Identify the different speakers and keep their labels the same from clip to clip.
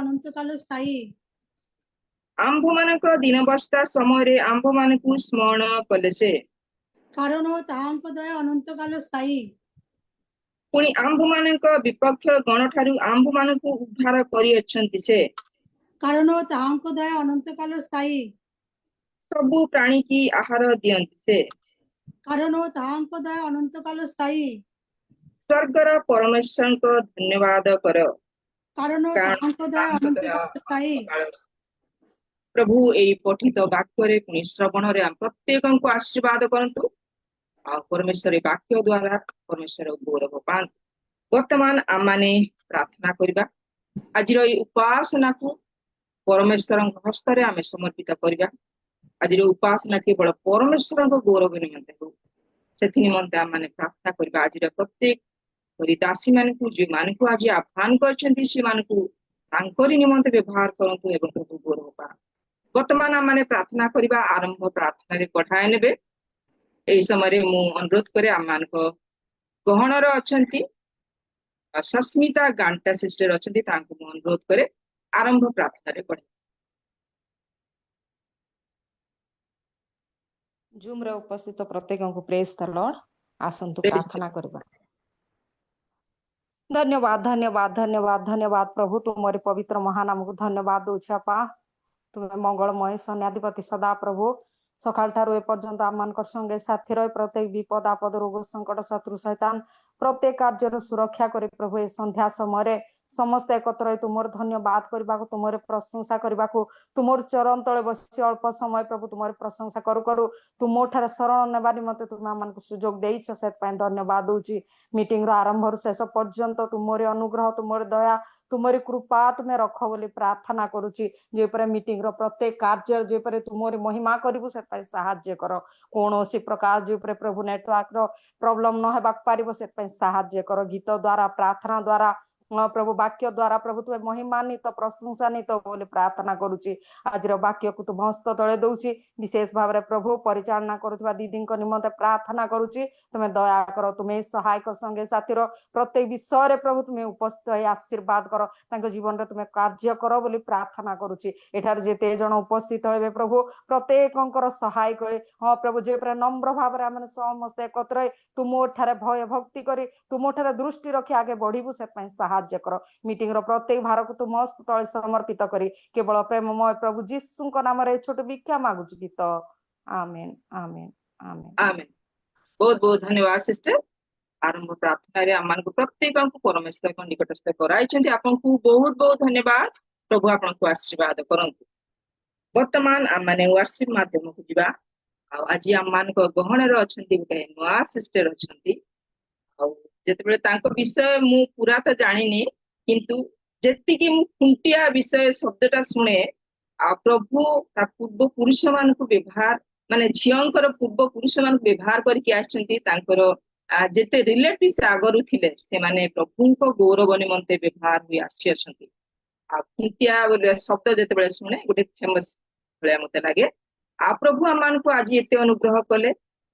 Speaker 1: ଅନନ୍ତକାଳ ସ୍ଥାୟୀ।
Speaker 2: ଆମ୍ଭମାନଙ୍କ ଦିନବସ୍ଥା ସମୟରେ ଆମ୍ଭମାନଙ୍କୁ ସ୍ମରଣ କଲେ ସେ,
Speaker 1: କାରଣ ତାହାଙ୍କ ଦୟା ଅନନ୍ତକାଳ ସ୍ଥାୟୀ।
Speaker 2: ପୁଣି ଆମ୍ଭମାନଙ୍କ ବିପକ୍ଷ ଗଣଠାରୁ ଆମ୍ଭମାନଙ୍କୁ ଉଦ୍ଧାର କରିଅଛନ୍ତି ସେ,
Speaker 1: କାରଣ ତାହାଙ୍କ ଦୟା ଅନନ୍ତକାଳ ସ୍ଥାୟୀ।
Speaker 2: ସବୁ ପ୍ରାଣୀକି ଆହାର ଦିଅନ୍ତି ସେ,
Speaker 1: କାରଣ ତାହାଙ୍କ ଦୟା ଅନନ୍ତକାଳ ସ୍ଥାୟୀ।
Speaker 2: ସ୍ୱର୍ଗର ପରମେଶ୍ୱରଙ୍କ ଧନ୍ୟବାଦ କର,
Speaker 1: କାରଣ ତାହାଙ୍କ ଦୟା ଅନନ୍ତକାଳ ସ୍ଥାୟୀ।
Speaker 2: ପ୍ରଭୁ ଏଇ ପଠିତ ବାକ୍ୟରେ ପୁଣି ଶ୍ରବଣରେ ଆମ ପ୍ରତ୍ୟେକଙ୍କୁ ଆଶୀର୍ବାଦ କରନ୍ତୁ। ଆଉ ପରମେଶ୍ୱର ଏ ବାକ୍ୟ ଦ୍ଵାରା ପରମେଶ୍ୱର ଗୌରବ ପାଆନ୍ତୁ। ବର୍ତ୍ତମାନ ଆମମାନେ ପ୍ରାର୍ଥନା କରିବା। ଆଜିର ଏଇ ଉପାସନାକୁ ପରମେଶ୍ୱରଙ୍କ ହସ୍ତରେ ଆମେ ସମର୍ପିତ କରିବା। ଆଜିର ଉପାସନା କେବଳ ପରମେଶ୍ୱରଙ୍କ ଗୌରବ ନିମନ୍ତେ ହଉ, ସେଥି ନିମନ୍ତେ ଆମମାନେ ପ୍ରାର୍ଥନା କରିବା। ଆଜିର ପ୍ରତ୍ୟେକ ଦାସୀ ମାନଙ୍କୁ ଯେଉଁମାନଙ୍କୁ ଆଜି ଆହ୍ୱାନ କରିଛନ୍ତି ସେମାନଙ୍କୁ ତାଙ୍କରି ନିମନ୍ତେ ବ୍ୟବହାର କରନ୍ତୁ ଏବଂ ପ୍ରଭୁ ଗୌରବ ପାଆନ୍ତୁ। ବର୍ତ୍ତମାନ ଆମମାନେ ପ୍ରାର୍ଥନା କରିବା ଆରମ୍ଭ ପ୍ରାର୍ଥନାରେ କଢାଇ ନେବେ। ଏହି ସମୟରେ ମୁଁ ଅନୁରୋଧ କରେ ଆମମାନଙ୍କ ଗହଣର ଅଛନ୍ତି ସସ୍ମିତା ଗାଣ୍ଟା ସିଷ୍ଟର ଅଛନ୍ତି, ତାଙ୍କୁ ମୁଁ ଅନୁରୋଧ କରେ ଆରମ୍ଭ ପ୍ରାର୍ଥନାରେ କଢାଇ।
Speaker 3: ଜୁମ୍ ରେ ଉପସ୍ଥିତ ପ୍ରତ୍ୟେକଙ୍କୁ ପ୍ରେଜ୍ ଦ ଲର୍ଡ। ଆସନ୍ତୁ ପ୍ରାର୍ଥନା କରିବା। ଧନ୍ୟବାଦ ଧନ୍ୟବାଦ ଧନ୍ୟବାଦ ଧନ୍ୟବାଦ ପ୍ରଭୁ, ତୁମରି ପବିତ୍ର ମହାନାମକୁ ଧନ୍ୟବାଦ ଦଉଛି ଆପା। ତୁମେ ମଙ୍ଗଳମୟ ସୈନ୍ୟାଧିପତି ସଦା ପ୍ରଭୁ, ସକାଳ ଠାରୁ ଏପର୍ଯ୍ୟନ୍ତ ଆମମାନଙ୍କର ସଙ୍ଗେ ସାଥି ରହି ପ୍ରତ୍ୟେକ ବିପଦ ଆପଦ ରୋଗ ସଙ୍କଟ ଶତ୍ରୁ ସୈତାନ ପ୍ରତ୍ୟେକ କାର୍ଯ୍ୟର ସୁରକ୍ଷା କରି ପ୍ରଭୁ ଏ ସନ୍ଧ୍ୟା ସମୟରେ ସମସ୍ତେ ଏକତ୍ର ହୋଇ ତୁମର ଧନ୍ୟବାଦ କରିବାକୁ, ତୁମର ପ୍ରଶଂସା କରିବାକୁ, ତୁମର ଚରଣ ତଳେ ବସି ଅଳ୍ପ ସମୟ ପ୍ରଭୁ ତୁମର ପ୍ରଶଂସା କରୁ କରୁ ତୁମ ଠାରେ ଶରଣ ନେବା ନିମନ୍ତେ ତୁମେ ଆମମାନଙ୍କୁ ସୁଯୋଗ ଦେଇଛ, ସେଥିପାଇଁ ଧନ୍ୟବାଦ ଦଉଛି। ମିଟିଂର ଆରମ୍ଭରୁ ଶେଷ ପର୍ଯ୍ୟନ୍ତ ତୁମରି ଅନୁଗ୍ରହ, ତୁମରି ଦୟା, ତୁମରି କୃପା ତୁମେ ରଖ ବୋଲି ପ୍ରାର୍ଥନା କରୁଛି। ଯେପରି ମିଟିଂର ପ୍ରତ୍ୟେକ କାର୍ଯ୍ୟ ଯେପରି ତୁମରି ମହିମା କରିବୁ ସେଥିପାଇଁ ସାହାଯ୍ୟ କର। କୌଣସି ପ୍ରକାର ଯେପରି ପ୍ରଭୁ ନେଟୱାର୍କର ପ୍ରୋବ୍ଲେମ ନ ହେବାକୁ ପାରିବ ସେଥିପାଇଁ ସାହାଯ୍ୟ କର। ଗୀତ ଦ୍ୱାରା ପ୍ରାର୍ଥନା ଦ୍ୱାରା ପ୍ରଭୁ ବାକ୍ୟ ଦ୍ୱାରା ପ୍ରଭୁ ତୁମେ ମହିମାନ୍ୱିତ ପ୍ରଶଂସାନ୍ୱିତ ବୋଲି ପ୍ରାର୍ଥନା କରୁଛି। ଆଜିର ବାକ୍ୟକୁ ତୁମ ହସ୍ତ ତଳେ ଦଉଛି। ବିଶେଷ ଭାବରେ ପ୍ରଭୁ ପରିଚାଳନା କରୁଥିବା ଦିଦିଙ୍କ ନିମନ୍ତେ ପ୍ରାର୍ଥନା କରୁଛି। ତୁମେ ଦୟା କର, ତୁମେ ସହାୟକ ସଙ୍ଗେ ସାଥୀର ପ୍ରତ୍ୟେକ ବିଷୟରେ ପ୍ରଭୁ ତୁମେ ଉପସ୍ଥିତ ହେଇ ଆଶୀର୍ବାଦ କର, ତାଙ୍କ ଜୀବନରେ ତୁମେ କାର୍ଯ୍ୟ କର ବୋଲି ପ୍ରାର୍ଥନା କରୁଛି। ଏଠାରେ ଯେତେ ଜଣ ଉପସ୍ଥିତ ହେବେ ପ୍ରଭୁ ପ୍ରତ୍ୟେକଙ୍କର ସହାୟକ ହୋଇ, ହଁ ପ୍ରଭୁ ଯେପରି ନମ୍ର ଭାବରେ ଆମେ ସମସ୍ତେ ଏକତ୍ର ହୋଇ ତୁମ ଠାରେ ଭୟ ଭକ୍ତି କରି ତୁମ ଠାରେ ଦୃଷ୍ଟି ରଖି ଆଗେ ବଢିବୁ, ସେଥିପାଇଁ ସାହାଯ୍ୟ କର। ମିଟିଂର ପ୍ରତ୍ୟେକ ଭାରକୁ ତୁମ ହସ୍ତ ତଳେ ସମର୍ପିତ କରି କେବଳ ପ୍ରେମମୟ ପ୍ରଭୁ ଯୀଶୁଙ୍କ ନାମରେ ଛୋଟ ଭିକ୍ଷା ମାଗୁଛି ଗୀତ। ଆମେନ୍ ଆମେନ୍ ଆମେନ୍
Speaker 2: ଆମେନ୍। ବହୁତ ବହୁତ ଧନ୍ୟବାଦ ସିଷ୍ଟର। ଆରମ୍ଭ ପ୍ରାର୍ଥନାରେ ଆମମାନଙ୍କୁ ପ୍ରତ୍ୟେକଙ୍କୁ ପରମେଶ୍ୱରଙ୍କ ନିକଟସ୍ଥ କରାଇଛନ୍ତି। ଆପଣଙ୍କୁ ବହୁତ ବହୁତ ଧନ୍ୟବାଦ। ପ୍ରଭୁ ଆପଣଙ୍କୁ ଆଶୀର୍ବାଦ କରନ୍ତୁ। ବର୍ତ୍ତମାନ ଆମମାନେ ୱାର୍ସିପ ମାଧ୍ୟମକୁ ଯିବା। ଆଉ ଆଜି ଆମମାନଙ୍କ ଗହଣରେ ଅଛନ୍ତି ଗୋଟେ ନୂଆ ସିଷ୍ଟର ଅଛନ୍ତି। ଆଉ ଯେତେବେଳେ ତାଙ୍କ ବିଷୟ ମୁଁ ପୁରା ତ ଜାଣିନି, କିନ୍ତୁ ଯେତିକି ମୁଁ ଖୁଣ୍ଟିଆ ବିଷୟ ଶବ୍ଦଟା ଶୁଣେ, ଆଉ ପ୍ରଭୁ ତା ପୂର୍ବ ପୁରୁଷ ମାନଙ୍କୁ ବ୍ୟବହାର, ମାନେ ଝିଅଙ୍କର ପୂର୍ବ ପୁରୁଷ ମାନଙ୍କୁ ବ୍ୟବହାର କରିକି ଆସିଛନ୍ତି। ତାଙ୍କର ଯେତେ ରିଲେଟିଭ ଆଗରୁ ଥିଲେ ସେମାନେ ପ୍ରଭୁଙ୍କ ଗୌରବ ନିମନ୍ତେ ବ୍ୟବହାର ହୋଇ ଆସିଅଛନ୍ତି। ଆଉ ଖୁଣ୍ଟିଆ ବୋଲି ଶବ୍ଦ ଯେତେବେଳେ ଶୁଣେ ଗୋଟେ ଫେମସ ଭଳିଆ ମତେ ଲାଗେ। ଆଉ ପ୍ରଭୁ ଆମମାନଙ୍କୁ ଆଜି ଏତେ ଅନୁଗ୍ରହ କଲେ,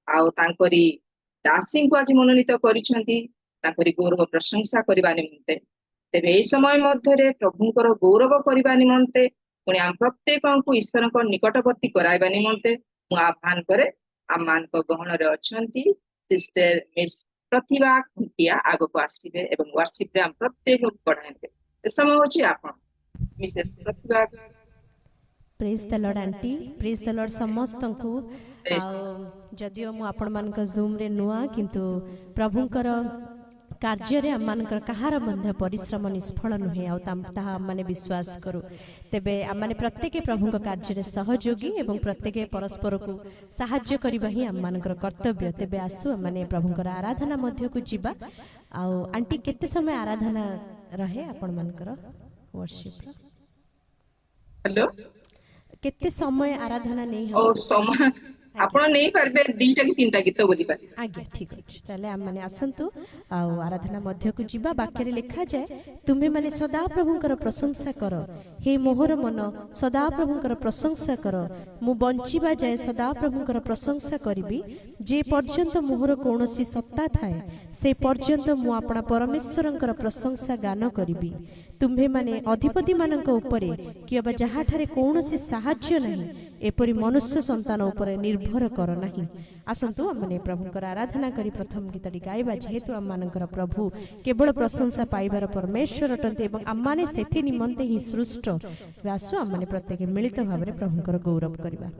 Speaker 2: ଆଉ ତାଙ୍କରି ଦାସୀଙ୍କୁ ଆଜି ମନୋନୀତ କରିଛନ୍ତି ତାଙ୍କରି ଗୌରବ ପ୍ରଶଂସା କରିବା ନିମନ୍ତେ। ତେବେ ଏଇ ସମୟ ମଧ୍ୟରେ ପ୍ରଭୁଙ୍କର ଗୌରବ କରିବା ନିମନ୍ତେ ପୁଣି ଆମ ପ୍ରତ୍ୟେକଙ୍କୁ ଈଶ୍ୱରଙ୍କ ନିକଟବର୍ତ୍ତୀ କରାଇବା ନିମନ୍ତେ ମୁଁ ଆହ୍ୱାନ କରେ ଆମମାନଙ୍କ ଗହଣରେ ଅଛନ୍ତି ସିଷ୍ଟର ମିସ୍ ପ୍ରତିଭା ଖୁଣ୍ଟିଆ ଆଗକୁ ଆସିବେ ଏବଂ ୱାର୍ସିପରେ ଆମ ପ୍ରତ୍ୟେକଙ୍କୁ ପଢାଇବେ। ଏ ସମୟ ହଉଛି ଆପଣ ମିସେସ୍ ପ୍ରତିଭା।
Speaker 4: ପ୍ରେଜ୍ ଦ ଲର୍ଡ ଆଣ୍ଟି, ପ୍ରେଜ୍ ଦ ଲର୍ଡ ସମସ୍ତଙ୍କୁ। ଆଉ ଯଦିଓ ମୁଁ ଆପଣମାନଙ୍କ ଜୁମ୍ରେ ନୂଆ, କିନ୍ତୁ ପ୍ରଭୁଙ୍କର କାର୍ଯ୍ୟରେ ଆମମାନଙ୍କର କାହାର ମଧ୍ୟ ପରିଶ୍ରମ ନିଷ୍ଫଳ ନୁହେଁ, ଆଉ ତାହା ଆମମାନେ ବିଶ୍ୱାସ କରୁ। ତେବେ ଆମମାନେ ପ୍ରତ୍ୟେକ ପ୍ରଭୁଙ୍କ କାର୍ଯ୍ୟରେ ସହଯୋଗୀ ଏବଂ ପ୍ରତ୍ୟେକ ପରସ୍ପରକୁ ସାହାଯ୍ୟ କରିବା ହିଁ ଆମମାନଙ୍କର କର୍ତ୍ତବ୍ୟ। ତେବେ ଆସୁ ଆମମାନେ ପ୍ରଭୁଙ୍କର ଆରାଧନା ମଧ୍ୟକୁ ଯିବା। ଆଉ ଆଣ୍ଟି କେତେ ସମୟ ଆରାଧନା ରହେ ଆପଣମାନଙ୍କର ୱର୍ସିପ୍ର?
Speaker 2: ହ୍ୟାଲୋ,
Speaker 4: କେତେ ସମୟ ଆରାଧନା ନେଇ
Speaker 2: ଓ ସମୟ ଆପଣ ନେଇପାରିବେ 2ଟା କି 3ଟା ଗୀତ ବୋଲିପାରିବେ।
Speaker 4: ଆଜ୍ଞା, ଠିକ ଅଛି। ତାହେଲେ ଆମମାନେ ଆସନ୍ତୁ ଆଉ ଆରାଧନା ମଧ୍ୟକୁ ଯିବା। ବାକ୍ୟରେ ଲେଖାଯାଏ, ତୁମେମାନେ ସଦାପ୍ରଭୁଙ୍କର ପ୍ରଶଂସା କର, ହେ ମୋହର ମନ ସଦାପ୍ରଭୁଙ୍କର ପ୍ରଶଂସା କର। ମୁଁ ବଞ୍ଚିବା ଯାଏ ସଦାପ୍ରଭୁଙ୍କର ପ୍ରଶଂସା କରିବି। ଯେ ପର୍ଯ୍ୟନ୍ତ ମୋହର କୌଣସି ସତ୍ତା ଥାଏ ସେ ପର୍ଯ୍ୟନ୍ତ ମୁଁ ଆପଣା ପରମେଶ୍ୱରଙ୍କର ପ୍ରଶଂସା ଗାନ କରିବି। तुम्भे माने अधिपति मानक उपरे किबा जहाठारे कौनसी साहाय्य नहीं एपरि मनुष्य संतान उपरे निर्भर कर नहीं। आसंतु आमने प्रभुकर आराधना करी प्रथम गीतटी गाइबा जेहेतु आम मानकर प्रभु केवल प्रशंसा पाइबार परमेश्वर अटंते एवं आमने सेथि निमंते ही सृष्ट व्यासु आमने प्रत्येक मिलित भाव प्रभुकर गौरव करिबा।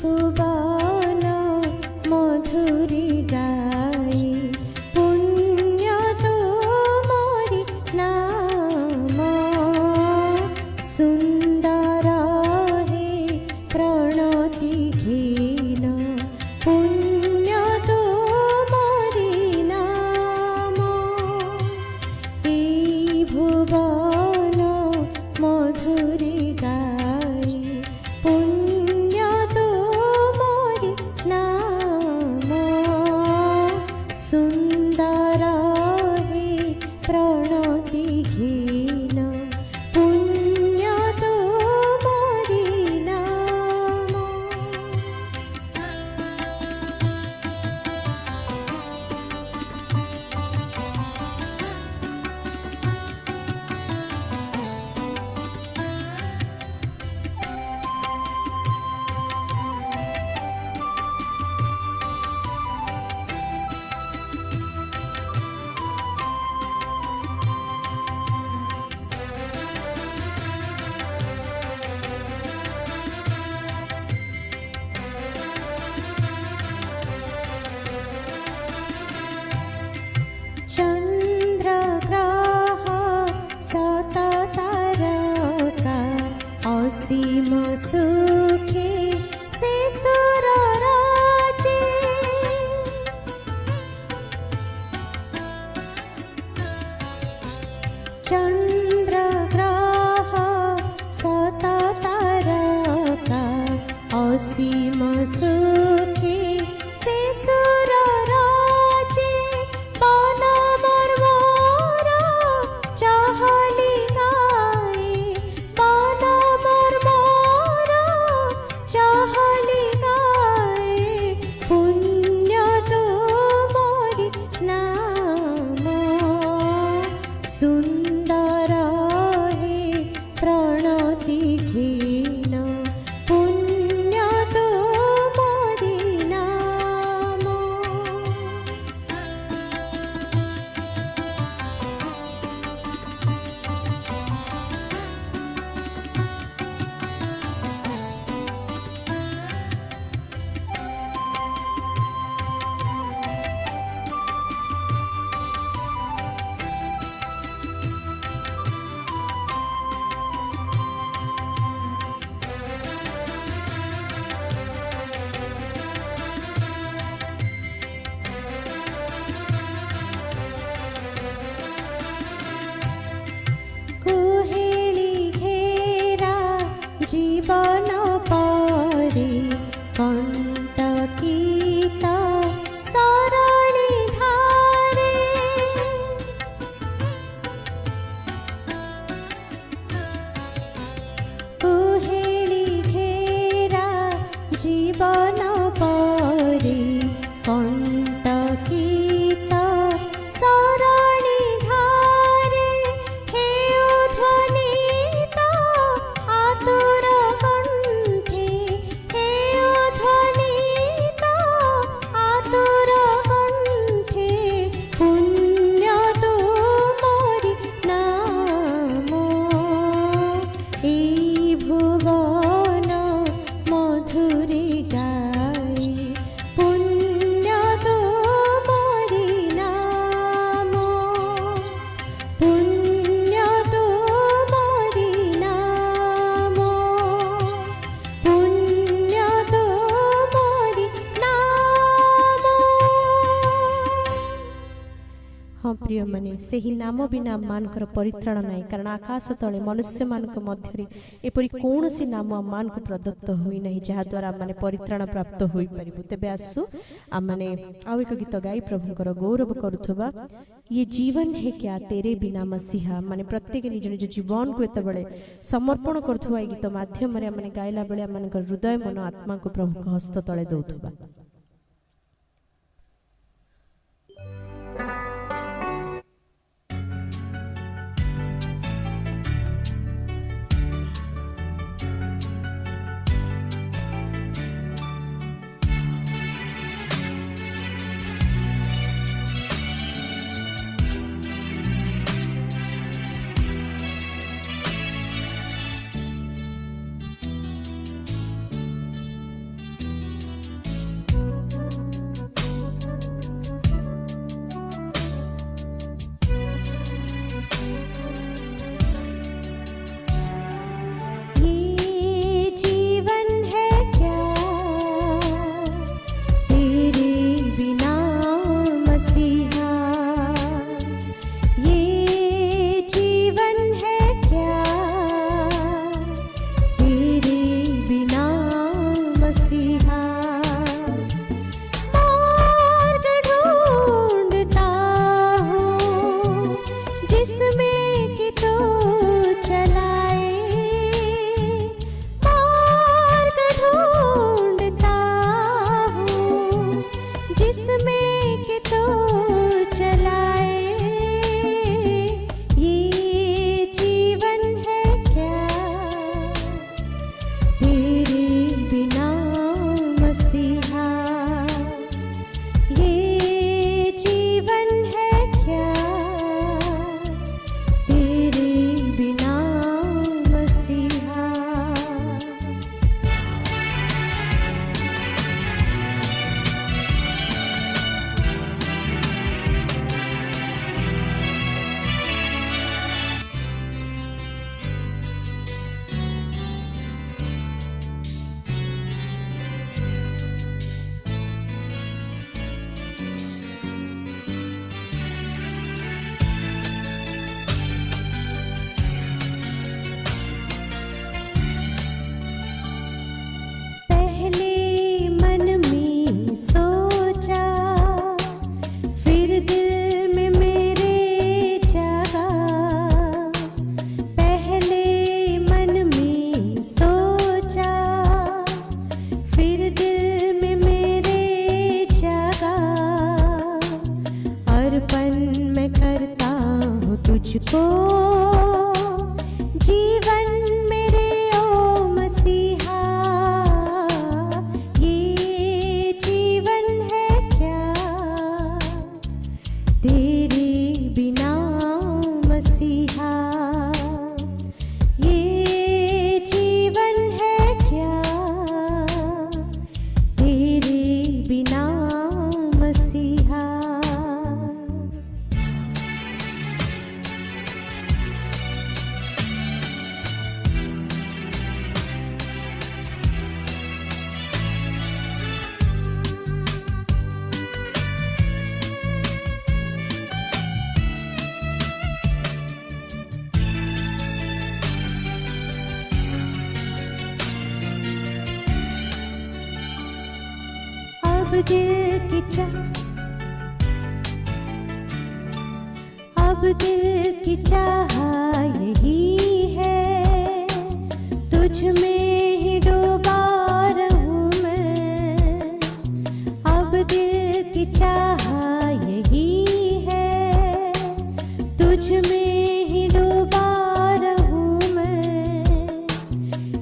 Speaker 5: भुवन मधुरी गाई पुण्य तोमरि नाम सुंदर हे प्रणति घीन पुण्य तोमरि नाम ए भुवन मधुरी गाई पुण्य तोमरि नाम सुंदर हे प्रणति घीन पुण्य तोमरि नाम। चंद्रग्रह सततारका असीम सुखे से सुर राजे चंद्रग्रह सततारका असीम सुखे से सुर राजे बन मर्मर चहली गाए बन मर्मर चहली गाए पुण्य तोमरि नाम सुंदर हे प्रणति घीन पुण्य तोमरि
Speaker 4: माने सेही नाम बिना आममानकर परित्राण नाही कारण आकाश तले मनुष्य मानक मध्यरे एपरि कौनसी नाम आममानक प्रदत्त होई नाही जहा द्वारा माने परित्राण प्राप्त होई परिबु। तेबे आसु आ माने आउ एक गीत गाई प्रभुंकर गौरव करुथबा ये जीवन है क्या तेरे बिना मसीहा माने प्रत्येक निज निज जीवन को एते बळे समर्पण करथुवा गीत माध्यम रे माने गाइला बेले मानकर हृदय मन आत्मा को प्रभु हस्त तले दउथबा।
Speaker 5: तुझको जीवन मेरे ओ मसीहा, ये जीवन है क्या तेरे बिना मसीहा, ये जीवन है क्या तेरे बिना मसीहा। अब दिल की चाह यही है, तुझ में ही डूबा रहूं मैं। अब दिल की चाह यही है, तुझ में ही डूबा रहूं मैं।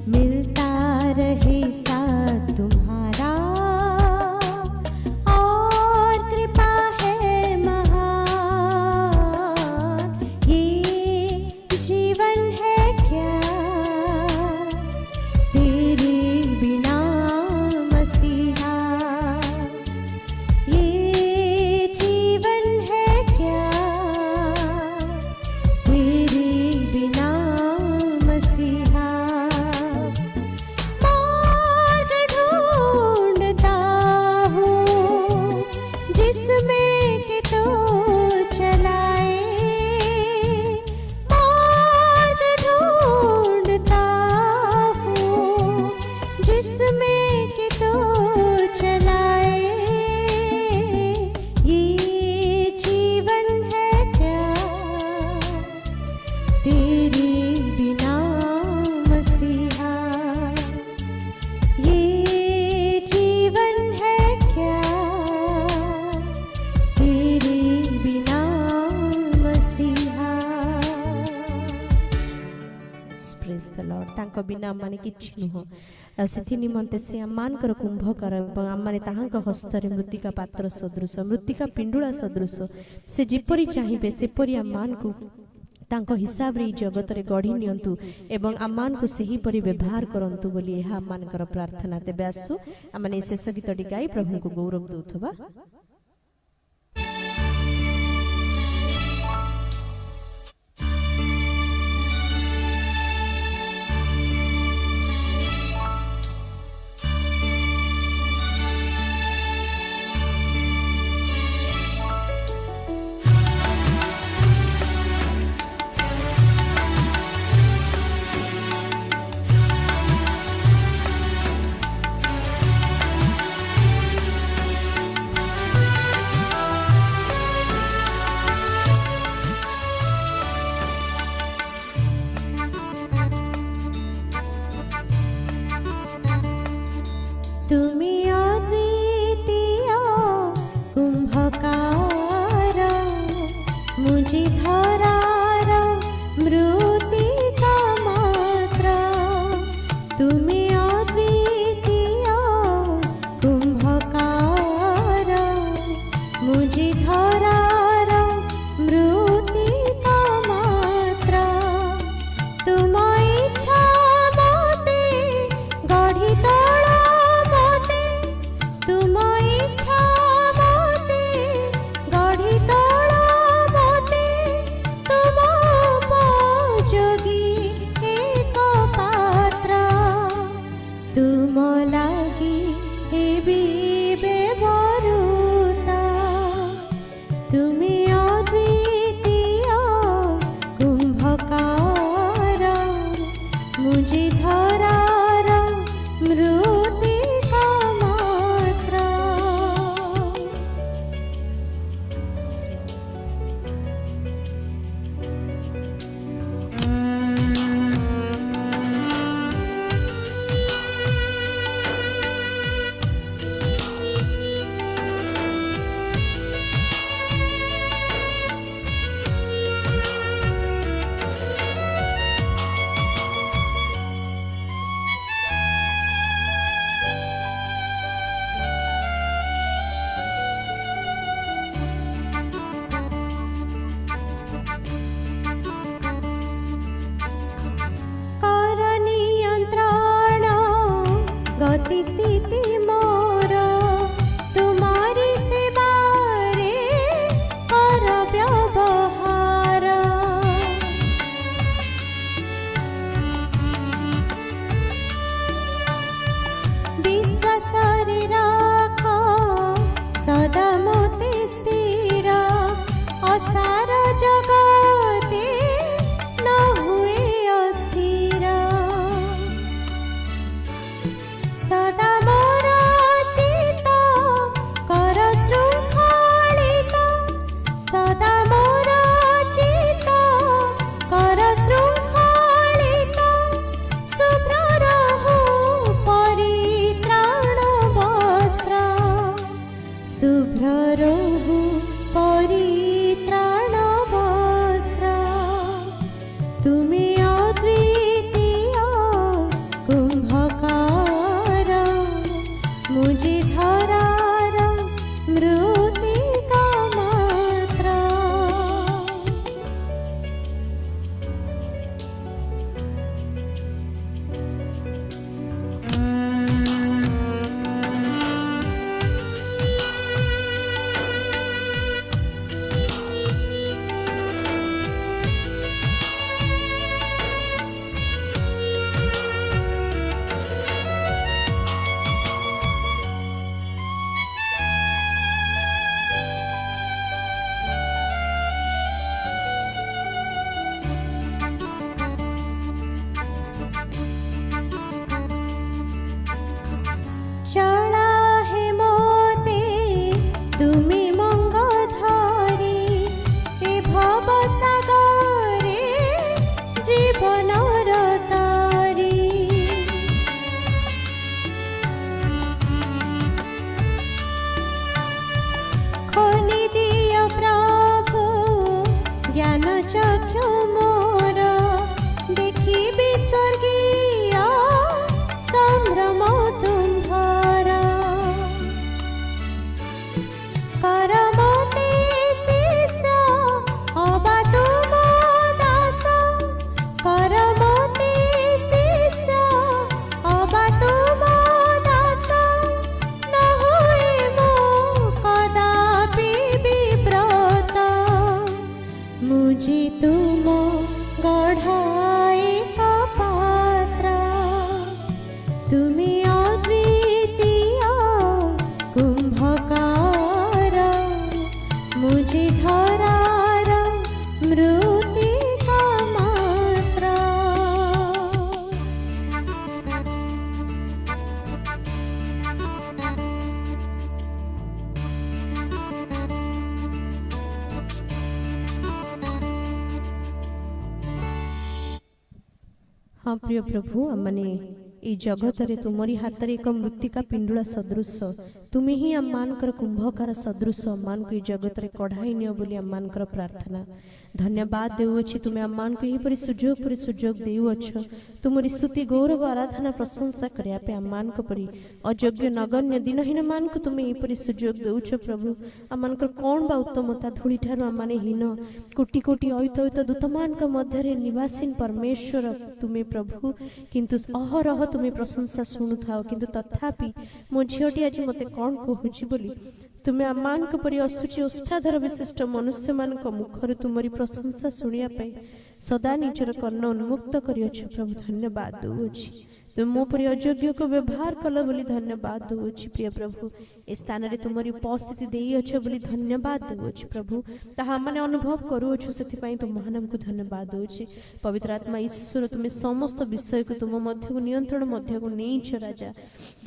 Speaker 5: मिलता रहे साथ तुम्हारा
Speaker 4: प्रेज द लॉर्ड तांको बिना माने किछि नुह से निमंते से आमर कुंभकार आम हस्तरे मृत्तिका पात्र सदृश मृत्तिका पिंडुला सदृश से जिपरि चाहिए सेपरि आम को तांको हिसाब रे जगत रे गढ़ी नियंतु एवं आमान को सही परि व्यवहार करंतु बोली एहा आमानकर प्रार्थना। तेबे आसु आमाने शेष गीतटी गाई प्रभु को गौरव दउथबा।
Speaker 5: তুমি অদ্বিতীয় কুম্ভকার মুঝে ধরার মৃত্তিকা মাত্র তুমি অদ্বিতীয় কুম্ভকার মুঝে ধরার মৃত্তিকা মাত্র তুম ইচ্ছা মতে গঢ়ি তোলা तुम इच्छा मते गढ़ी तोला मते तुम उपयोगी एक पात्र तुम लागी हेबी बेवरुता तुमी अद्वितीय कुंभकार मुझे धरार मृत्तिका गति स्थिति मोर तुम्हारी सेवारे कर व्यवहार विश्वास रे राख सदा मोते स्थिर असार जगते न हुए अस्थिर सदा मोर चित कर शृंखलित सदा मोर चित कर शृंखलित शुभ्र रहु परित्राण वस्त्र शुभ्र रहु परित्राण वस्त्र तुमे अद्वितीय कुंभकार मुझे धरार मृत्तिका मात्र चला हे मोते तुमी मंगधारी ए भव सागरे जीवन तारी खोली दियो प्रभु ज्ञान चक्षु मोर देखिबी स्वर्ग मुझे तुम गढ़ाए का पात्र तुम्हें अद्वितीय कुंभकार मुझे धरार मृत्तिका मात्र
Speaker 4: हाँ प्रिय प्रभु आमने এই জগତରେ ତୁମରି ହାତରେ ଏକ ମୃତ୍ତିକା ପିଣ୍ଡୁଳା ସଦୃଶ ତୁମେ ହିଁ ଆମମାନଙ୍କର କୁମ୍ଭକାର ସଦୃଶ ଆମମାନଙ୍କୁ এই ଜଗତରେ କଢ଼ାଇ ନିଅ ବୋଲି ଆମମାନଙ୍କର ପ୍ରାର୍ଥନା ଧନ୍ୟବାଦ ଦେଉଅଛି ତୁମେ ଆମମାନଙ୍କୁ ଏହିପରି ସୁଯୋଗ ପରେ ସୁଯୋଗ ଦେଉଅଛ ତୁମରି ସ୍ତୁତି ଗୌରବ ଆରାଧନା ପ୍ରଶଂସା କରିବା ପାଇଁ ଆମମାନଙ୍କ ପରି ଅଯୋଗ୍ୟ ନଗଣ୍ୟ ଦିନହୀନମାନଙ୍କୁ ତୁମେ ଏହିପରି ସୁଯୋଗ ଦେଉଛ ପ୍ରଭୁ ଆମମାନଙ୍କର କ'ଣ ବା ଉତ୍ତମତା ଧୂଳିଠାରୁ ଆମମାନେ ହୀନ କୋଟି କୋଟି ଅୟୁତ ଅୟୁତ ଦୂତମାନଙ୍କ ମଧ୍ୟରେ ନିବାସୀନ ପରମେଶ୍ୱର ତୁମେ ପ୍ରଭୁ କିନ୍ତୁ ଅହରହ ତୁମେ ପ୍ରଶଂସା ଶୁଣୁଥାଅ କିନ୍ତୁ ତଥାପି ମୋ ଝିଅଟି ଆଜି ମୋତେ କ'ଣ କହୁଛି ବୋଲି ତୁମେ ଆମମାନଙ୍କ ପରି ଅସୁଚି ଓଷ୍ଠାଧର ବିଶିଷ୍ଟ ମନୁଷ୍ୟମାନଙ୍କ ମୁଖରୁ ତୁମରି ପ୍ରଶଂସା ଶୁଣିବା ପାଇଁ ସଦା ନିଜର କର୍ଣ୍ଣ ଉନ୍ମୁକ୍ତ କରିଅଛ ପ୍ରଭୁ ଧନ୍ୟବାଦ ଦେଉଅଛି ତୁମେ ମୋ ପରି ଅଯୋଗ୍ୟକୁ ବ୍ୟବହାର କଲ ବୋଲି ଧନ୍ୟବାଦ ଦେଉଅଛି ପ୍ରିୟ ପ୍ରଭୁ ଏ ସ୍ଥାନରେ ତୁମରି ଉପସ୍ଥିତି ଦେଇଅଛ ବୋଲି ଧନ୍ୟବାଦ ଦେଉଅଛି ପ୍ରଭୁ ତାହା ଆମମାନେ ଅନୁଭବ କରୁଅଛୁ ସେଥିପାଇଁ ତୁମ ମହାନାମକୁ ଧନ୍ୟବାଦ ଦେଉଛି ପବିତ୍ର ଆତ୍ମା ଈଶ୍ୱର ତୁମେ ସମସ୍ତ ବିଷୟକୁ ତୁମ ମଧ୍ୟକୁ ନିୟନ୍ତ୍ରଣ ମଧ୍ୟକୁ ନେଇଛ ରାଜା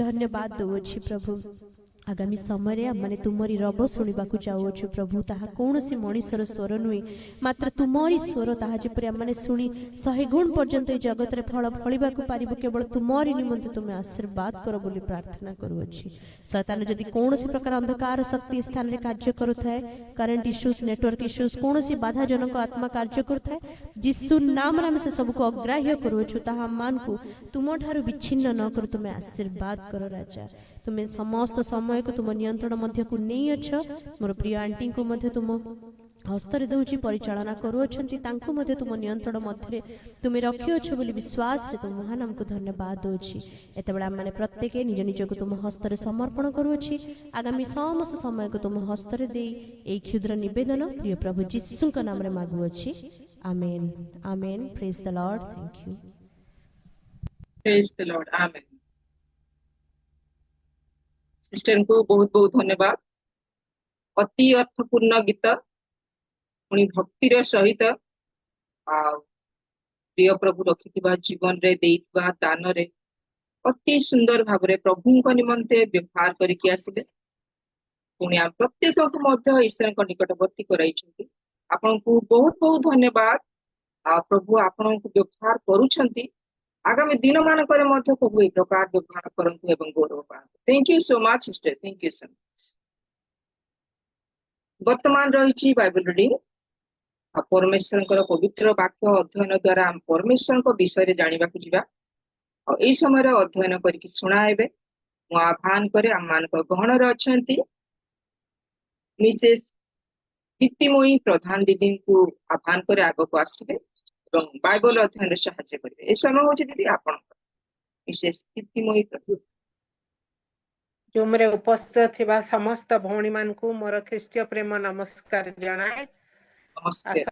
Speaker 4: ଧନ୍ୟବାଦ ଦେଉଅଛି ପ୍ରଭୁ ଆଗାମୀ ସମୟରେ ଆମମାନେ ତୁମରି ରବ ଶୁଣିବାକୁ ଯାଉଅଛୁ ପ୍ରଭୁ ତାହା କୌଣସି ମଣିଷର ସ୍ୱର ନୁହେଁ ମାତ୍ର ତୁମରି ସ୍ୱର ତାହା ଯେପରି ଆମମାନେ ଶୁଣି 100 ଗୁଣ ପର୍ଯ୍ୟନ୍ତ ଏ ଜଗତରେ ଫଳ ଫଳିବାକୁ ପାରିବୁ କେବଳ ତୁମରି ନିମନ୍ତେ ତୁମେ ଆଶୀର୍ବାଦ କର ବୋଲି ପ୍ରାର୍ଥନା କରୁଅଛି ଶୈତାନ ଯଦି କୌଣସି ପ୍ରକାର ଅନ୍ଧକାର ଶକ୍ତି ସ୍ଥାନରେ କାର୍ଯ୍ୟ କରୁଥାଏ କରେଣ୍ଟ ଇସ୍ୟୁଜ ନେଟୱାର୍କ ଇସ୍ୟୁଜ କୌଣସି ବାଧାଜନକ ଆତ୍ମା କାର୍ଯ୍ୟ କରୁଥାଏ ଯୀଶୁ ନାମରେ ଆମେ ସେ ସବୁକୁ ଅଗ୍ରାହ୍ୟ କରୁଅଛୁ ତାହା ଆମମାନଙ୍କୁ ତୁମଠାରୁ ବିଚ୍ଛିନ୍ନ ନ କରୁ ତୁମେ ଆଶୀର୍ବାଦ କର ରାଜା ତୁମେ ସମସ୍ତ ସମୟକୁ ତୁମ ନିୟନ୍ତ୍ରଣ ମଧ୍ୟକୁ ନେଇଅଛ ମୋର ପ୍ରିୟ ଆଣ୍ଟିଙ୍କୁ ମଧ୍ୟ ତୁମ ହସ୍ତରେ ଦେଉଛି ପରିଚାଳନା କରୁଅଛନ୍ତି ତାଙ୍କୁ ମଧ୍ୟ ତୁମ ନିୟନ୍ତ୍ରଣ ମଧ୍ୟରେ ତୁମେ ରଖିଅଛ ବୋଲି ବିଶ୍ୱାସରେ ତୁମ ମହାନାମକୁ ଧନ୍ୟବାଦ ଦେଉଛି ଏତେବେଳେ ଆମମାନେ ପ୍ରତ୍ୟେକ ନିଜ ନିଜକୁ ତୁମ ହସ୍ତରେ ସମର୍ପଣ କରୁଅଛି ଆଗାମୀ ସମସ୍ତ ସମୟକୁ ତୁମ ହସ୍ତରେ ଦେଇ ଏହି କ୍ଷୁଦ୍ର ନିବେଦନ ପ୍ରିୟ ପ୍ରଭୁ ଯୀଶୁଙ୍କ ନାମରେ ମାଗୁଅଛି amen amen praise the lord thank you
Speaker 2: praise the lord amen sister को बहुत बहुत धन्यवाद अति अर्थपूर्ण गीत पुणी भक्तिर सहित प्रिय प्रभु रखिथिबा जीवन रे देइथिबा दान रे अति सुंदर भाव रे प्रभु को निमंते व्यवहार करिकि आसिले पुणी आ प्रत्येक को मध्य ईश्वर को निकटवर्ती कराइछंती आपन को बहुत बहुत धन्यवाद प्रभु आपन को व्यवहार करूछंती आगामी दिन मानक प्रभु ए प्रकार व्यवहार करंतु एवं गौरव पांतु thank you so much sister thank you so much वर्तमान रही बाइबल रीडिंग परमेश्वर पवित्र वाक्य अध्ययन द्वारा हम परमेश्वर विषय रे जानिबा को जिबा और ए समय अध्ययन करके सुनाएबे मु आह्वान करे हम मानक गहन रे अछंती मिसेस दीप्तिमयी प्रधान दीदी को आह्वान करे आगो को आसीबे बाइबल अध्ययन साहाय्य करेंगे ए समय हूँ दीदी आप विशेष दीप्तिमयी प्रभु
Speaker 6: जूम रे उपस्थित थिबा समस्त भौणी मान को मोर ख्रीष्टीय प्रेम नमस्कार जनाए
Speaker 2: नमस्ते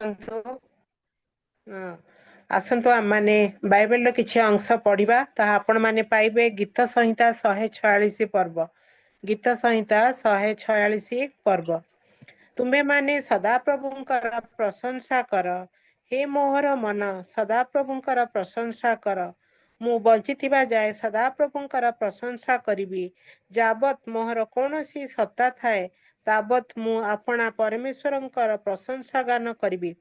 Speaker 6: आसंतु आमाने बाइबल रो किछि अंश पढ़िबा ता आपण माने पाइबे गीत संहिता 146 पर्व गीत संहिता 146 पर्व तुम्हे माने सदा प्रभुंकर प्रशंसा कर हे मोहर मन सदा प्रभुंकर प्रशंसा कर मु बंचिथिबा जाए सदा प्रभुंकर प्रशंसा करिबी जाबत मोहर कोनोसी सत्ता थाए ताबत मु आपणा परमेश्वरंकर प्रशंसा गान करिबी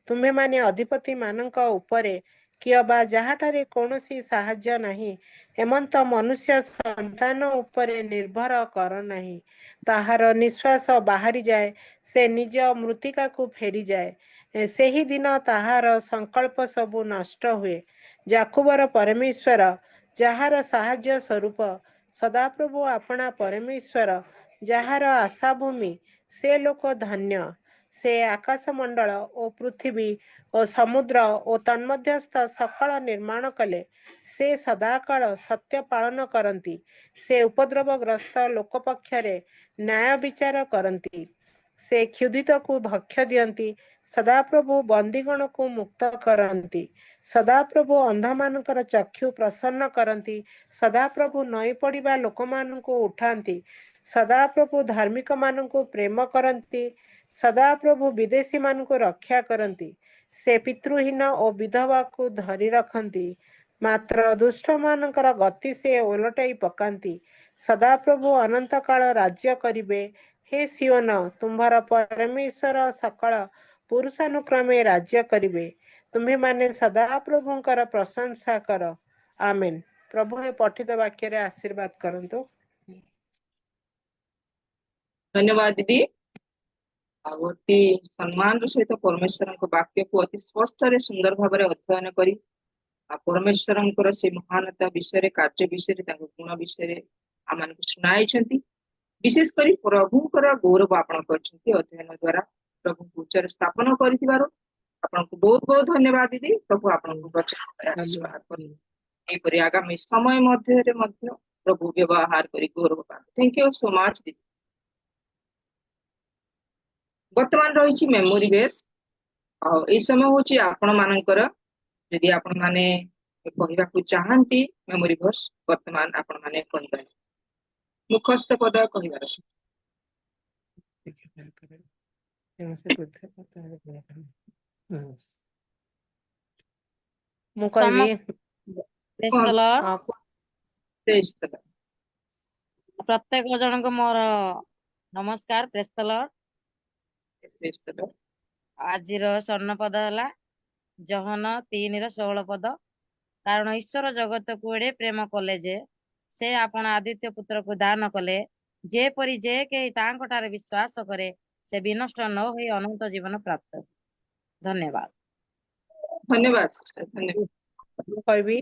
Speaker 6: तुम्हे माने अधिपति मानक उपरे कियबा जहाठारे कोनोसी साहाय्य नाही हेमंत मनुष्य संतान उपरे निर्भर कर नाही ताहार निश्वास बाहरी जाए से निज मृतिका को फेरी जाए सेही दिन ताहार संकल्प सबु नष्ट हुए जाकुबर परमेश्वर जहार साहाय्य स्वरूप सदाप्रभु आपणा परमेश्वर जहार आशा भूमि से लोक धन्य से आकाश मंडल ओ पृथ्वी ओ समुद्र ओ तन्मध्यस्थ सकल निर्माण कले से सदाकाल सत्य पालन करती से उपद्रवग्रस्त लोक पक्षरे न्याय विचार करती से क्षुधित को भक्ष्य दियंती ସଦାପ୍ରଭୁ ବନ୍ଦୀଗଣକୁ ମୁକ୍ତ କରନ୍ତି। ସଦାପ୍ରଭୁ ଅନ୍ଧମାନଙ୍କର ଚକ୍ଷୁ ପ୍ରସନ୍ନ କରନ୍ତି। ସଦାପ୍ରଭୁ ନଇଁ ପଡ଼ିବା ଲୋକମାନଙ୍କୁ ଉଠାନ୍ତି। ସଦାପ୍ରଭୁ ଧାର୍ମିକମାନଙ୍କୁ ପ୍ରେମ କରନ୍ତି। ସଦାପ୍ରଭୁ ବିଦେଶୀମାନଙ୍କୁ ରକ୍ଷା କରନ୍ତି। ସେ ପିତୃହୀନ ଓ ବିଧବାକୁ ଧରି ରଖନ୍ତି। ମାତ୍ର ଦୁଷ୍ଟମାନଙ୍କର ଗତି ସେ ଓଲଟାଇ ପକାନ୍ତି। ସଦାପ୍ରଭୁ ଅନନ୍ତ କାଳ ରାଜ୍ୟ କରିବେ। ହେ ସିଓନ, ତୁମ୍ଭର ପରମେଶ୍ୱର ସକଳ ପୁରୁଷାନୁକ୍ରମେ ରାଜ୍ୟ କରିବେ। ତୁମ୍ଭେମାନେ ସଦାପ୍ରଭୁଙ୍କର ପ୍ରଶଂସା କର। ଆମେନ୍। ପ୍ରଭୁ ଏ ପଠିତ ବାକ୍ୟରେ ଆଶୀର୍ବାଦ କରନ୍ତୁ।
Speaker 2: ଧନ୍ୟବାଦ ଦିଦି। ଆଉ ଅତି ସମ୍ମାନର ସହିତ ପରମେଶ୍ୱରଙ୍କ ବାକ୍ୟକୁ ଅତି ସ୍ପଷ୍ଟରେ ସୁନ୍ଦର ଭାବରେ ଅଧ୍ୟୟନ କରି ଆଉ ପରମେଶ୍ୱରଙ୍କର ସେ ମହାନତା ବିଷୟରେ, କାର୍ଯ୍ୟ ବିଷୟରେ, ତାଙ୍କ ଗୁଣ ବିଷୟରେ ଆମମାନଙ୍କୁ ଶୁଣାଇଛନ୍ତି। ବିଶେଷ କରି ପ୍ରଭୁଙ୍କର ଗୌରବ ଆପଣ କରିଛନ୍ତି ଅଧ୍ୟୟନ ଦ୍ୱାରା। ପ୍ରଭୁଙ୍କୁ ଉଚ୍ଚରେ ସ୍ଥାପନ କରିଥିବାରୁ ଆପଣଙ୍କୁ ବହୁତ ବହୁତ ଧନ୍ୟବାଦ ଦିଦି। ପ୍ରଭୁ ଆପଣଙ୍କୁ ଆଶୀର୍ବାଦ କରନ୍ତୁ। ଏହିପରି ଆଗାମୀ ସମୟ ମଧ୍ୟରେ ମଧ୍ୟ ପ୍ରଭୁ ବ୍ୟବହାର କରି ଗୌରବ ପାଆନ୍ତୁ। ଥ୍ୟାଙ୍କ ୟୁ ସୋ ମଚ୍ ଦିଦି। ବର୍ତ୍ତମାନ ରହିଛି ମେମୋରି ବେସ୍। ଆଉ ଏଇ ସମୟ ହଉଛି ଆପଣ ମାନଙ୍କର। ଯଦି ଆପଣ ମାନେ କହିବାକୁ ଚାହାନ୍ତି ମେମୋରି ଭର୍ସ, ବର୍ତ୍ତମାନ ଆପଣ ମାନେ କହିପାରିବେ। ମୁଖସ୍ଥ ପଦ କହିବାର ଅଛି।
Speaker 6: ମୁଁ କହିବି
Speaker 7: Praise the Lord.
Speaker 2: Praise the Lord.
Speaker 7: ପ୍ରତ୍ୟେକ ଜଣଙ୍କୁ ମୋର ନମସ୍କାର। Press the Lord.
Speaker 2: Praise the Lord.
Speaker 7: ଆଜିର ସ୍ୱର୍ଣ୍ଣ ପଦ ହେଲା ଜହନ 3:16 ପଦ। କାରଣ ଈଶ୍ୱର ଜଗତକୁ ଏଡ଼େ ପ୍ରେମ କଲେ ଯେ ସେ ଆପଣ ଆଦିତ୍ୟ ପୁତ୍ରକୁ ଦାନ କଲେ, ଯେପରି ଯେ କେହି ତାଙ୍କ ଠାରେ ବିଶ୍ୱାସ କରେ ସେ ବିନଷ୍ଟ ନ ହୋଇ ଅନନ୍ତ ଜୀବନ ପ୍ରାପ୍ତ। ଧନ୍ୟବାଦ।
Speaker 2: ଧନ୍ୟବାଦ sister, ଧନ୍ୟବାଦ।
Speaker 6: ମୁଁ କହିବି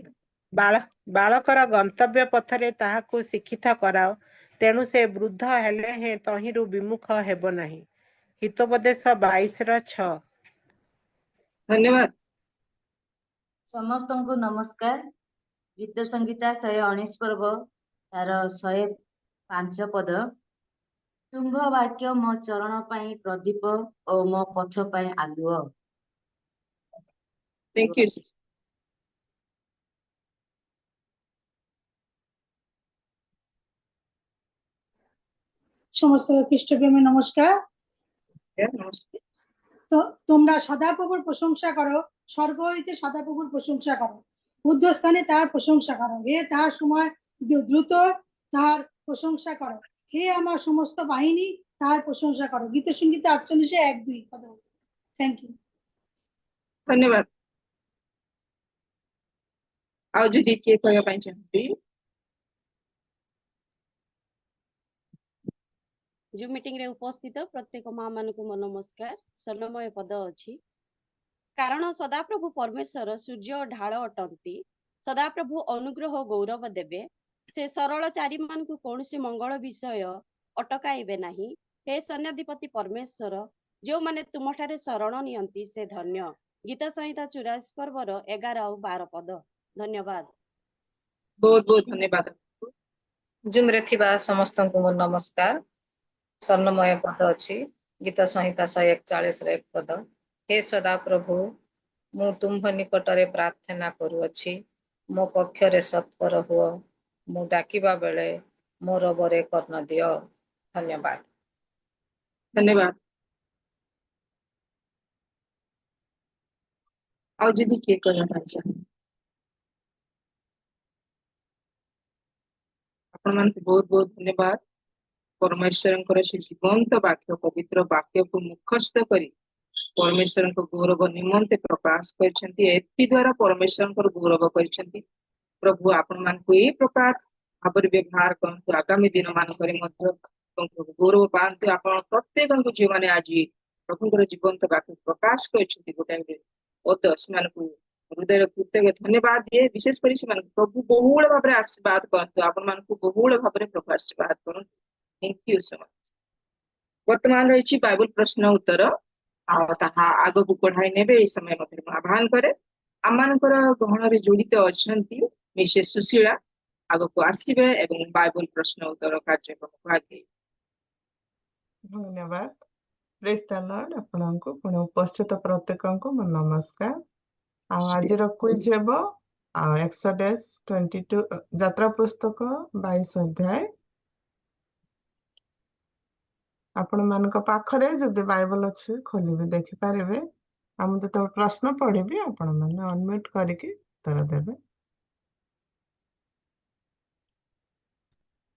Speaker 6: ବାଳକର ଗନ୍ତବ୍ୟ ପଥରେ ତାହାକୁ ଶିକ୍ଷିତ କରାଅ, ତେଣୁ ସେ ବୃଦ୍ଧ ହେଲେ ହେଁ ତହିଁରୁ ବିମୁଖ ହେବ ନାହିଁ। ହିତୋପଦେଶ 22:6।
Speaker 2: ଧନ୍ୟବାଦ।
Speaker 8: ସମସ୍ତଙ୍କୁ ନମସ୍କାର। ଗୀତ ସଂଗୀତା 119 ପର୍ବ ତାର 105 ପଦ। ତୁମ୍ଭ ବାକ୍ୟ ମୋ ଚରଣ ପାଇଁ ପ୍ରଦୀପ ଓ ମୋ ପଥ ପାଇଁ ଆଲୁଅ।
Speaker 2: Thank you sister.
Speaker 1: সমস্ত খ্রিস্টপ্রেমী নমস্কার।
Speaker 2: Yeah, নমস্কার।
Speaker 1: তো তোমরা সদাপ্রভুর প্রশংসা করো, স্বর্গ হইতে সদাপ্রভুর প্রশংসা করো, ঊর্ধ্বস্থানে তার প্রশংসা করো। হে তার সময় দ্রুত তার প্রশংসা করো। হে আমার সমস্ত বাহিনী তার প্রশংসা করো। গীত সংগীত 48:1-2 পদ। Thank you.
Speaker 2: ଧନ୍ୟବାଦ। ଆଉ ଯଦି କିଏ କହିବା ପାଇଁ ଚାହାନ୍ତି?
Speaker 9: ଜୁମ୍ ମିଟିଂରେ ଉପସ୍ଥିତ ପ୍ରତ୍ୟେକ ମା ମାନଙ୍କୁ ମୋ ନମସ୍କାର। ସ୍ୱର୍ଣ୍ଣମୟ ପଦ ଅଛି, କାରଣ ସଦାପ୍ରଭୁ ପରମେଶ୍ୱର ସୂର୍ଯ୍ୟ ଢାଳ ଅଟନ୍ତି। ସଦାପ୍ରଭୁ ଅନୁଗ୍ରହ ଗୌରବ ଦେବେ। ସେ ସରଳଚାରୀମାନଙ୍କୁ କୌଣସି ମଙ୍ଗଳ ବିଷୟ ଅଟକାଇବେ ନାହିଁ। ହେ ସୈନ୍ୟାଧିପତି ପରମେଶ୍ୱର, ଯେଉଁମାନେ ତୁମଠାରେ ଶରଣ ନିଅନ୍ତି ସେ ଧନ୍ୟ। ଗୀତ ସଂହିତା 84 ପର୍ବର 11 ଆଉ 12 ପଦ। ଧନ୍ୟବାଦ।
Speaker 2: ବହୁତ ବହୁତ ଧନ୍ୟବାଦ।
Speaker 10: ଜୁମ୍ ରେ ଥିବା ସମସ୍ତଙ୍କୁ ମୋ ନମସ୍କାର। ସ୍ୱର୍ଣ୍ଣମୟ ପଦ ଅଛି, ଗୀତ ସଂହିତା 141 ପଦ। ହେ ସଦାପ୍ରଭୁ, ମୁଁ ତୁମ୍ଭ ନିକଟରେ ପ୍ରାର୍ଥନା କରୁଅଛି, ମୋ ପକ୍ଷରେ ସତ୍ପର ହୁଅ। ମୁଁ ଡାକିବା ବେଳେ ମୋର ବରେ କର୍ଣ୍ଣ ଦିଅ। ଧନ୍ୟବାଦ।
Speaker 2: ଧନ୍ୟବାଦ। ଆଉ ଯଦି କିଏ କହିବା ପାଇଁ ଚାହାନ୍ତି? ଆପଣମାନଙ୍କୁ ବହୁତ ବହୁତ ଧନ୍ୟବାଦ। ପରମେଶ୍ୱରଙ୍କର ସେ ଜୀବନ୍ତ ବାକ୍ୟ, ପବିତ୍ର ବାକ୍ୟକୁ ମୁଖସ୍ଥ କରି ପରମେଶ୍ୱରଙ୍କ ଗୌରବ ନିମନ୍ତେ ପ୍ରକାଶ କରିଛନ୍ତି। ଏଥି ଦ୍ୱାରା ପରମେଶ୍ୱରଙ୍କର ଗୌରବ କରିଛନ୍ତି। ପ୍ରଭୁ ଆପଣମାନଙ୍କୁ ଏଇ ପ୍ରକାର ଭାବରେ ବ୍ୟବହାର କରନ୍ତୁ। ଆଗାମୀ ଦିନ ମାନଙ୍କରେ ମଧ୍ୟ ଗୌରବ ପାଆନ୍ତୁ। ଆପଣ ପ୍ରତ୍ୟେକଙ୍କୁ ଯେଉଁମାନେ ଆଜି ପ୍ରଭୁଙ୍କର ଜୀବନ୍ତ ବାକ୍ୟ ପ୍ରକାଶ କରିଛନ୍ତି ଗୋଟାଏ ପଦ, ସେମାନଙ୍କୁ ହୃଦୟର କୃତଜ୍ଞ ଧନ୍ୟବାଦ ଦିଏ। ବିଶେଷ କରି ସେମାନଙ୍କୁ ପ୍ରଭୁ ବହୁଳ ଭାବରେ ଆଶୀର୍ବାଦ କରନ୍ତୁ। ଆପଣମାନଙ୍କୁ ବହୁଳ ଭାବରେ ପ୍ରଭୁ ଆଶୀର୍ବାଦ କରନ୍ତୁ। Thank you so much. ବର୍ତ୍ତମାନ ରହିଛି ବାଇବଲ ପ୍ରଶ୍ନ ଉତ୍ତର, ଆଉ ତାହା ଆଗକୁ ବଢାଇ ନେବେ ଏଇ ସମୟ ମଧ୍ୟରେ ମୁଁ ଆହ୍ୱାନ କରେ। ଆମମାନଙ୍କର ଗହଣରେ ଜଡିତ ଅଛନ୍ତି ମିସେସ୍ ସୁଶୀଳା, ଆଗକୁ ଆସିବେ ଏବଂ ବାଇବଲ ପ୍ରଶ୍ନ ଉତ୍ତର କାର୍ଯ୍ୟକ୍ରମକୁ ଆଗେଇ।
Speaker 6: ଧନ୍ୟବାଦ। ପ୍ରେଜ୍ ଦ ଲର୍ଡ। ଆପଣଙ୍କୁ ପୁଣି ଉପସ୍ଥିତ ପ୍ରତ୍ୟେକଙ୍କୁ ମୋ ନମସ୍କାର। ଆଉ ଆଜିର କୁଇଜ୍ ହେବ ଏକ୍ସୋଡସ୍ 22 ଯାତ୍ରା ପୁସ୍ତକ 22 ଅଧ୍ୟାୟ। ଆପଣମାନଙ୍କ ପାଖରେ ଯଦି ବାଇବଲ ଅଛି ଖୋଲିବେ ଦେଖିପାରିବେ। ଆଉ ମୁଁ ଯେତେବେଳେ ପ୍ରଶ୍ନ ପଢିବି ଆପଣମାନେ ଅନମ୍ୟୁଟ୍ କରିକି ଉତ୍ତର ଦେବେ।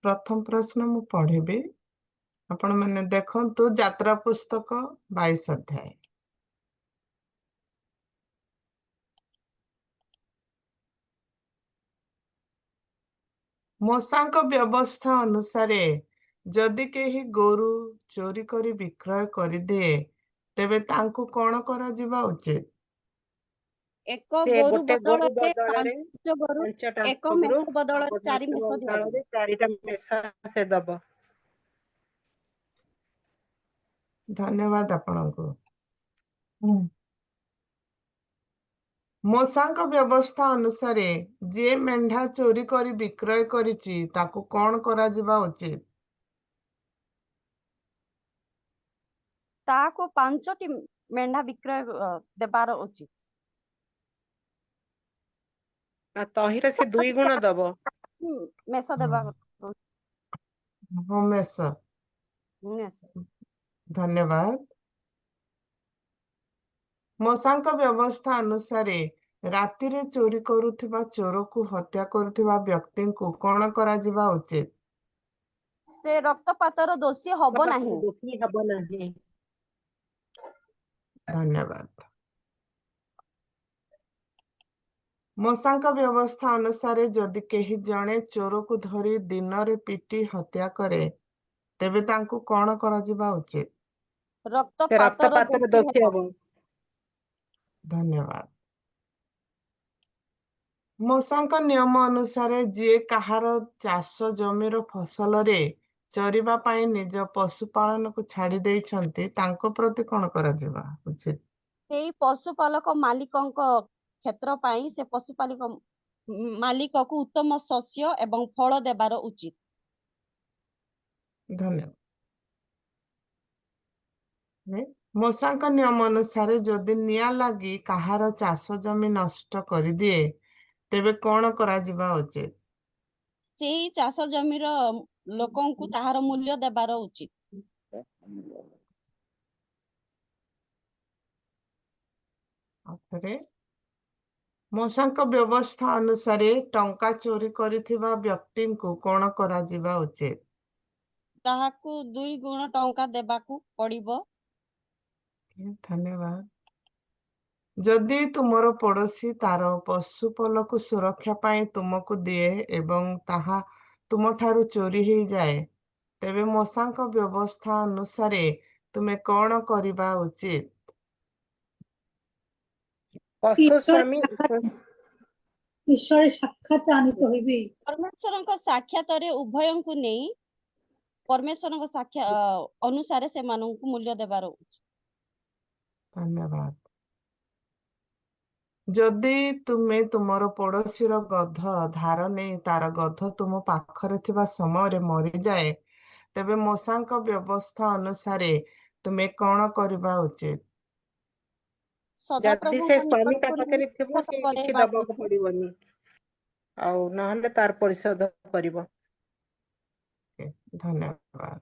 Speaker 6: ପ୍ରଥମ ପ୍ରଶ୍ନ ମୁଁ ପଢିବି, ଆପଣମାନେ ଦେଖନ୍ତୁ। ଯାତ୍ରା ପୁସ୍ତକ 22 ଅଧ୍ୟାୟ। ମୋଶାଙ୍କ ବ୍ୟବସ୍ଥା ଅନୁସାରେ ଯଦି କେହି ଗୋରୁ ଚୋରି କରି ବିକ୍ରୟ କରିଦିଏ, ତେବେ ତାଙ୍କୁ କଣ କରାଯିବା ଉଚିତ?
Speaker 9: ଏକ
Speaker 6: ସେ
Speaker 9: ଗୋରୁ
Speaker 6: ଗୋଟେ ଗୋରୁ
Speaker 9: ବଦଳରେ
Speaker 6: ବଦଳରେ
Speaker 9: 5 ଗୋରୁ,
Speaker 6: 5ଟା
Speaker 9: ଏକ
Speaker 6: ଗୋରୁ
Speaker 9: ମେଷ ବଦଳରେ 4 ମେଷ ଦିଆଯିବ।
Speaker 6: ବଦଳରେ 4ଟା ମେଷ ସେ ଦବ। ଧନ୍ୟବାଦ ଆପଣଙ୍କୁ। ମୋଶାଙ୍କ ବ୍ୟବସ୍ଥା ଅନୁସାରେ ଯିଏ ମେଣ୍ଢା ଚୋରି କରି ବିକ୍ରୟ କରିଛି ତାକୁ କଣ କରାଯିବା ଉଚିତ?
Speaker 9: ତାହାକୁ 5ଟି ମେଣ୍ଢା ବିକ୍ରୟ ଦେବାର ଉଚିତ।
Speaker 6: ଆଉ ତହିଁରେ ସେ 2 ଗୁଣ ଦବ।
Speaker 9: ମେଷ ଦେବା
Speaker 6: ହଁ, ମେଷ।
Speaker 9: ମେଷ।
Speaker 6: ଧନ୍ୟବାଦ। ମୋଶାଙ୍କ ବ୍ୟବସ୍ଥା ଅନୁସାରେ ରାତିରେ ଚୋରି କରୁଥିବା ଚୋରକୁ ହତ୍ୟା କରୁଥିବା ବ୍ୟକ୍ତିଙ୍କୁ କଣ କରାଯିବା ଉଚିତ?
Speaker 9: ସେ ରକ୍ତପାତର ଦୋଷୀ ହବ ନାହିଁ।
Speaker 6: ଦୋଷୀ ହବ ନାହିଁ। ଧନ୍ୟବାଦ। ମୋଶାଙ୍କ ବ୍ୟବସ୍ଥା ଅନୁସାରେ ଯଦି କେହି ଜଣେ ଚୋରକୁ ଧରି ଦିନରେ ପିଟି ହତ୍ୟା କରେ, ତେବେ ତାଙ୍କୁ କଣ କରାଯିବା ଉଚିତ?
Speaker 9: ରକ୍ତପାତର ଦୋଷୀ ହେବ।
Speaker 6: ଧନ୍ୟବାଦ। ମୋଶାଙ୍କ ନିୟମ ଅନୁସାରେ ଯିଏ କାହାର ଚାଷ ଜମିର ଫସଲରେ ଚରିବା ପାଇଁ ନିଜ ପଶୁପାଳନକୁ ଛାଡି ଦେଇଛନ୍ତି, ତାଙ୍କ ପ୍ରତି କଣ କରାଯିବା ଉଚିତ?
Speaker 9: ସେଇ ପଶୁପାଳକ ମାଲିକଙ୍କ କ୍ଷେତ୍ର ପାଇଁ ସେ ପଶୁପାଳକ ମାଲିକକୁ ଉତ୍ତମ ଶସ୍ୟ ଏବଂ ଫଳ ଦେବାର ଉଚିତ।
Speaker 6: ଧନ୍ୟବାଦ। ମୋଶାଙ୍କ ନିୟମ ଅନୁସାରେ ଯଦି ନିଆଁ ଲାଗି କାହାର ଚାଷ ଜମି ନଷ୍ଟ କରିଦିଏ, ତେବେ କଣ କରାଯିବା ଉଚିତ?
Speaker 9: ସେହି ଚାଷ ଜମିର ଲୋକଙ୍କୁ ତାହାର ମୂଲ୍ୟ ଦେବାର ଉଚିତ।
Speaker 6: ମୋଶାଙ୍କ ବ୍ୟବସ୍ଥା ଅନୁସାରେ ଟଙ୍କା ଚୋରି କରିଥିବା ବ୍ୟକ୍ତିଙ୍କୁ କଣ କରାଯିବା ଉଚିତ?
Speaker 9: ତାହାକୁ 2 ଗୁଣ ଟଙ୍କା ଦେବାକୁ ପଡିବ।
Speaker 6: ଧନ୍ୟବାଦ। ଯଦି ତୁମର ପଡୋଶୀ ତାର ପଶୁପଲକୁ ସୁରକ୍ଷା ପାଇଁ ତୁମକୁ ଦିଏ ଏବଂ ତାହା ତୁମଠାରୁ ଚୋରି ହେଇଯାଏ, ତେବେ ମୋଶାଙ୍କ ବ୍ୟବସ୍ଥା ଅନୁସାରେ ତୁମେ କଣ କରିବା ଉଚିତ?
Speaker 1: ঈশ্বরের সাক্ষাৎ আনিতে হইবে।
Speaker 9: ପରମେଶ୍ୱରଙ୍କ ସାକ୍ଷାତରେ ଉଭୟଙ୍କୁ ନେଇ ପରମେଶ୍ୱରଙ୍କ ଅନୁସାରେ ସେମାନଙ୍କୁ ମୂଲ୍ୟ ଦେବାର ଉଚିତ।
Speaker 6: ଧନ୍ୟବାଦ। ଯଦି ତୁମେ ତୁମର ପଡୋଶୀର ଗଧ ଧାର ନେଇ ତାର ଗଧ ତୁମ ପାଖରେ ଥିବା ସମୟରେ ମରିଯାଏ, ତେବେ ମୋଶାଙ୍କ ବ୍ୟବସ୍ଥା ଅନୁସାରେ ତୁମେ କଣ କରିବା ଉଚିତ? ଯଦି ସେ ସ୍ୱାମୀ ତା ପାଖରେ ଥିବ, ସେ କିଛି ଦବାକୁ ପଡିବନି, ଆଉ ନହେଲେ ତାର ପରିଶୋଧ କରିବ। ଧନ୍ୟବାଦ।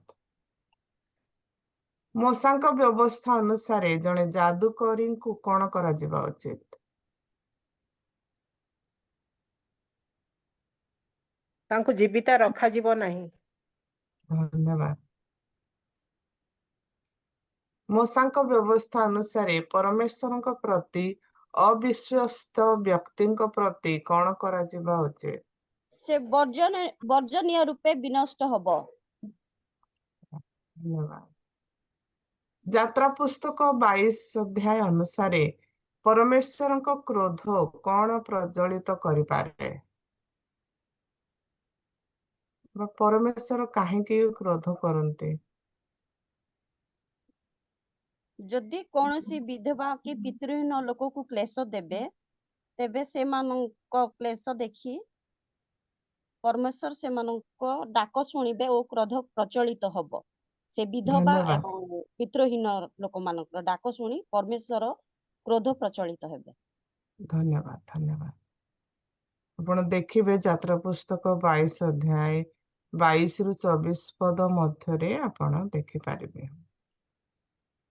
Speaker 6: ମୋଶାଙ୍କ ବ୍ୟବସ୍ଥା ଅନୁସାରେ ଜଣେ ଯାଦୁକରୀଙ୍କୁ କଣ କରାଯିବା ଉଚିତ? ତାଙ୍କୁ ଜୀବିତ ରଖାଯିବ ନାହିଁ। ଧନ୍ୟବାଦ। ମୋଶାଙ୍କ ବ୍ୟବସ୍ଥା ଅନୁସାରେ ପରମେଶ୍ୱରଙ୍କ ପ୍ରତି ଅବିଶ୍ୱସ୍ତ ବ୍ୟକ୍ତିଙ୍କ ପ୍ରତି କଣ କରାଯିବା ଉଚିତ?
Speaker 9: ସେ ବର୍ଜନୀୟ ରୂପେ ବିନଷ୍ଟ ହବ।
Speaker 6: ଧନ୍ୟବାଦ। ଯାତ୍ରା ପୁସ୍ତକ 22 ଅଧ୍ୟାୟ ଅନୁସାରେ ପରମେଶ୍ୱରଙ୍କ କ୍ରୋଧ କଣ ପ୍ରଜ୍ୱଳିତ କରିପାରେ? ପରମେଶ୍ୱର କାହିଁକି କ୍ରୋଧ କରନ୍ତି?
Speaker 9: ଯଦି କୌଣସି ବିଧବା କି ପିତୃହୀନ ଲୋକକୁ କ୍ଲେଶ ଦେବେ, ତେବେ ସେମାନଙ୍କ କ୍ଲେଶ ଦେଖି ପରମେଶ୍ୱର ସେମାନଙ୍କ ଡାକ ଶୁଣିବେ ଓ କ୍ରୋଧ ପ୍ରଚଳିତ ହବ। ସେ ବିଧବା
Speaker 6: ଧନ୍ୟବାଦ
Speaker 9: ଏବଂ ପିତୃହୀନ ଲୋକମାନଙ୍କର ଡାକ ଶୁଣି ପରମେଶ୍ୱର କ୍ରୋଧ ପ୍ରଚଳିତ ହେବେ।
Speaker 6: ଧନ୍ୟବାଦ ଧନ୍ୟବାଦ। ଆପଣ ଦେଖିବେ ଯାତ୍ରା ପୁସ୍ତକ 22 ଅଧ୍ୟାୟ 22 ରୁ 24 ପଦ ମଧ୍ୟରେ ଆପଣ ଦେଖିପାରିବେ।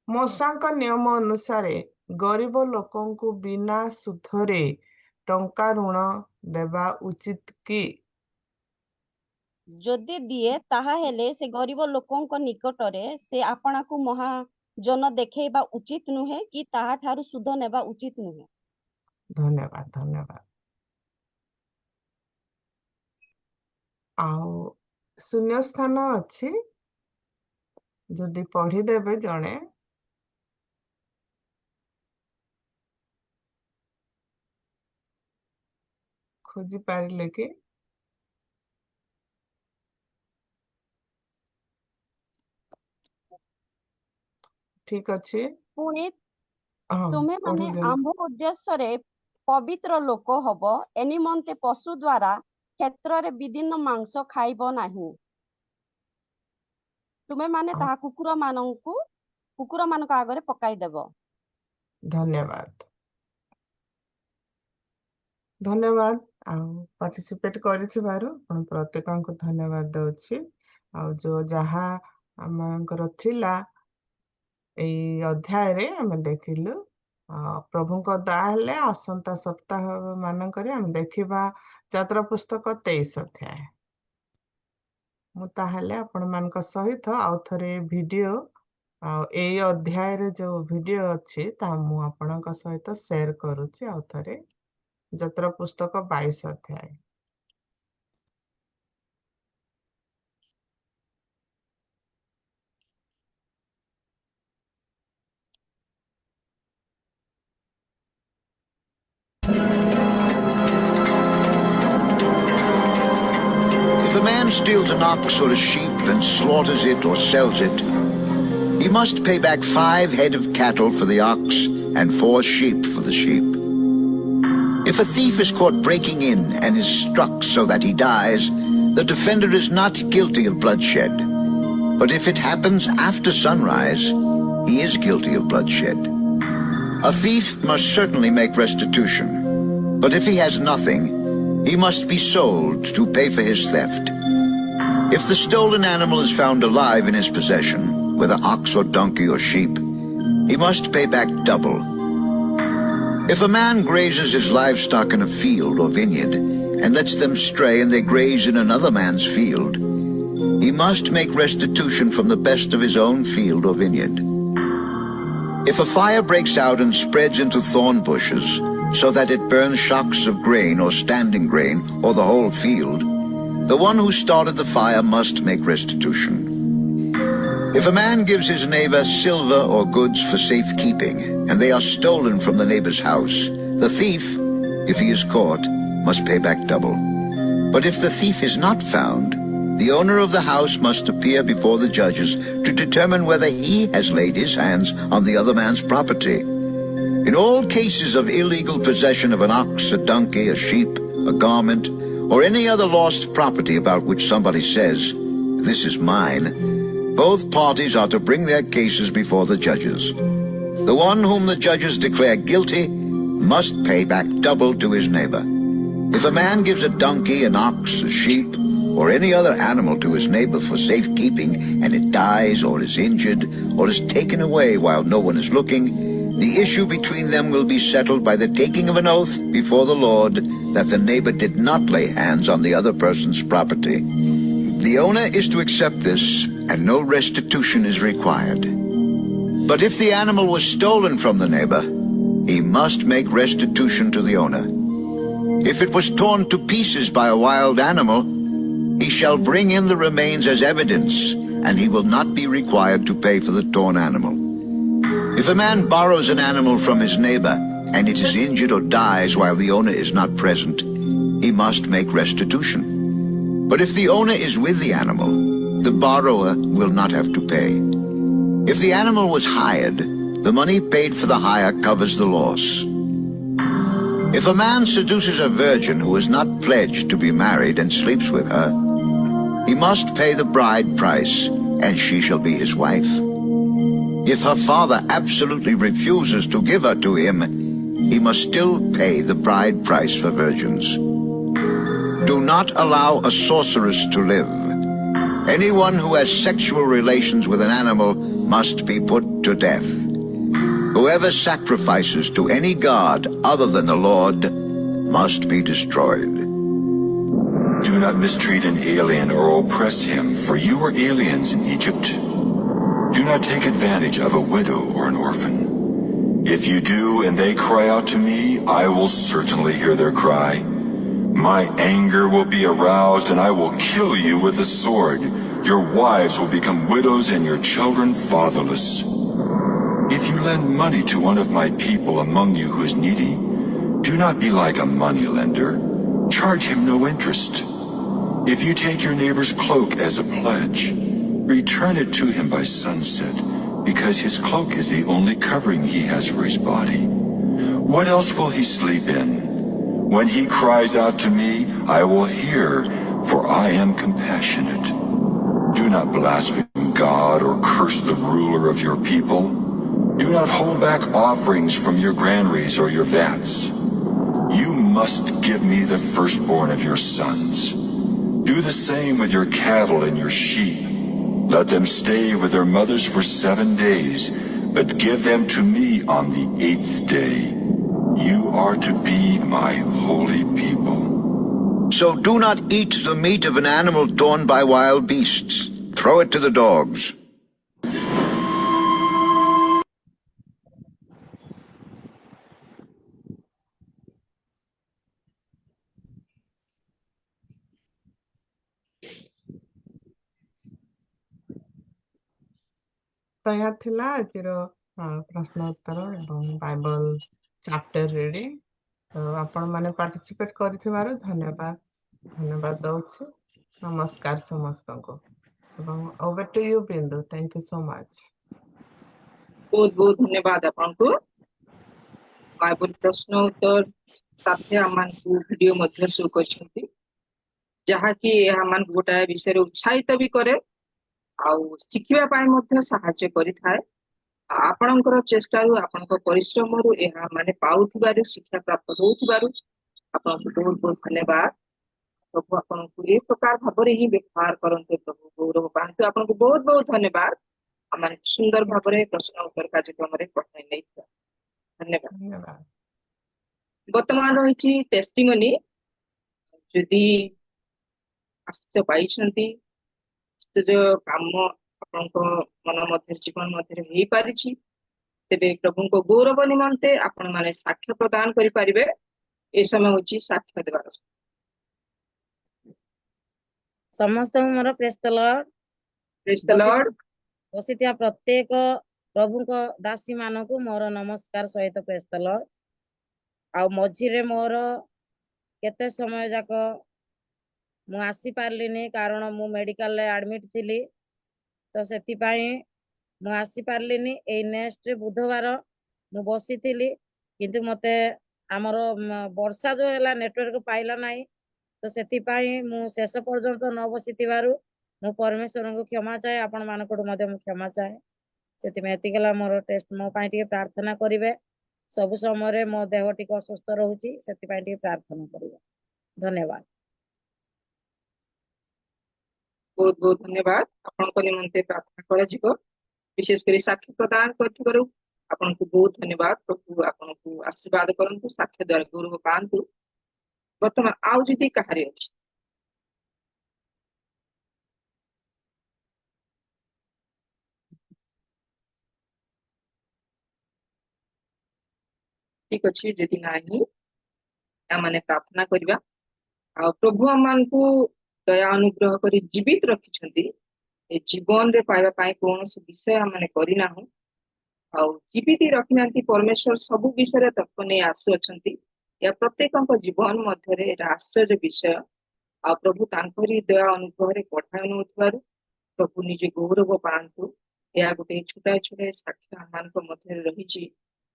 Speaker 6: ମୋଶାଙ୍କ ନିୟମ ଅନୁସାରେ ଗରିବ ଲୋକଙ୍କୁ ବିନା ସୁଧରେ ଟଙ୍କା ଋଣ ଦେବା ଉଚିତ କି?
Speaker 9: ଯଦି ଦିଏ ତାହା ହେଲେ ସେ ଗରିବ ଲୋକଙ୍କ ନିକଟରେ ସେ ଆପଣାକୁ ମହାଜନ ଦେଖେଇବା ଉଚିତ ନୁହେଁ କି ତାହାଠାରୁ ସୁଧ ନେବା ଉଚିତ ନୁହେଁ।
Speaker 6: ଧନ୍ୟବାଦ ଧନ୍ୟବାଦ। ଆଉ ଶୂନ୍ୟ ସ୍ଥାନ ଅଛି, ଯଦି ପଢିଦେବେ ଜଣେ। ଖୋଜି ପାରିଲେ କି? ଠିକ ଅଛି,
Speaker 9: ପୁଣି
Speaker 6: ହଁ
Speaker 9: ତୁମେ ମାନେ
Speaker 6: ପଢିଦିଅନ୍ତୁ।
Speaker 9: ଆମ୍ଭ ଉଦ୍ଦେଶ୍ୟରେ ପବିତ୍ର ଲୋକ ହବ ଏ ନିମନ୍ତେ ପଶୁ ଦ୍ୱାରା କ୍ଷେତ୍ରରେ ବିଦୀର୍ଣ୍ଣ ମାଂସ ଖାଇବ ନାହିଁ। ତୁମେ ମାନେ
Speaker 6: ଆ-
Speaker 9: ତାହା କୁକୁରମାନଙ୍କ ଆଗରେ ପକାଇଦେବ।
Speaker 6: ଧନ୍ୟବାଦ ଧନ୍ୟବାଦ। ଆଉ ପାର୍ଟିସିପେଟ କରିଥିବାରୁ ଆପଣ ପ୍ରତ୍ୟେକଙ୍କୁ ଧନ୍ୟବାଦ ଦଉଛି। ଆଉ ଯୋଉ ଯାହା ଆମଙ୍କର ଥିଲା ଏଇ ଅଧ୍ୟାୟରେ ଆମେ ଦେଖିଲୁ। ପ୍ରଭୁଙ୍କ ଦୟା ହେଲେ ଆସନ୍ତା ସପ୍ତାହ ମାନଙ୍କରେ ଆମେ ଦେଖିବା ଯାତ୍ରା ପୁସ୍ତକ 23 ଅଧ୍ୟାୟ। ମୁଁ ତାହେଲେ ଆପଣମାନଙ୍କ ସହିତ ଆଉ ଥରେ ଭିଡିଓ ଆଉ ଏଇ ଅଧ୍ୟାୟରେ ଯୋଉ ଭିଡିଓ ଅଛି ତାହା ମୁଁ ଆପଣଙ୍କ ସହିତ ସେୟାର କରୁଛି ଆଉ ଥରେ। ଯାତ୍ରା ପୁସ୍ତକ 22 ଅଧ୍ୟାୟ।
Speaker 11: If a man steals an ox or a sheep and slaughters it or sells it, he must pay back 5 head of cattle for the ox and 4 sheep for the sheep. If a thief is caught breaking in and is struck so that he dies, the defender is not guilty of bloodshed. But if it happens after sunrise, he is guilty of bloodshed. A thief must certainly make restitution, but if he has nothing, he must be sold to pay for his theft. If the stolen animal is found alive in his possession, whether ox or donkey or sheep, he must pay back double. If a man grazes his livestock in a field or vineyard and lets them stray and they graze in another man's field, he must make restitution from the best of his own field or vineyard. If a fire breaks out and spreads into thorn bushes, so that it burns shocks of grain or standing grain or the whole field, the one who started the fire must make restitution. If a man gives his neighbor silver or goods for safekeeping, and they are stolen from the neighbor's house, the thief, if he is caught, must pay back double. But if the thief is not found, the owner of the house must appear before the judges to determine whether he has laid his hands on the other man's property. In all cases of illegal possession of an ox, a donkey, a sheep, a garment, or any other lost property about which somebody says, "This is mine," both parties are to bring their cases before the judges. The one whom the judges declare guilty must pay back double to his neighbor. If a man gives a donkey, an ox, a sheep, or any other animal to his neighbor for safekeeping, and it dies or is injured or is taken away while no one is looking, the issue between them will be settled by the taking of an oath before the Lord that the neighbor did not lay hands on the other person's property. The owner is to accept this, and no restitution is required. But if the animal was stolen from the neighbor, he must make restitution to the owner. If it was torn to pieces by a wild animal, he shall bring in the remains as evidence, and he will not be required to pay for the torn animal. If a man borrows an animal from his neighbor, and it is injured or dies while the owner is not present, he must make restitution. But if the owner is with the animal, the borrower will not have to pay. If the animal was hired, the money paid for the hire covers the loss. If a man seduces a virgin who is not pledged to be married and sleeps with her, he must pay the bride price and she shall be his wife. If her father absolutely refuses to give her to him, he must still pay the bride price for virgins. Do not allow a sorceress to live. Anyone who has sexual relations with an animal must be put to death. Whoever sacrifices to any god other than the Lord must be destroyed.
Speaker 12: Do not mistreat an alien or oppress him, for you were aliens in Egypt. Do not take advantage of a widow or an orphan. If you do and they cry out to me, I will certainly hear their cry. My anger will be aroused and I will kill you with the sword. Your wives will become widows and your children fatherless. If you lend money to one of my people among you who is needy, do not be like a moneylender. Charge him no interest. If you take your neighbor's cloak as a pledge, return it to him by sunset, because his cloak is the only covering he has for his body. What else will he sleep in? When he cries out to me, I will hear, for I am compassionate. Do not blaspheme God or curse the ruler of your people. Do not hold back offerings from your granaries or your vats. You must give me the firstborn of your sons. Do the same with your cattle and your sheep. Let them stay with their mothers for 7 days, but give them to me on the 8th day. You are to be my holy people.
Speaker 11: So do not eat the meat of an animal torn by wild beasts. Throw it to the dogs.
Speaker 6: ତ ଏହା ଥିଲା ଆଜିର ପ୍ରଶ୍ନ ଉତ୍ତର ଏବଂ Bible chapter reading. ତ ଆପଣମାନେ participate କରିଥିବାରୁ ଧନ୍ୟବାଦ ଦଉଛି। ନମସ୍କାର ସମସ୍ତଙ୍କୁ ଏବଂ over to you Bindu. Thank you so much.
Speaker 2: ବହୁତ ବହୁତ ଧନ୍ୟବାଦ ଆପଣଙ୍କୁ। ବାଇବଲ ପ୍ରଶ୍ନ ଉତ୍ତର ସାଥେ ଆମମାନଙ୍କୁ ଭିଡିଓ ମଧ୍ୟ ଶୋ କରିଛନ୍ତି, ଯାହାକି ଏହା ଆମମାନଙ୍କୁ ଗୋଟାଏ ବିଷୟରେ ଉତ୍ସାହିତ ବି କରେ ଆଉ ଶିଖିବା ପାଇଁ ମଧ୍ୟ ସାହାଯ୍ୟ କରିଥାଏ। ଆପଣଙ୍କର ଚେଷ୍ଟାରୁ ଆପଣଙ୍କ ପରିଶ୍ରମରୁ ଏହା ମାନେ ପାଉଥିବାରୁ ଶିକ୍ଷା ପ୍ରାପ୍ତ ହେଉଥିବାରୁ ଆପଣଙ୍କୁ ବହୁତ ବହୁତ ଧନ୍ୟବାଦ। ପ୍ରଭୁ ଆପଣଙ୍କୁ ଏ ପ୍ରକାର ଭାବରେ ହିଁ ବ୍ୟବହାର କରନ୍ତୁ, ପ୍ରଭୁ ଗୌରବ ପାଆନ୍ତୁ। ଆପଣଙ୍କୁ ବହୁତ ବହୁତ ଧନ୍ୟବାଦ ଆମେ ସୁନ୍ଦର ଭାବରେ ପ୍ରଶ୍ନ ଉତ୍ତର କାର୍ଯ୍ୟକ୍ରମରେ ପଠାଇ ନେଇଥିବା। ଧନ୍ୟବାଦ। ବର୍ତ୍ତମାନ ରହିଛି ଟେଷ୍ଟିମନି। ଯଦି ଆଶ୍ଚର୍ଯ୍ୟ ପାଇଛନ୍ତି କାମ ଆପଣଙ୍କ ମନ ମଧ୍ୟରେ ଜୀବନ ମଧ୍ୟରେ ହେଇପାରିଛି, ତେବେ ପ୍ରଭୁଙ୍କ ଗୌରବ ନିମନ୍ତେ ଆପଣ ମାନେ ସାକ୍ଷ୍ୟ ପ୍ରଦାନ କରିପାରିବେ। ଏ ସମୟ ହଉଛି ସାକ୍ଷ୍ୟ ଦେବାର।
Speaker 7: ସମସ୍ତଙ୍କୁ ମୋର ପ୍ରେଜ୍ ଦ ଲର୍ଡ।
Speaker 2: ପ୍ରେଜ୍ ଦ ଲର୍ଡ।
Speaker 7: ବସିଥିବା ପ୍ରତ୍ୟେକ ପ୍ରଭୁଙ୍କ ଦାସୀ ମାନଙ୍କୁ ମୋର ନମସ୍କାର ସହିତ ପ୍ରେଜ୍ ଦ ଲର୍ଡ। ଆଉ ମଝିରେ ମୋର କେତେ ସମୟ ଯାକ ମୁଁ ଆସିପାରିଲିନି, କାରଣ ମୁଁ ମେଡିକାଲରେ ଆଡମିଟ୍ ଥିଲି, ତ ସେଥିପାଇଁ ମୁଁ ଆସିପାରିଲିନି। ଏଇ ନେକ୍ସଟ ବୁଧବାର ମୁଁ ବସିଥିଲି, କିନ୍ତୁ ମତେ ଆମର ବର୍ଷା ଯୋଉ ହେଲା ନେଟୱାର୍କ ପାଇଲା ନାହିଁ, ତ ସେଥିପାଇଁ ମୁଁ ଶେଷ ପର୍ଯ୍ୟନ୍ତ ନ ବସିଥିବାରୁ ମୁଁ ପରମେଶ୍ୱରଙ୍କୁ କ୍ଷମା ଚାହେଁ, ଆପଣ ମାନଙ୍କଠୁ ମଧ୍ୟ ମୁଁ କ୍ଷମା ଚାହେଁ। ସେଥିପାଇଁ ଏତିକି ହେଲା ମୋର ଟେଷ୍ଟ। ମୋ ପାଇଁ ଟିକେ ପ୍ରାର୍ଥନା କରିବେ। ସବୁ ସମୟରେ ମୋ ଦେହ ଟିକେ ଅସୁସ୍ଥ ରହୁଛି, ସେଥିପାଇଁ ଟିକେ ପ୍ରାର୍ଥନା କରିବେ। ଧନ୍ୟବାଦ।
Speaker 2: ବହୁତ ବହୁତ ଧନ୍ୟବାଦ। ଆପଣଙ୍କ ନିମନ୍ତେ ପ୍ରାର୍ଥନା କରାଯିବ। ବିଶେଷ କରି ସାକ୍ଷ୍ୟ ପ୍ରଦାନ କରିଥିବାରୁ ଆପଣଙ୍କୁ ବହୁତ ଧନ୍ୟବାଦ। ପ୍ରଭୁ ଆପଣଙ୍କୁ ଆଶୀର୍ବାଦ କରନ୍ତୁ, ସାକ୍ଷ୍ୟ ଦ୍ୱାରା ଗୌରବ ପାଆନ୍ତୁ। ବର୍ତ୍ତମାନ ଆଉ ଯଦି କାହାରି ଅଛି ଠିକ ଅଛି, ଯଦି ନାହିଁ ଆମେ ପ୍ରାର୍ଥନା କରିବା। ଆଉ ପ୍ରଭୁ ଆମମାନଙ୍କୁ ଦୟା ଅନୁଗ୍ରହ କରି ଜୀବିତ ରଖିଛନ୍ତି। ଏ ଜୀବନରେ ପାଇବା ପାଇଁ କୌଣସି ବିଷୟ ଆମେ କରିନାହୁଁ, ଆଉ ଜୀବିତ ରଖିନାହାନ୍ତି। ପରମେଶ୍ୱର ସବୁ ବିଷୟରେ ତତ୍ତ୍ୱ ନେଇ ଆସୁଅଛନ୍ତି। ଏହା ପ୍ରତ୍ୟେକଙ୍କ ଜୀବନ ମଧ୍ୟରେ ଏଇଟା ଆଶ୍ଚର୍ଯ୍ୟ ବିଷୟ। ଆଉ ପ୍ରଭୁ ତାଙ୍କରି ଦୟା ଅନୁଗ୍ରହରେ ପଠାଇ ନେଉଥିବାରୁ ପ୍ରଭୁ ନିଜେ ଗୌରବ ପାଆନ୍ତୁ। ଏହା ଗୋଟେ ଛୋଟା ଛୋଟା ସାକ୍ଷ୍ୟ ଆମମାନଙ୍କ ମଧ୍ୟରେ ରହିଛି,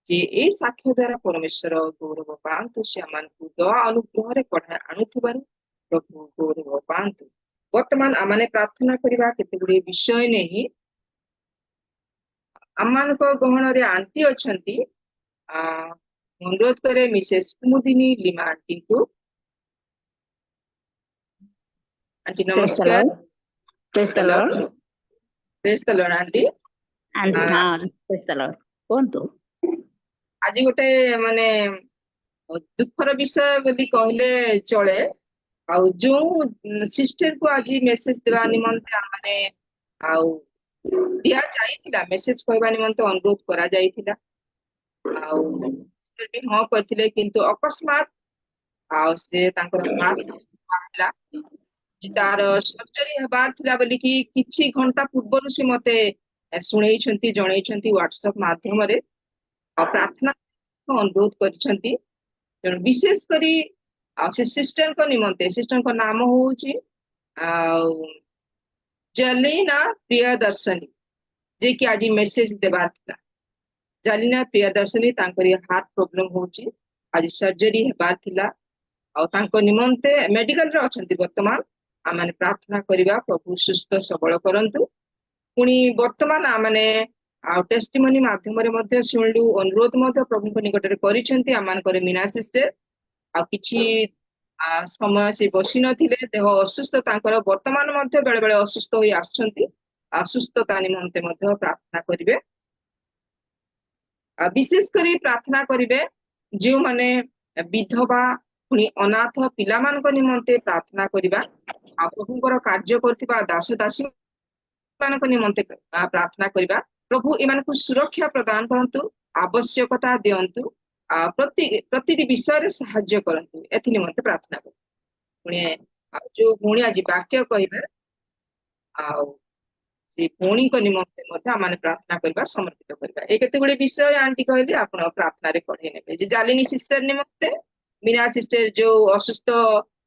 Speaker 2: ଯେ ଏଇ ସାକ୍ଷ୍ୟ ଦ୍ୱାରା ପରମେଶ୍ୱର ଗୌରବ ପାଆନ୍ତୁ। ସେ ଆମମାନଙ୍କୁ ଦୟା ଅନୁଗ୍ରହରେ ପଠାଇ ଆଣୁଥିବାରୁ ପ୍ରଭୁ ଗୌରବ ପାଆନ୍ତୁ। ବର୍ତ୍ତମାନ ଆମମାନେ ପ୍ରାର୍ଥନା କରିବା କେତେ ଗୁଡିଏ ବିଷୟ ନେଇ ଆମମାନଙ୍କ ଗହଣରେ ଆଣ୍ଟି ଅଛନ୍ତି। ଅନୁରୋଧ କରେ ମିସେସ୍ କୁମୁଦିନୀ ଲିମା ଆଣ୍ଟିଙ୍କୁ। ଆଣ୍ଟି ନମସ୍କାର।
Speaker 13: ପ୍ରେଜ୍ ଦ ଲର୍ଡ।
Speaker 2: ପ୍ରେଜ୍ ଦ ଲର୍ଡ ଆଣ୍ଟି।
Speaker 13: ଆଣ୍ଟି ହଁ ପ୍ରେଜ୍ ଦ ଲର୍ଡ କୁହନ୍ତୁ।
Speaker 2: ଆଜି ଗୋଟେ ମାନେ ଦୁଃଖର ବିଷୟ ବୋଲି କହିଲେ ଚଳେ। ଆଉ ଯୋଉ ସିଷ୍ଟର କୁ ଆଜି ମେସେଜ ଦେବା ନିମନ୍ତେ ଆମମାନେ ଆଉ ଦିଆଯାଇଥିଲା, ମେସେଜ କହିବା ନିମନ୍ତେ ଅନୁରୋଧ କରାଯାଇଥିଲା। ଆଉ sister ବି ହଁ କରିଥିଲେ, କିନ୍ତୁ ଅକସ୍ମାତ୍ ଆଉ ସେ ତାଙ୍କର ହାର୍ଟ ବାହାରିଲା। ତାର ସର୍ଜରୀ ହେବାର ଥିଲା ବୋଲିକି କିଛି ଘଣ୍ଟା ପୂର୍ବରୁ ସେ ମତେ ଶୁଣେଇଛନ୍ତି, ଜଣେଇଛନ୍ତି ହ୍ୱାଟ୍ସଆପ ମାଧ୍ୟମରେ। ଆଉ ପ୍ରାର୍ଥନା ଅନୁରୋଧ କରିଛନ୍ତି। ତେଣୁ ବିଶେଷ କରି ଆଉ ସେ ସିଷ୍ଟରଙ୍କ ନିମନ୍ତେ, ସିଷ୍ଟରଙ୍କ ନାମ ହଉଛି ଆଉ ଜଲିନା ପ୍ରିୟଦର୍ଶନୀ, ଯିଏକି ଆଜି ମେସେଜ ଦେବାର ଥିଲା। ଜଲିନା ପ୍ରିୟଦର୍ଶନୀ, ତାଙ୍କର ହାର୍ଟ ପ୍ରୋବ୍ଲେମ ହଉଛି, ଆଜି ସର୍ଜରୀ ହେବାର ଥିଲା। ଆଉ ତାଙ୍କ ନିମନ୍ତେ ମେଡିକାଲରେ ଅଛନ୍ତି ବର୍ତ୍ତମାନ। ଆମମାନେ ପ୍ରାର୍ଥନା କରିବା ପ୍ରଭୁ ସୁସ୍ଥ ସବଳ କରନ୍ତୁ। ପୁଣି ବର୍ତ୍ତମାନ ଆମମାନେ ଆଉ ଟେଷ୍ଟିମନି ମାଧ୍ୟମରେ ମଧ୍ୟ ଶୁଣିଲୁ, ଅନୁରୋଧ ମଧ୍ୟ ପ୍ରଭୁଙ୍କ ନିକଟରେ କରିଛନ୍ତି ଆମମାନଙ୍କର ମୀନା ସିଷ୍ଟର। ଆଉ କିଛି ସମୟ ସେ ବସି ନଥିଲେ, ଦେହ ଅସୁସ୍ଥ ତାଙ୍କର, ବର୍ତ୍ତମାନ ମଧ୍ୟ ବେଳେ ବେଳେ ଅସୁସ୍ଥ ହୋଇ ଆସୁଛନ୍ତି। ସୁସ୍ଥତା ନିମନ୍ତେ ମଧ୍ୟ ପ୍ରାର୍ଥନା କରିବେ। ବିଶେଷ କରି ପ୍ରାର୍ଥନା କରିବେ ଯେଉଁମାନେ ବିଧବା ପୁଣି ଅନାଥ ପିଲାମାନଙ୍କ ନିମନ୍ତେ ପ୍ରାର୍ଥନା କରିବା। ଆଉ ପ୍ରଭୁଙ୍କର କାର୍ଯ୍ୟ କରୁଥିବା ଦାସ ଦାସୀ ମାନଙ୍କ ନିମନ୍ତେ ପ୍ରାର୍ଥନା କରିବା। ପ୍ରଭୁ ଏମାନଙ୍କୁ ସୁରକ୍ଷା ପ୍ରଦାନ କରନ୍ତୁ, ଆବଶ୍ୟକତା ଦିଅନ୍ତୁ, ପ୍ରତିଟି ବିଷୟରେ ସାହାଯ୍ୟ କରନ୍ତୁ, ଏଥି ନିମନ୍ତେ ପ୍ରାର୍ଥନା କରୁ। ପୁଣି ଆଉ ଯୋଉ ଭଉଣୀ ଆଜି ବାକ୍ୟ କହିବେ, ଆଉ ସେ ଭଉଣୀଙ୍କ ନିମନ୍ତେ ମଧ୍ୟ ଆମେ ପ୍ରାର୍ଥନା କରିବା, ସମର୍ପିତ କରିବା। ଏ କେତେ ଗୁଡେ ବିଷୟ ଆଣ୍ଟି କହିଲେ, ଆପଣ ପ୍ରାର୍ଥନାରେ କଢେଇ ନେବେ। ଯେ ଜାଲିନୀ ସିଷ୍ଟର ନିମନ୍ତେ, ମୀନା ସିଷ୍ଟର ଯୋଉ ଅସୁସ୍ଥ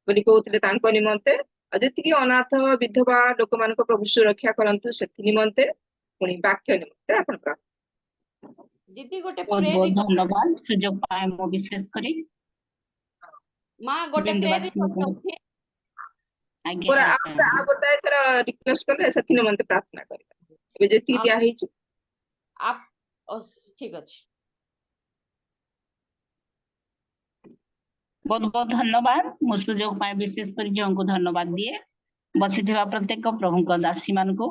Speaker 2: ବୋଲି କହୁଥିଲେ ତାଙ୍କ ନିମନ୍ତେ, ଆଉ ଯେତିକି ଅନାଥ ବିଧବା ଲୋକମାନଙ୍କ ପ୍ରଭୁ ସୁରକ୍ଷା କରନ୍ତୁ ସେଥି ନିମନ୍ତେ, ପୁଣି ବାକ୍ୟ ନିମନ୍ତେ ଆପଣ ପ୍ରାର୍ଥନା।
Speaker 9: ଦିଦି ଗୋଟେ
Speaker 13: ବହୁତ ବହୁତ ଧନ୍ୟବାଦ ସୁଯୋଗ ପାଇଁ ମୁଁ ବିଶେଷ କରି
Speaker 9: ମା ଗୋଟେ ପ୍ରେୟାର ଅଛି।
Speaker 13: ଆଜ୍ଞା
Speaker 2: ପୁରା ଆଉ ଗୋଟାଏ ଥର ରିକ୍ୱେଷ୍ଟ କଲେ ସେଥି ନିମନ୍ତେ ପ୍ରାର୍ଥନା କରିବା। ଏବେ ଯେତିକି ଦିଆ ହେଇଛି
Speaker 9: ଠିକ ଅଛି।
Speaker 13: ବହୁତ ବହୁତ ଧନ୍ୟବାଦ। ମୁଁ ସୁଯୋଗ ପାଇଁ ବିଶେଷ କରି ଝିଅଙ୍କୁ ଧନ୍ୟବାଦ ଦିଏ। ବସିଥିବା ପ୍ରତ୍ୟେକ ପ୍ରଭୁଙ୍କ ଦାସୀ ମାନଙ୍କୁ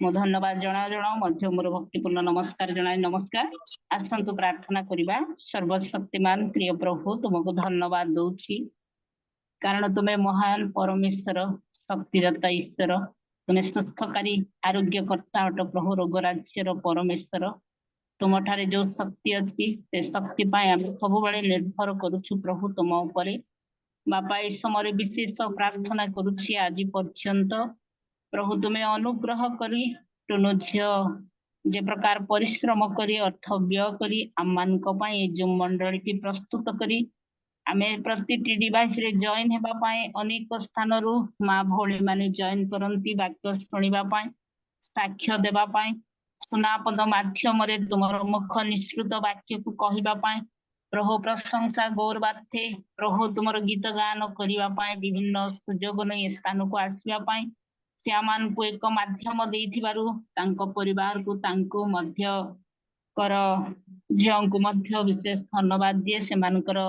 Speaker 13: ମୁଁ ଧନ୍ୟବାଦ ଜଣାଉ ମଧ୍ୟ ମୋର ଭକ୍ତିପୂର୍ଣ୍ଣ ନମସ୍କାର ଜଣାଇ ନମସ୍କାର। ଆସନ୍ତୁ ପ୍ରାର୍ଥନା କରିବା। ସର୍ବଶକ୍ତିମାନ ପ୍ରିୟ ପ୍ରଭୁ, ତୁମକୁ ଧନ୍ୟବାଦ ଦଉଛି, କାରଣ ତୁମେ ମହାନ ପରମେଶ୍ୱର, ଶକ୍ତିଦାତା ଈଶ୍ୱର, ତୁମେ ସୁସ୍ଥକାରୀ ଆରୋଗ୍ୟକର୍ତ୍ତା ଅଟ ପ୍ରଭୁ, ରୋଗ ରାଜ୍ୟର ପରମେଶ୍ୱର। ତୁମଠାରେ ଯୋଉ ଶକ୍ତି ଅଛି ସେ ଶକ୍ତି ପାଇଁ ଆମେ ସବୁବେଳେ ନିର୍ଭର କରୁଛୁ ପ୍ରଭୁ ତୁମ ଉପରେ। ବାପା, ଏଇ ସମୟରେ ବିଶେଷ ପ୍ରାର୍ଥନା କରୁଛି ଆଜି ପର୍ଯ୍ୟନ୍ତ ପ୍ରଭୁ ତୁମେ ଅନୁଗ୍ରହ କରି ଟୁନୁ ଝିଅ ଯେ ପ୍ରକାର ପରିଶ୍ରମ କରି ଅର୍ଥ ବ୍ୟୟ କରି ଆମମାନଙ୍କ ପାଇଁ ଏ ଯୋଉ ମଣ୍ଡଳୀଟି ପ୍ରସ୍ତୁତ କରି ଆମେ ପ୍ରତିଟି ଡିଭାଇସରେ ଜଏନ୍ ହେବା ପାଇଁ ଅନେକ ସ୍ଥାନରୁ ମା ଭଉଣୀ ମାନେ ଜଏନ୍ କରନ୍ତି ବାକ୍ୟ ଶୁଣିବା ପାଇଁ, ସାକ୍ଷ୍ୟ ଦେବା ପାଇଁ, ସୁନାପଦ ମାଧ୍ୟମରେ ତୁମର ମୁଖ ନିଃସୃତ ବାକ୍ୟକୁ କହିବା ପାଇଁ, ପ୍ରଭୁ ପ୍ରଶଂସା ଗୌରବାର୍ଥେ ପ୍ରଭୁ ତୁମର ଗୀତ ଗାନ କରିବା ପାଇଁ, ବିଭିନ୍ନ ସୁଯୋଗ ନେଇ ଏ ସ୍ଥାନକୁ ଆସିବା ପାଇଁ ସେମାନଙ୍କୁ ଏକ ମାଧ୍ୟମ ଦେଇଥିବାରୁ ତାଙ୍କ ପରିବାରକୁ, ତାଙ୍କୁ ମଧ୍ୟ ଝିଅଙ୍କୁ ମଧ୍ୟ ବିଶେଷ ଧନ୍ୟବାଦ ଦିଏ। ସେମାନଙ୍କର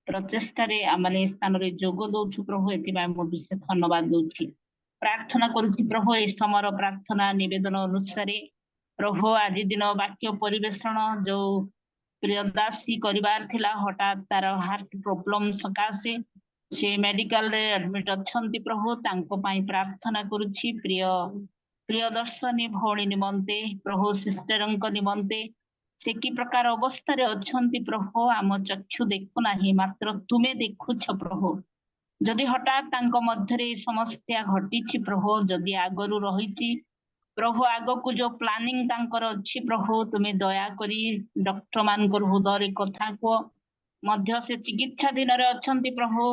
Speaker 13: ପ୍ରଚେଷ୍ଟାରେ ଆମେ ଏ ସ୍ଥାନରେ ଯୋଗ ଦଉଛୁ ପ୍ରଭୁ, ଏଥିପାଇଁ ମୁଁ ବିଶେଷ ଧନ୍ୟବାଦ ଦଉଛି। ପ୍ରାର୍ଥନା କରୁଛି ପ୍ରଭୁ ଏ ସମୟର ପ୍ରାର୍ଥନା ନିବେଦନ ଅନୁସାରେ ପ୍ରଭୁ ଆଜି ଦିନ ବାକ୍ୟ ପରିବେଷଣ ଯୋଉ ପ୍ରିୟଦାସୀ କରିବାର ଥିଲା, ହଠାତ୍ ତାର ହାର୍ଟ ପ୍ରୋବ୍ଲେମ ସକାଶେ ସେ ମେଡିକାଲରେ ଆଡମିଟ ଅଛନ୍ତି ପ୍ରଭୁ, ତାଙ୍କ ପାଇଁ ପ୍ରାର୍ଥନା କରୁଛି। ପ୍ରିୟଦର୍ଶନୀ ଭଉଣୀ ନିମନ୍ତେ ପ୍ରଭୁ, ସିଷ୍ଟରଙ୍କ ନିମନ୍ତେ ସେ କି ପ୍ରକାର ଅବସ୍ଥାରେ ଅଛନ୍ତି ପ୍ରଭୁ ଆମ ଚକ୍ଷୁ ଦେଖୁନାହିଁ, ମାତ୍ର ତୁମେ ଦେଖୁଛ ପ୍ରଭୁ। ଯଦି ହଠାତ୍ ତାଙ୍କ ମଧ୍ୟରେ ସମସ୍ୟା ଘଟିଛି ପ୍ରଭୁ, ଯଦି ଆଗରୁ ରହିଛି ପ୍ରଭୁ, ଆଗକୁ ଯୋଉ ପ୍ଲାନିଂ ତାଙ୍କର ଅଛି ପ୍ରଭୁ, ତୁମେ ଦୟାକରି ଡକ୍ଟର ମାନଙ୍କର ହୃଦୟରେ କଥା କୁହ। ମଧ୍ୟ ସେ ଚିକିତ୍ସାଧୀନରେ ଅଛନ୍ତି ପ୍ରଭୁ,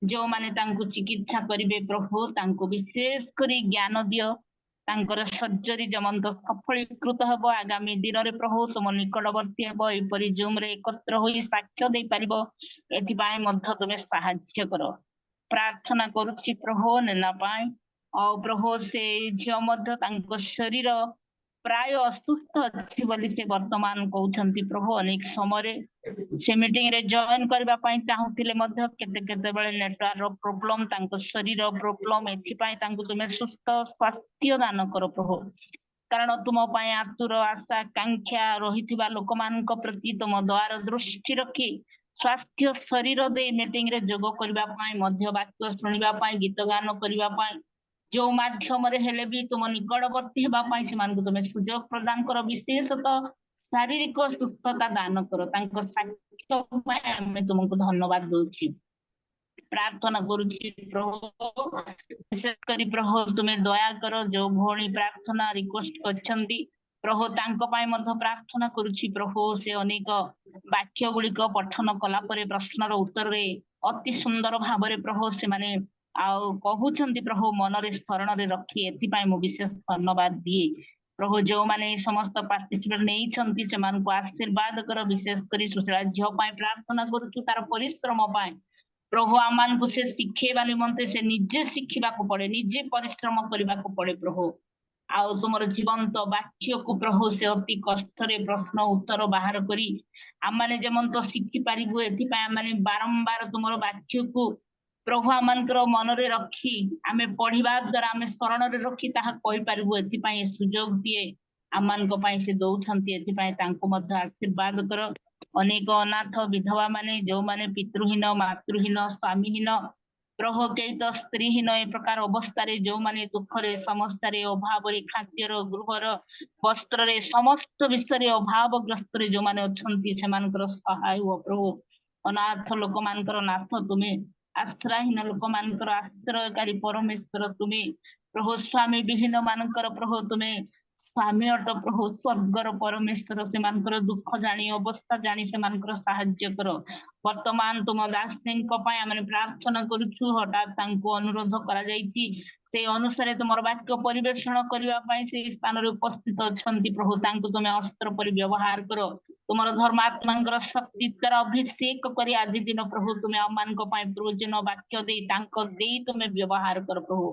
Speaker 13: ଯୋଉମାନେ ତାଙ୍କୁ ଚିକିତ୍ସା କରିବେ ପ୍ରଭୁ ତାଙ୍କୁ ବିଶେଷ କରି ଜ୍ଞାନ ଦିଅ। ତାଙ୍କର ସର୍ଜରୀ ଯେମନ୍ତ ସଫଳୀକୃତ ହେବ ଆଗାମୀ ଦିନରେ ପ୍ରଭୁ, ତୁମ ନିକଟବର୍ତ୍ତୀ ହେବ, ଏପରି ଜୁମରେ ଏକତ୍ର ହୋଇ ସାକ୍ଷ୍ୟ ଦେଇପାରିବ, ଏଥିପାଇଁ ମଧ୍ୟ ତୁମେ ସାହାଯ୍ୟ କର। ପ୍ରାର୍ଥନା କରୁଛି ପ୍ରଭୁ ନେନା ପାଇଁ, ଆଉ ପ୍ରଭୁ ସେ ଝିଅ ମଧ୍ୟ ତାଙ୍କ ଶରୀର ପ୍ରାୟ ଅସୁସ୍ଥ ଅଛି ବୋଲି ସେ ବର୍ତ୍ତମାନ କହୁଛନ୍ତି ପ୍ରଭୁ। ଅନେକ ସମୟରେ ସେ ମିଟିଂ ରେ ଜଏନ୍ କରିବା ପାଇଁ ଚାହୁଁଥିଲେ ମଧ୍ୟ କେତେବେଳେ ନେଟୱାର୍କ ପ୍ରୋବ୍ଲେମ, ତାଙ୍କ ଶରୀର ପ୍ରୋବ୍ଲେମ, ଏଥିପାଇଁ ତାଙ୍କୁ ତୁମେ ସୁସ୍ଥ ସ୍ୱାସ୍ଥ୍ୟ ଦାନ କର ପ୍ରଭୁ। କାରଣ ତୁମ ପାଇଁ ଆତୁର ଆଶା ଆକାଂକ୍ଷା ରହିଥିବା ଲୋକମାନଙ୍କ ପ୍ରତି ତୁମ ଦୟାର ଦୃଷ୍ଟି ରଖି ସ୍ୱାସ୍ଥ୍ୟ ଶରୀର ଦେଇ ମିଟିଂ ରେ ଯୋଗ କରିବା ପାଇଁ, ମଧ୍ୟ ବାକ୍ୟ ଶୁଣିବା ପାଇଁ, ଗୀତ ଗାନ କରିବା ପାଇଁ, ଯୋଉ ମାଧ୍ୟମରେ ହେଲେ ବି ତୁମ ନିକଟବର୍ତ୍ତୀ ହେବା ପାଇଁ ସେମାନଙ୍କୁ ତୁମେ ସୁଯୋଗ ପ୍ରଦାନ କର। ବିଶେଷତଃ ଶାରୀରିକ ସୁସ୍ଥତା ଦାନ କର। ତାଙ୍କ ସ୍ୱାସ୍ଥ୍ୟ ପାଇଁ ଆମେ ତୁମକୁ ଧନ୍ୟବାଦ ଦଉଛି, ପ୍ରାର୍ଥନା କରୁଛି ପ୍ରଭୁ। ବିଶେଷ କରି ପ୍ରଭୁ ତୁମେ ଦୟା କର, ଯୋଉ ଭଉଣୀ ପ୍ରାର୍ଥନା ରିକ୍ୱେଷ୍ଟ କରିଛନ୍ତି ପ୍ରଭୁ ତାଙ୍କ ପାଇଁ ମଧ୍ୟ ପ୍ରାର୍ଥନା କରୁଛି ପ୍ରଭୁ। ସେ ଅନେକ ବାକ୍ୟ ଗୁଡିକ ପଠନ କଲା ପରେ ପ୍ରଶ୍ନର ଉତ୍ତରରେ ଅତି ସୁନ୍ଦର ଭାବରେ ପ୍ରଭୁ ସେମାନେ ଆଉ କହୁଛନ୍ତି ପ୍ରଭୁ, ମନରେ ସ୍ମରଣରେ ରଖି, ଏଥିପାଇଁ ମୁଁ ବିଶେଷ ଧନ୍ୟବାଦ ଦିଏ ପ୍ରଭୁ। ଯୋଉମାନେ ସମସ୍ତ ପାର୍ଟିସିପେଟ ନେଇଛନ୍ତି ସେମାନଙ୍କୁ ଆଶୀର୍ବାଦ କର। ବିଶେଷ କରି ସୁଶୀଳା ଝିଅ ପାଇଁ ପ୍ରାର୍ଥନା କରୁଛୁ, ତାର ପରିଶ୍ରମ ପାଇଁ ପ୍ରଭୁ। ଆମମାନଙ୍କୁ ସେ ଶିଖେଇବା ନିମନ୍ତେ ସେ ନିଜେ ଶିଖିବାକୁ ପଡେ, ନିଜେ ପରିଶ୍ରମ କରିବାକୁ ପଡେ ପ୍ରଭୁ। ଆଉ ତୁମର ଜୀବନ୍ତ ବାକ୍ୟକୁ ପ୍ରଭୁ ସେ ଅତି କଷ୍ଟରେ ପ୍ରଶ୍ନ ଉତ୍ତର ବାହାର କରି ଆମମାନେ ଯେମନ୍ତ ଶିଖିପାରିବୁ, ଏଥିପାଇଁ ଆମମାନେ ବାରମ୍ବାର ତୁମର ବାକ୍ୟକୁ ପ୍ରଭୁ ଆମମାନଙ୍କର ମନରେ ରଖି ଆମେ ପଢିବା ଦ୍ୱାରା ଆମେ ସ୍ମରଣରେ ରଖି ତାହା କହିପାରିବୁ। ଏଥିପାଇଁ ସୁଯୋଗ ଦିଏ ଆମମାନଙ୍କ ପାଇଁ ସେ ଦଉଛନ୍ତି, ଏଥିପାଇଁ ତାଙ୍କୁ ମଧ୍ୟ ଆଶୀର୍ବାଦ କର। ଅନେକ ଅନାଥ ବିଧବା ମାନେ, ଯୋଉମାନେ ପିତୃହୀନ, ମାତୃହୀନ, ସ୍ୱାମୀହୀନ ପ୍ରଭୁ, କେହି ତ ସ୍ତ୍ରୀହୀନ, ଏ ପ୍ରକାର ଅବସ୍ଥାରେ ଯୋଉମାନେ ଦୁଃଖରେ, ସମସ୍ୟାରେ, ଅଭାବରେ, ଖାଦ୍ୟର, ଗୃହର, ବସ୍ତ୍ରରେ, ସମସ୍ତ ବିଷୟରେ ଅଭାବଗ୍ରସ୍ତରେ ଯୋଉମାନେ ଅଛନ୍ତି ସେମାନଙ୍କର ସହାୟ ହୁଅ ପ୍ରଭୁ। ଅନାଥ ଲୋକମାନଙ୍କର ନାଥ ତୁମେ, ଆଶ୍ରୟହୀନ ଲୋକମାନଙ୍କର ଆଶ୍ରୟକାରୀ ପରମେଶ୍ୱର ତୁମେ ପ୍ରଭୁ। ସ୍ୱାମୀ ବିହୀନ ମାନଙ୍କର ପ୍ରଭୁ ତୁମେ ସ୍ୱାମୀ ଅଟ ପ୍ରଭୁ, ସ୍ୱର୍ଗର ପରମେଶ୍ୱର। ସେମାନଙ୍କର ଦୁଃଖ ଜାଣି, ଅବସ୍ଥା ଜାଣି ସେମାନଙ୍କର ସାହାଯ୍ୟ କର। ବର୍ତ୍ତମାନ ତୁମ ଦାସୀଙ୍କ ପାଇଁ ଆମେ ପ୍ରାର୍ଥନା କରୁଛୁ। ହଠାତ୍ ତାଙ୍କୁ ଅନୁରୋଧ କରାଯାଇଛି, ସେଇ ଅନୁସାରେ ତୁମର ବାକ୍ୟ ପରିବେଷଣ କରିବା ପାଇଁ ସେଇ ସ୍ଥାନରେ ଉପସ୍ଥିତ ଅଛନ୍ତି ପ୍ରଭୁ। ତାଙ୍କୁ ତୁମେ ଅସ୍ତ୍ର ପରି ବ୍ୟବହାର କର। ତୁମର ଧର୍ମାତ୍ମାଙ୍କର ଶକ୍ତି ଦ୍ୱାରା ଅଭିଷେକ କରି ଆଜି ଦିନ ପ୍ରଭୁ ତୁମେ ଆମମାନଙ୍କ ପାଇଁ ପ୍ରୟୋଜନ ବାକ୍ୟ ଦେଇ ତାଙ୍କ ଦେଇ ତୁମେ ବ୍ୟବହାର କର ପ୍ରଭୁ।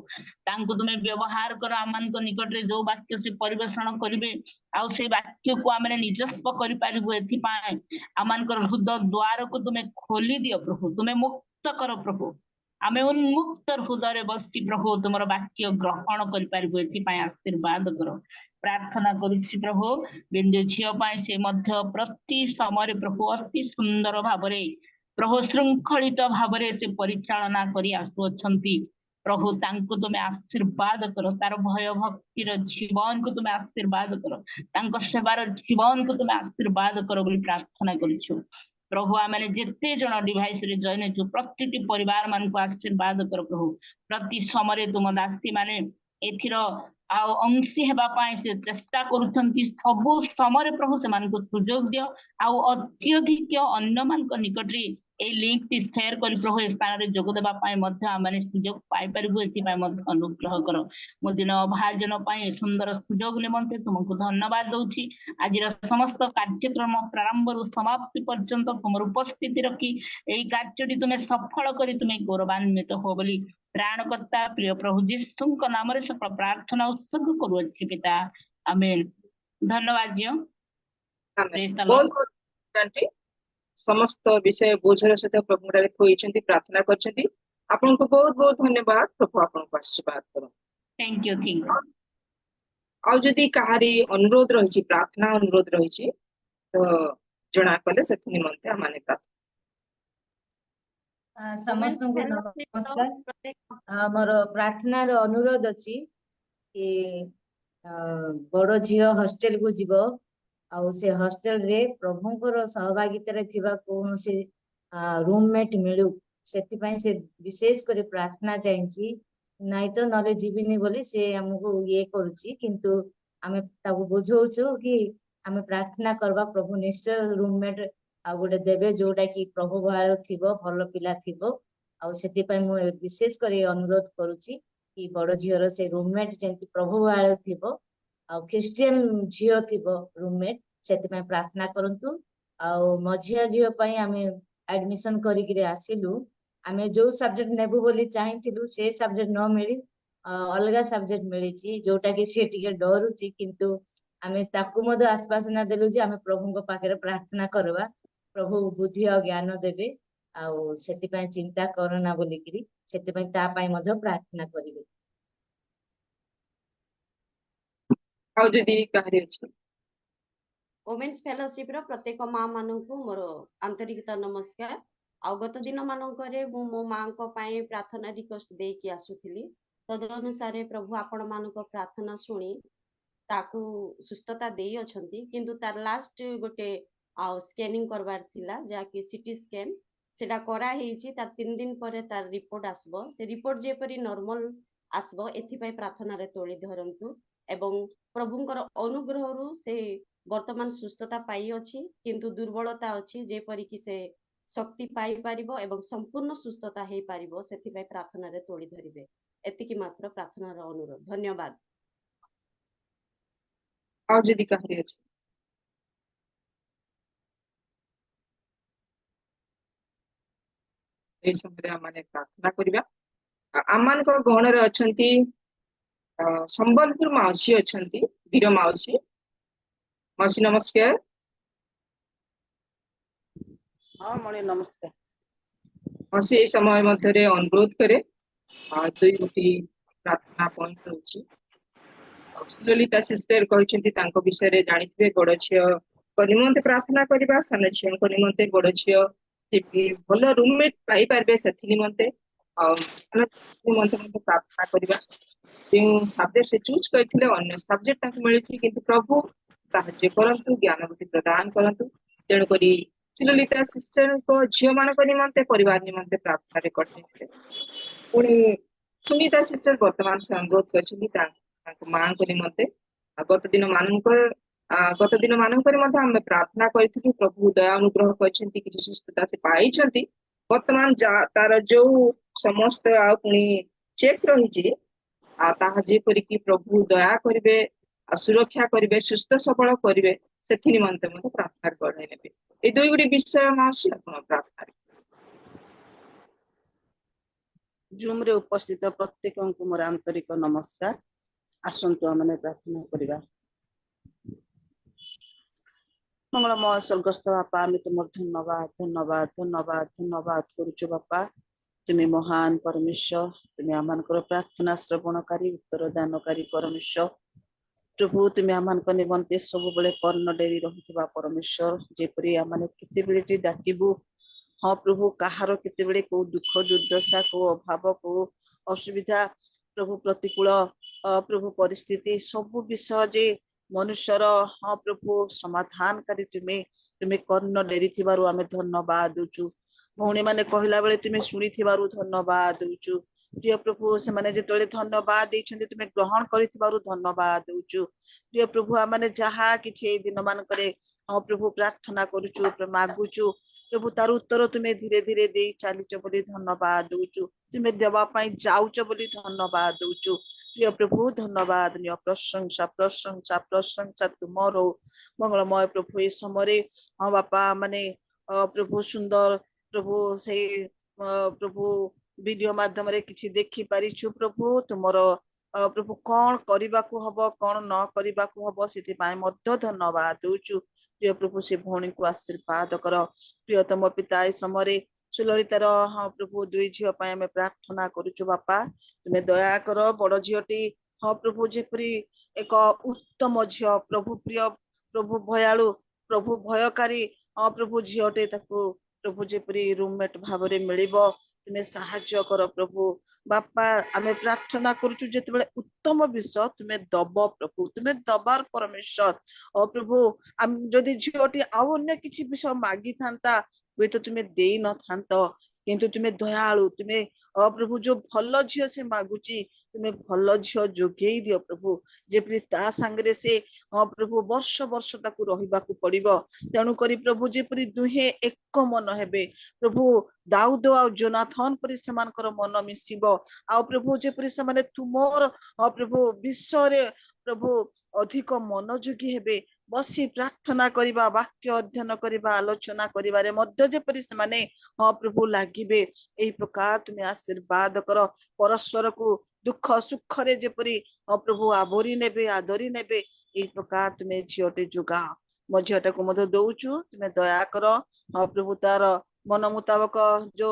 Speaker 13: ତାଙ୍କୁ ତୁମେ ବ୍ୟବହାର କର ଆମମାନଙ୍କ ନିକଟରେ ଯୋଉ ବାକ୍ୟ ସେ ପରିବେଷଣ କରିବେ, ଆଉ ସେଇ ବାକ୍ୟକୁ ଆମେ ନିଜସ୍ୱ କରିପାରିବୁ। ଏଥିପାଇଁ ଆମମାନଙ୍କର ହୃଦୟ ଦ୍ୱାରକୁ ତୁମେ ଖୋଲି ଦିଅ ପ୍ରଭୁ, ତୁମେ ମୁକ୍ତ କର ପ୍ରଭୁ। ଆମେ ଉନ୍ମୁକ୍ତ ହୃଦୟରେ ବସି ପ୍ରଭୁ ତୁମର ବାକ୍ୟ ଗ୍ରହଣ କରିପାରିବୁ, ଏଥିପାଇଁ ଆଶୀର୍ବାଦ କର। ପ୍ରାର୍ଥନା କରୁଛି ପ୍ରଭୁ ବିନ୍ଦୁ ଝିଅ ପାଇଁ। ସେ ମଧ୍ୟ ପ୍ରତି ସମୟରେ ପ୍ରଭୁ ଅତି ସୁନ୍ଦର ଭାବରେ ପ୍ରଭୁ ଶୃଙ୍ଖଳିତ ଭାବରେ ସେ ପରିଚାଳନା କରି ଆସୁଅଛନ୍ତି ପ୍ରଭୁ। ତାଙ୍କୁ ତୁମେ ଆଶୀର୍ବାଦ କର, ତାର ଭୟ ଭକ୍ତିର ଜୀବନକୁ ତୁମେ ଆଶୀର୍ବାଦ କର, ତାଙ୍କ ସେବାର ଜୀବନକୁ ତୁମେ ଆଶୀର୍ବାଦ କର ବୋଲି ପ୍ରାର୍ଥନା କରୁଛୁ ପ୍ରଭୁ। ଆମେ ଯେତେ ଜଣ ଡିଭାଇସରେ ଜଏନ୍ ହେଉଛୁ ପ୍ରତିଟି ପରିବାର ମାନଙ୍କୁ ଆଶୀର୍ବାଦ କର ପ୍ରଭୁ। ପ୍ରତି ସମୟରେ ତୁମ ଦାସୀ ମାନେ ଏଥିର ଆଉ ଅଂଶୀ ହେବା ପାଇଁ ସେ ଚେଷ୍ଟା କରୁଛନ୍ତି। ସବୁ ସମୟରେ ପ୍ରଭୁ ସେମାନଙ୍କୁ ସୁଯୋଗ ଦିଅ, ଆଉ ଅତ୍ୟଧିକ ଅନ୍ୟମାନଙ୍କ ନିକଟରେ এই লিঙ্কটি ସେୟାର କରି ପ୍ରଭୁ ଏ ସ୍ଥାନରେ ଯୋଗ ଦେବା ପାଇଁ ମଧ୍ୟ ଆମେ ସୁଯୋଗ ପାଇପାରିବୁ। ଏଥିପାଇଁ ମଧ୍ୟ ଅନୁଗ୍ରହ କର। ମୋ ଦିନ ଅଭାଜନ ପାଇଁ ସୁନ୍ଦର ସୁଯୋଗ ନିମନ୍ତେ ତୁମକୁ ଧନ୍ୟବାଦ ଦଉଛି। ଆଜିର ସମସ୍ତ କାର୍ଯ୍ୟକ୍ରମ ପ୍ରାରମ୍ଭରୁ ସମାପ୍ତି ପର୍ଯ୍ୟନ୍ତ ତୁମର ଉପସ୍ଥିତି ରଖି ଏହି କାର୍ଯ୍ୟଟି ତୁମେ ସଫଳ କରି ତୁମେ ଗୌରବାନ୍ୱିତ ହୋ ବୋଲି ପ୍ରାଣକର୍ତ୍ତା ପ୍ରିୟ ପ୍ରଭୁ ଯୀଶୁଙ୍କ ନାମରେ ସକଳ ପ୍ରାର୍ଥନା ଉତ୍ସର୍ଗ କରୁଅଛି ପିତା, ଆମେନ୍। ଧନ୍ୟବାଦ ଝିଅ। Praise the Lord।
Speaker 2: ସମସ୍ତ ବିଷୟ ବୋଝର ସହିତ ପ୍ରଭୁଙ୍କଠାରେ ଥୋଇଛନ୍ତି, ପ୍ରାର୍ଥନା କରିଛନ୍ତି। ଆପଣଙ୍କୁ ବହୁତ ବହୁତ ଧନ୍ୟବାଦ। ପ୍ରଭୁ ଆପଣଙ୍କୁ ଆଶୀର୍ବାଦ କରନ୍ତୁ।
Speaker 13: Thank you, thank you।
Speaker 2: ଆଉ ଯଦି କାହାରି ଅନୁରୋଧ ରହିଛି, ପ୍ରାର୍ଥନା ଅନୁରୋଧ ରହିଛି ତ ଜଣା କଲେ ସେଥି ନିମନ୍ତେ ଆମେ
Speaker 8: ସମସ୍ତଙ୍କୁ ନମସ୍କାର। ଆମର ପ୍ରାର୍ଥନାର ଅନୁରୋଧ ଅଛି କି ବଡ ଝିଅ ହଷ୍ଟେଲକୁ ଯିବ, ଆଉ ସେ ହଷ୍ଟେଲରେ ପ୍ରଭୁଙ୍କର ସହଭାଗିତାରେ ଥିବା କୌଣସି ରୁମମେଟ୍ ମିଳୁ, ସେଥିପାଇଁ ସେ ବିଶେଷ କରି ପ୍ରାର୍ଥନା ଚାହିଁଛି। ନାଇଁ ତ ନହେଲେ ଯିବିନି ବୋଲି ସେ ଆମକୁ ଇଏ କରୁଛି, କିନ୍ତୁ ଆମେ ତାକୁ ବୁଝଉଛୁ କି ଆମେ ପ୍ରାର୍ଥନା କରିବା, ପ୍ରଭୁ ନିଶ୍ଚୟ ରୁମମେଟ୍ ଆଉ ଗୋଟେ ଦେବେ ଯୋଉଟା କି ପ୍ରଭୁ ଭୟ ଥିବ, ଭଲ ପିଲା ଥିବ। ଆଉ ସେଥିପାଇଁ ମୁଁ ବିଶେଷ କରି ଅନୁରୋଧ କରୁଛି କି ବଡ ଝିଅର ସେ ରୁମମେଟ୍ ଯେମିତି ପ୍ରଭୁ ଭୟ ଥିବ, ଆଉ ଖ୍ରୀଷ୍ଟିଆନ ଝିଅ ଥିବ ରୁମମେଟ୍, ସେଥିପାଇଁ ପ୍ରାର୍ଥନା କରନ୍ତୁ। ଆଉ ମଝିଆ ଝିଅ ପାଇଁ ଆମେ ଆଡମିସନ କରିକିରି ଆସିଲୁ। ଆମେ ଯୋଉ ସବଜେକ୍ଟ ନେବୁ ବୋଲି ଚାହିଁଥିଲୁ ସେ ସବଜେକ୍ଟ ନ ମିଳି ଅଲଗା ସବଜେକ୍ଟ ମିଳିଛି ଯୋଉଟା କି ସେ ଟିକେ ଡରୁଛି, କିନ୍ତୁ ଆମେ ତାକୁ ମଧ୍ୟ ଆଶ୍ୱାସନା ଦେଲୁ ଯେ ଆମେ ପ୍ରଭୁଙ୍କ ପାଖରେ ପ୍ରାର୍ଥନା କରିବା, ପ୍ରଭୁ ବୁଦ୍ଧି ଆଉ ଜ୍ଞାନ ଦେବେ, ଆଉ ସେଥିପାଇଁ ଚିନ୍ତା କରନା ବୋଲିକିରି ସେଥିପାଇଁ ତା ପାଇଁ ମଧ୍ୟ ପ୍ରାର୍ଥନା କରିବେ।
Speaker 2: ଆଉ ଯଦି କାହାରି ଅଛି?
Speaker 9: ଓମେନ୍ସ ଫେଲୋସିପ ର ପ୍ରତ୍ୟେକ ମା ମାନଙ୍କୁ ମୋର ଆନ୍ତରିକତା ନମସ୍କାର। ଆଉ ଗତ ଦିନ ମାନଙ୍କରେ ମୁଁ ମୋ ମାଙ୍କ ପାଇଁ ପ୍ରାର୍ଥନା ରିକ୍ୱେଷ୍ଟ ଦେଇକି ଆସୁଥିଲି। ତଦନୁସାରେ ପ୍ରଭୁ ଆପଣ ମାନଙ୍କ ପ୍ରାର୍ଥନା ଶୁଣି ତାକୁ ସୁସ୍ଥତା ଦେଇ ଅଛନ୍ତି, କିନ୍ତୁ ତାର ଲାଷ୍ଟ ଗୋଟେ ସ୍କାନିଂ କରବାର ଥିଲା ଯାହାକି ସିଟି ସ୍କାନ, ସେଟା କରାହେଇଛି। ତାର 3 ଦିନ ପରେ ତାର ରିପୋର୍ଟ ଆସିବ। ସେ ରିପୋର୍ଟ ଯେପରି ନର୍ମାଲ ଆସିବ ଏଥିପାଇଁ ପ୍ରାର୍ଥନାରେ ତୋଳି ଧରନ୍ତୁ, ଏବଂ ପ୍ରଭୁଙ୍କର ଅନୁଗ୍ରହରୁ ସେ ବର୍ତ୍ତମାନ ସୁସ୍ଥତା ପାଇଅଛି, କିନ୍ତୁ ଦୁର୍ବଳତା ଅଛି, ଯେପରିକି ସେ ଶକ୍ତି ପାଇପାରିବ ଏବଂ ସମ୍ପୂର୍ଣ୍ଣ ସୁସ୍ଥତା ହେଇପାରିବ, ସେଥିପାଇଁ ପ୍ରାର୍ଥନାରେ ତୋଳି ଧରିବେ। ଏତିକି ମାତ୍ର ପ୍ରାର୍ଥନାର ଅନୁରୋଧ। ଧନ୍ୟବାଦ।
Speaker 2: ଆଉ ଯଦି କାହାରି ଅଛି? ଏଇ ସମୟରେ ଆମେ ପ୍ରାର୍ଥନା କରିବା। ଆମମାନଙ୍କ ଗଣରେ ଅଛନ୍ତି ସମ୍ବଲପୁର ମାଉସୀ ଅଛନ୍ତି, ବୀର ମାଉସୀ। ମାଉସୀ ନମସ୍କାର।
Speaker 14: ହଁ ମଣି ନମସ୍କାର।
Speaker 2: ମାଉସୀ ଏଇ ସମୟ ମଧ୍ୟରେ ଅନୁରୋଧ କରେ 2ଟି ପ୍ରାର୍ଥନା ପଏଣ୍ଟ ରହୁଛି। ଲଳିତା ସିଷ୍ଟର କହିଛନ୍ତି ତାଙ୍କ ବିଷୟରେ ଜାଣିଥିବେ, ବଡ ଝିଅଙ୍କ ନିମନ୍ତେ ପ୍ରାର୍ଥନା କରିବା, ସାନ ଝିଅଙ୍କ ନିମନ୍ତେ, ବଡ ଝିଅ ଯେମିତି ଭଲ ରୁମମେଟ ପାଇପାରିବେ ସେଥି ନିମନ୍ତେ, ଆଉ ସାନ ନିମନ୍ତେ ମଧ୍ୟ ପ୍ରାର୍ଥନା କରିବା। ଯେଉଁ ସବଜେକ୍ଟ ସେ ଚୁଜ କରିଥିଲେ ଅନ୍ୟ ସବଜେକ୍ଟ ତାଙ୍କୁ ମିଳିଛି, କିନ୍ତୁ ପ୍ରଭୁ ସାହାଯ୍ୟ କରନ୍ତୁ, ଜ୍ଞାନ ବୁଦ୍ଧି ପ୍ରଦାନ କରନ୍ତୁ। ତେଣୁକରି ଲଳିତା ସିଷ୍ଟରଙ୍କ ଝିଅ ମାନଙ୍କ ନିମନ୍ତେ, ପରିବାର ନିମନ୍ତେ ପ୍ରାର୍ଥନାରେ କରିଥିଲେ। ପୁଣି ସୁନିତା ସିଷ୍ଟର ବର୍ତ୍ତମାନ ସେ ଅନୁରୋଧ କରିଛନ୍ତି ତାଙ୍କ ମାଙ୍କ ନିମନ୍ତେ। ଗତ ଦିନ ମାନଙ୍କରେ ମଧ୍ୟ ଆମେ ପ୍ରାର୍ଥନା କରିଥିଲୁ, ପ୍ରଭୁ ଦୟା ଅନୁଗ୍ରହ କରିଛନ୍ତି, କିଛି ସୁସ୍ଥତା ସେ ପାଇଛନ୍ତି। ବର୍ତ୍ତମାନ ତାର ଯୋଉ ସମସ୍ତ ଆଉ ପୁଣି ଚେକ୍ ରହିଛି, ତାହା ଯେପରିକି ପ୍ରଭୁ ଦୟା କରିବେ, ସୁରକ୍ଷା କରିବେ, ସୁସ୍ଥ ସବଳ କରିବେ, ସେଥି ନିମନ୍ତେ ମଧ୍ୟ ପ୍ରାର୍ଥନା କରେଇ ନେବେ। এই 2 ବିଷୟ ମାଉସୀ ଆପଣ ପ୍ରାର୍ଥନା।
Speaker 14: ଜୁମ ରେ ଉପସ୍ଥିତ ପ୍ରତ୍ୟେକଙ୍କୁ ମୋର ଆନ୍ତରିକ ନମସ୍କାର। ଆସନ୍ତୁ ଆମେ ପ୍ରାର୍ଥନା କରିବା। ମଙ୍ଗଳମୟ ସ୍ୱର୍ଗସ୍ଥ ବାପା, ଆମେ ତୁମର ଧନ୍ୟବାଦ ଧନ୍ୟବାଦ ଧନ୍ୟବାଦ ଧନ୍ୟବାଦ କରୁଛୁ ବାପା। ତୁମେ ମହାନ ପରମେଶ୍ୱର, ତୁମେ ଆମମାନଙ୍କର ପ୍ରାର୍ଥନା ଶ୍ରବଣକାରୀ, ଉତ୍ତର ଦାନକାରୀ ପରମେଶ୍ୱର। ପ୍ରଭୁ ତୁମେ ଆମମାନଙ୍କ ନିମନ୍ତେ ସବୁବେଳେ କର୍ଣ୍ଣ ଡେରି ରହିଥିବା ପରମେଶ୍ୱର। ଯେପରି ଆମେ କେତେବେଳେ ଯେ ଡାକିବୁ, ହଁ ପ୍ରଭୁ, କାହାର କେତେବେଳେ କୋଉ ଦୁଃଖ ଦୁର୍ଦ୍ଦଶା, କୋଉ ଅଭାବ, କୋଉ ଅସୁବିଧା, ପ୍ରଭୁ ପ୍ରତିକୂଳ ପ୍ରଭୁ ପରିସ୍ଥିତି, ସବୁ ବିଷୟ ଯେ ମନୁଷ୍ୟର, ହଁ ପ୍ରଭୁ ସମାଧାନକାରୀ ତୁମେ କର୍ଣ୍ଣ ଡେରିଥିବାରୁ ଆମେ ଧନ୍ୟବାଦ ଦଉଛୁ। ଭଉଣୀ ମାନେ କହିଲା ବେଳେ ତୁମେ ଶୁଣିଥିବାରୁ ଧନ୍ୟବାଦ ଦଉଛୁ। ପ୍ରିୟ ପ୍ରଭୁ, ସେମାନେ ଯେତେବେଳେ ଧନ୍ୟବାଦ ଦେଇଛନ୍ତି ତୁମେ ଗ୍ରହଣ କରିଥିବାରୁ ଧନ୍ୟବାଦ ଦଉଛୁ। ପ୍ରିୟ ପ୍ରଭୁ, ଆମେ ଯାହା କିଛି ଏଇ ଦିନ ମାନଙ୍କରେ ହଁ ପ୍ରଭୁ ପ୍ରାର୍ଥନା କରୁଛୁ, ମାଗୁଛୁ, ପ୍ରଭୁ ତାର ଉତ୍ତର ତୁମେ ଧୀରେ ଧୀରେ ଦେଇ ଚାଲିଛ ବୋଲି ଧନ୍ୟବାଦ ଦଉଛୁ। ତୁମେ ଦେବା ପାଇଁ ଯାଉଛ ବୋଲି ଧନ୍ୟବାଦ ଦଉଛୁ। ପ୍ରିୟ ପ୍ରଭୁ ଧନ୍ୟବାଦ ନିଅ, ପ୍ରଶଂସା ପ୍ରଶଂସା ପ୍ରଶଂସା ତୁମର। ମଙ୍ଗଳମୟ ପ୍ରଭୁ, ଏ ସମୟରେ ହଁ ବାପା ମାନେ ପ୍ରଭୁ ସୁନ୍ଦର ପ୍ରଭୁ ସେଇ ପ୍ରଭୁ ଭିଡିଓ ମାଧ୍ୟମରେ କିଛି ଦେଖି ପାରିଛୁ। ପ୍ରଭୁ ତୁମର ପ୍ରଭୁ କଣ କରିବାକୁ ହବ, କଣ ନ କରିବାକୁ ହବ, ସେଥିପାଇଁ ମଧ୍ୟ ଧନ୍ୟବାଦ ଦଉଛୁ। ପ୍ରିୟ ପ୍ରଭୁ, ସେ ଭଉଣୀକୁ ଆଶୀର୍ବାଦ କର। ପ୍ରିୟତମ ପିତା, ଏ ସମୟରେ ସୁଲଳିତାର ହଁ ପ୍ରଭୁ 2 ଝିଅ ପାଇଁ ଆମେ ପ୍ରାର୍ଥନା କରୁଛୁ ବାପା। ତୁମେ ଦୟା କର। ବଡ ଝିଅଟି ହଁ ପ୍ରଭୁ ଯେପରି ଏକ ଉତ୍ତମ ଝିଅ, ପ୍ରଭୁ ପ୍ରିୟ, ପ୍ରଭୁ ଭୟାଳୁ, ପ୍ରଭୁ ଭୟକାରୀ, ହଁ ପ୍ରଭୁ ଝିଅଟେ, ତାକୁ ପ୍ରଭୁ ଯେପରି ରୁମମେଟ ଭାବରେ ମିଳିବ, ତୁମେ ସାହାଯ୍ୟ କର ପ୍ରଭୁ। ବାପା ଆମେ ପ୍ରାର୍ଥନା କରୁଛୁ, ଯେତେବେଳେ ଉତ୍ତମ ବିଷୟ ତୁମେ ଦବ ପ୍ରଭୁ, ତୁମେ ଦବାର ପରମେଶ୍ୱର। ପ୍ରଭୁ ଯଦି ଝିଅଟି ଆଉ ଅନ୍ୟ କିଛି ବିଷୟ ମାଗିଥାନ୍ତା, ହୁଏତ ତୁମେ ଦେଇ ନଥାନ୍ତ, କିନ୍ତୁ ତୁମେ ଦୟାଳୁ, ତୁମେ ପ୍ରଭୁ ଯୋଉ ଭଲ ଝିଅ ସେ ମାଗୁଛି, ତୁମେ ଭଲ ଝିଅ ଯୋଗେଇ ଦିଅ ପ୍ରଭୁ। ଯେପରି ତା ସାଙ୍ଗରେ ସେ ପ୍ରଭୁ ବର୍ଷ ବର୍ଷ ତାକୁ ରହିବାକୁ ପଡିବ। ତେଣୁକରି ପ୍ରଭୁ ଯେପରି ଦୁହେଁ ଏକ ମନ ହେବେ ପ୍ରଭୁ, ଦାଉଦ ଆଉ ଯୋନାଥନ ପରି ସେମାନଙ୍କର ମନ ମିଶିବ। ଆଉ ପ୍ରଭୁ ଯେପରି ସେମାନେ ତୁମର ପ୍ରଭୁ ବିଷୟରେ ପ୍ରଭୁ ଅଧିକ ମନୋଯୋଗୀ ହେବେ, ବସି ପ୍ରାର୍ଥନା କରିବା, ବାକ୍ୟ ଅଧ୍ୟୟନ କରିବା, ଆଲୋଚନା କରିବାରେ ମଧ୍ୟ ଯେପରି ସେମାନେ ପ୍ରଭୁ ଲାଗିବେ, ଏହି ପ୍ରକାର ତୁମେ ଆଶୀର୍ବାଦ କର। ପରସ୍ପରକୁ दुख सुखरे जेपरी प्रभु आबोरी नेबे आदरी नेबे एई प्रकार तुमे झियोटे जुगा मो झियोटा को मध्य दउछु तुमे दया कर प्रभु तार मन मुताबक जो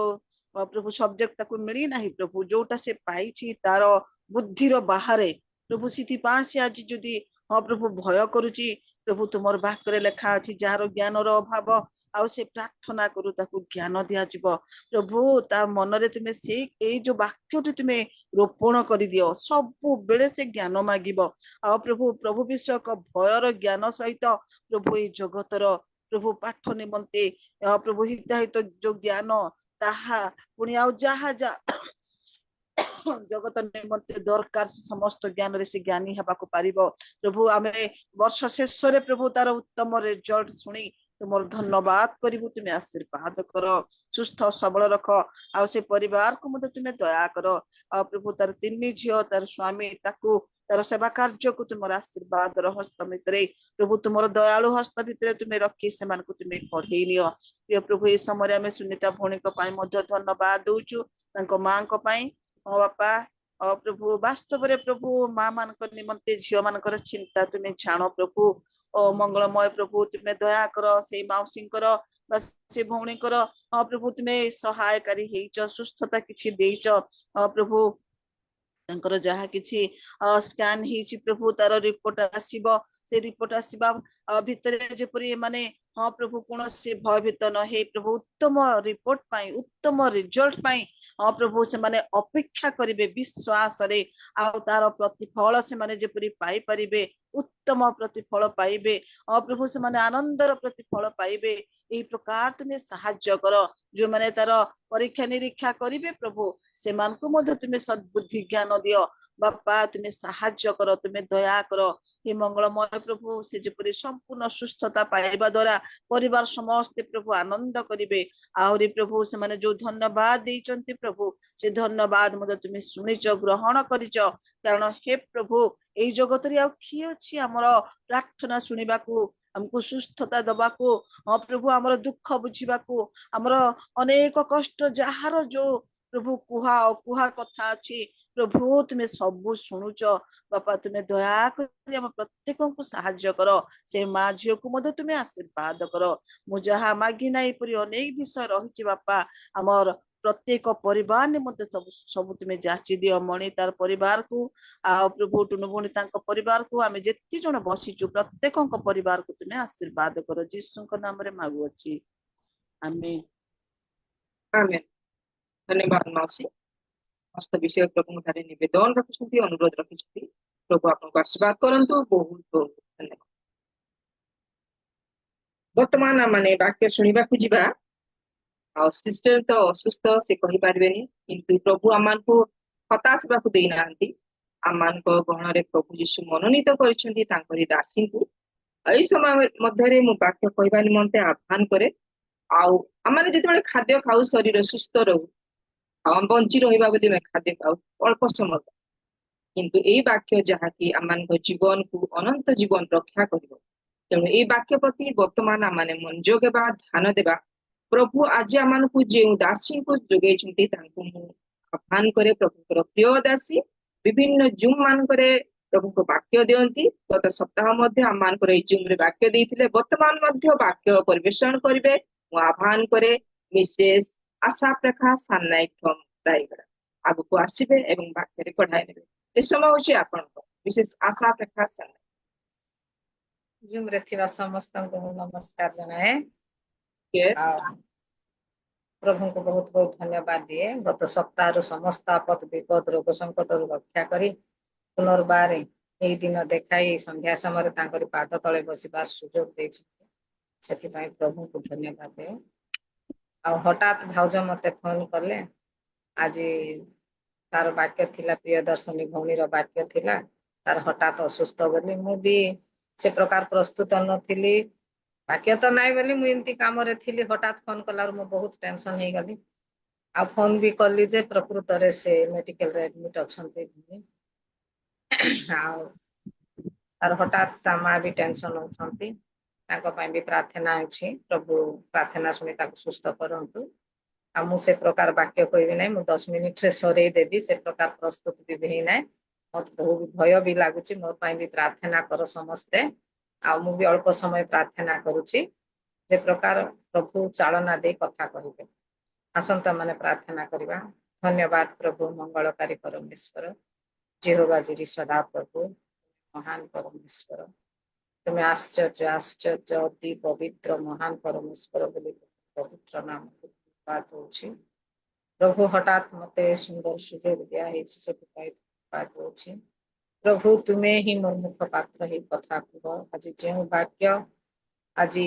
Speaker 14: प्रभु सब्जेक्ट ताको मिली नाही प्रभु जोटा से पाइछि तार बुद्धिर बाहरे प्रभु सिथि पासी आज जदि प्रभु भय करूची प्रभु तुमर वाक्य लेखा अछि जार ज्ञानर अभाव आउ से प्रार्थना करू ताकू ज्ञान दिया जिवो प्रभु तार मन रे तुमे से एई जो वाक्यटी तुमे रोपण कर दियो सब बेले से ज्ञान मागिबो आ प्रभु प्रभु विषयक भयर ज्ञान सहित प्रभु ए जगतर प्रभु पाठ निमंते प्रभु हिताहित जो ज्ञान ताहा पुणी आउ जहा जा जगत निमंते दरकार समस्त ज्ञान रे से ज्ञानी हेबाको पारिबो प्रभु आमे वर्ष शेष रे प्रभु तार उत्तम रिजल्ट सुनी तुमर धन्यवाद करिबु तुमे आशीर्वाद कर सुस्थ सबल रख आ से परिवार को मते तुमे दया कर आ प्रभु तार तिन्नी झियो तार स्वामी ताकू तार सेवा कार्य को तुमर आशीर्वाद हस्त भितरे प्रभु तुमर दयालु हस्त भितरे तुमे रखी से मान को तुमे पढ़ेई नियो प्रिय प्रभु ए समय आमे सुनीता भौणी को पाई मध्य धन्यवाद दउचु तांको मां को पाई बापा प्रभु वास्तव रे प्रभु मां मान को निमंते झियो मानकर चिंता तुमे छाणो प्रभु मंगलमय प्रभु तुमे दया कर से माउसी कर से भौणी कर प्रभु तुमे सहायकारी हेइच सुस्थता किछि देइच प्रभु तांकर जहा किछि स्कैन हिछि प्रभु तार रिपोर्ट आसीबो से रिपोर्ट आसीबा भितरे जेपरि माने हाँ प्रभु कौन से भयभीत न हे प्रभु उत्तम रिपोर्ट पाई उत्तम रिजल्ट पाई हाँ प्रभु से माने अपेक्षा करिवे विश्वास रे आ तार प्रतिफल से माने जेपरि पाई परिबे उत्तम प्रतिफल पाइबे हाँ प्रभु से माने आनंदर प्रतिफल पाइबे एई प्रकार तुमे सहाय्य कर जो माने तार परीक्षा निरीक्षा करिवे प्रभु से मान को मध्य तुमे सद्बुद्धि ज्ञान दियो बापा तुमे सहाय्य कर तुमे दया कर हे मंगलमय प्रभु से जेपरि संपूर्ण सुस्थता पाइबा द्वारा परिवार समस्त प्रभु आनंद करिवे आहुरी प्रभु से माने जो धन्यवाद देइचंती प्रभु से धन्यवाद मते तुमे सुनिच ग्रहण करिच कारण हे प्रभु एई जगत रे आ की अछि हमर प्रार्थना सुनिबाकू हमको सुस्थता दबाकू हाँ प्रभु हमर दुख बुझिबाकू हमर अनेक कष्ट जहार जो प्रभु कुहा कथा अछि प्रभु तुमे सब शुणुच बापा तुमे दया कर हम प्रत्येक को साहाय्य कर से माँ झील को मध्य तुमे आशीर्वाद कर मु जहा मागी ना परी अनेक विषय रही बापा आमर प्रत्येक परिवार निमंते सब तुमे जाची दियो मणि तार परिवार को आ प्रभु टुनु भणी तांको परिवार को आमे जेति जण बसिचु प्रत्येक परिवार को तुमे आशीर्वाद कर यीशु को नाम रे मागु अछि आमेन
Speaker 2: आमेन धन्यवाद मौसी समस्त विषय प्रभु ठारे निवेदन रखिछथि अनुरोध रखिछथि प्रभु आपनको आशीर्वाद करंतु बहुत बहुत धन्यवाद वर्तमान माने वाक्य सुनिबा खुजिबा आ सिस्टर तो असुस्थ से कहि पारबेनी किंतु प्रभु आमान को हताश बाकु देई नांती आमान को गहन रे प्रभु यीशु मनोनीत करिसेंती तांकरी दासी को एई समय मध्य रे मु वाक्य कहबा निमंते आह्वान करे आउ आमाने जेतेबेले खाद्य खाउ शरीर सुस्थ रहू हम बंची रहिबा बोली मैं खाद्य खाऊ अल्प समय किंतु एई वाक्य जहा कि आमान को जीवन को अनंत जीवन रक्षा करिवो तेणु एई वाक्य प्रति वर्तमान आमाने मनोयोग देबा ध्यान देबा प्रभु आज आमान को जे दासी को जोगे छंती तांको मु आह्वान करे प्रभु प्रिय दासी विभिन्न जूम मान करे प्रभु को वाक्य दियंती गत सप्ताह मध्य आमान को एई जूम रे वाक्य देइथिले वर्तमान मध्य वाक्य परिवेषण करिवे मु आह्वान करे मिसेस आशा प्रकाश सान्नायक रायगढ़ आगु को आसीबे एवं वाक्य रे कढाई नेबे ए समय होछि आपन को विशेष आशा प्रकाश सान्नायक
Speaker 10: जूम रे थिबा समस्त को नमस्कार जनाए प्रभु को बहुत बहुत धन्यवाद दिए गत सप्ताह समस्त आपद विपद रोग संकट रक्षा करी पुनर्बार एई दिन देखाई संध्या समय तांकरी पाद तले बसिबार सुयोग देछि सेति पई प्रभु को धन्यवाद दे आ हठात भाउज मते फोन कले आज तार वाक्य थिला प्रिय दर्शनी भौणीर वाक्य थिला तार हठात असुस्थ बोली मु भी से प्रकार प्रस्तुत नथिली वाक्य तो नाइ बोली मु इनती काम रे थिली हठात फोन कलार मु बहुत टेंशन हे गली आ फोन भी कली जे प्रकृत रे से मेडिकल रे एडमिट अछंते आ तार हठात ता मां भी टेंशन होछंती ताको पई भी प्रार्थना अछि प्रभु प्रार्थना सुनि ताको सुस्थ करंतु मु से प्रकार वाक्य कहबी ना मु 10 मिनिट रे सरे देबी से प्रकार प्रस्तुत भी नहीं ना मत बहुत भय भी लागुची मोर पई भी प्रार्थना कर समस्ते आ मु भी अल्प समय प्रार्थना करूची जे प्रकार प्रभु चालना दे कथा करिवे आसंता माने प्रार्थना करिवा। धन्यवाद प्रभु मंगलकारी परमेश्वर जेहोवा जिरी सदा प्रभु महान परमेश्वर तुम्हें आश्चर्य आश्चर्य अति पवित्र महान परमेश्वर बोली पवित्र नाम धन्यवाद होछि प्रभु हठात मते सुंदर सुजोग दिया है से धन्यवाद होछि प्रभु तुम्हें ही मोर मुख पात्र ही कथा कह आज जो वाक्य आज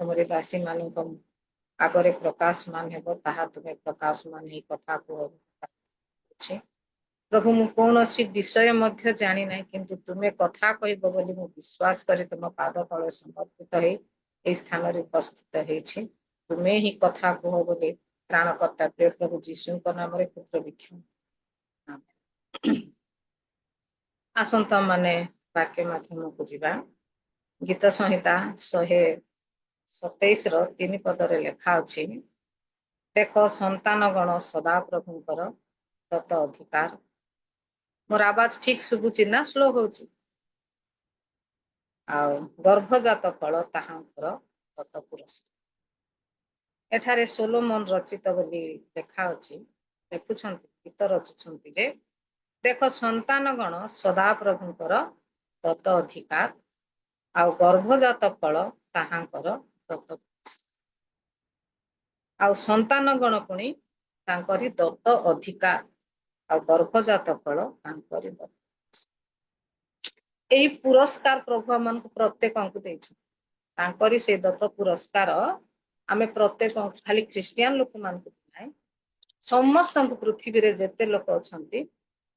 Speaker 10: तुमरे दासी मानक आगरे प्रकाशमान हेबो ताहा तुम्हें प्रकाशमान ही कथा कह प्रभु मु कौनसी विषय मध्य जानी ना किंतु तुम्हें कथा कहब बोली मु विश्वास करी तुम पाद तले समर्पित है इस स्थान रे उपस्थित है तुम्हें ही कथा कह बोली प्राणकर्ता प्रिय प्रभु जीशु नाम रे पुत्र विक्षण आसंता माने वाक्य माध्यम को जीवा गीत संहिता 127 रो 3 पद रे लेखा अछि देख संतान गण सदा प्रभुंकर दत्त अधिकार मोर आवाज ठीक शुभुची ना स्लो होची आ गर्भजात फल ताहांकर दत्त पुरस्कार एठारे सोलोमन रचित बोली लेखा अछि देखुछंती गीत रचुछंती जे देख संतान गण सदा प्रभुंकर दत्त अधिकार आ गर्भजात फल ताहांकर दत्त पुरस्कार आ संतान गण पुणी तांकरी दत्त अधिकार आ गर्भजात फल तांकरी दत्त एही पुरस्कार प्रभु मन प्रत्येक को देछि तांकरी से दत्त पुरस्कार आमे प्रत्येक खाली क्रिश्चियन लोक मान को नै समस्त पृथ्वी रे जेते लोक अछंती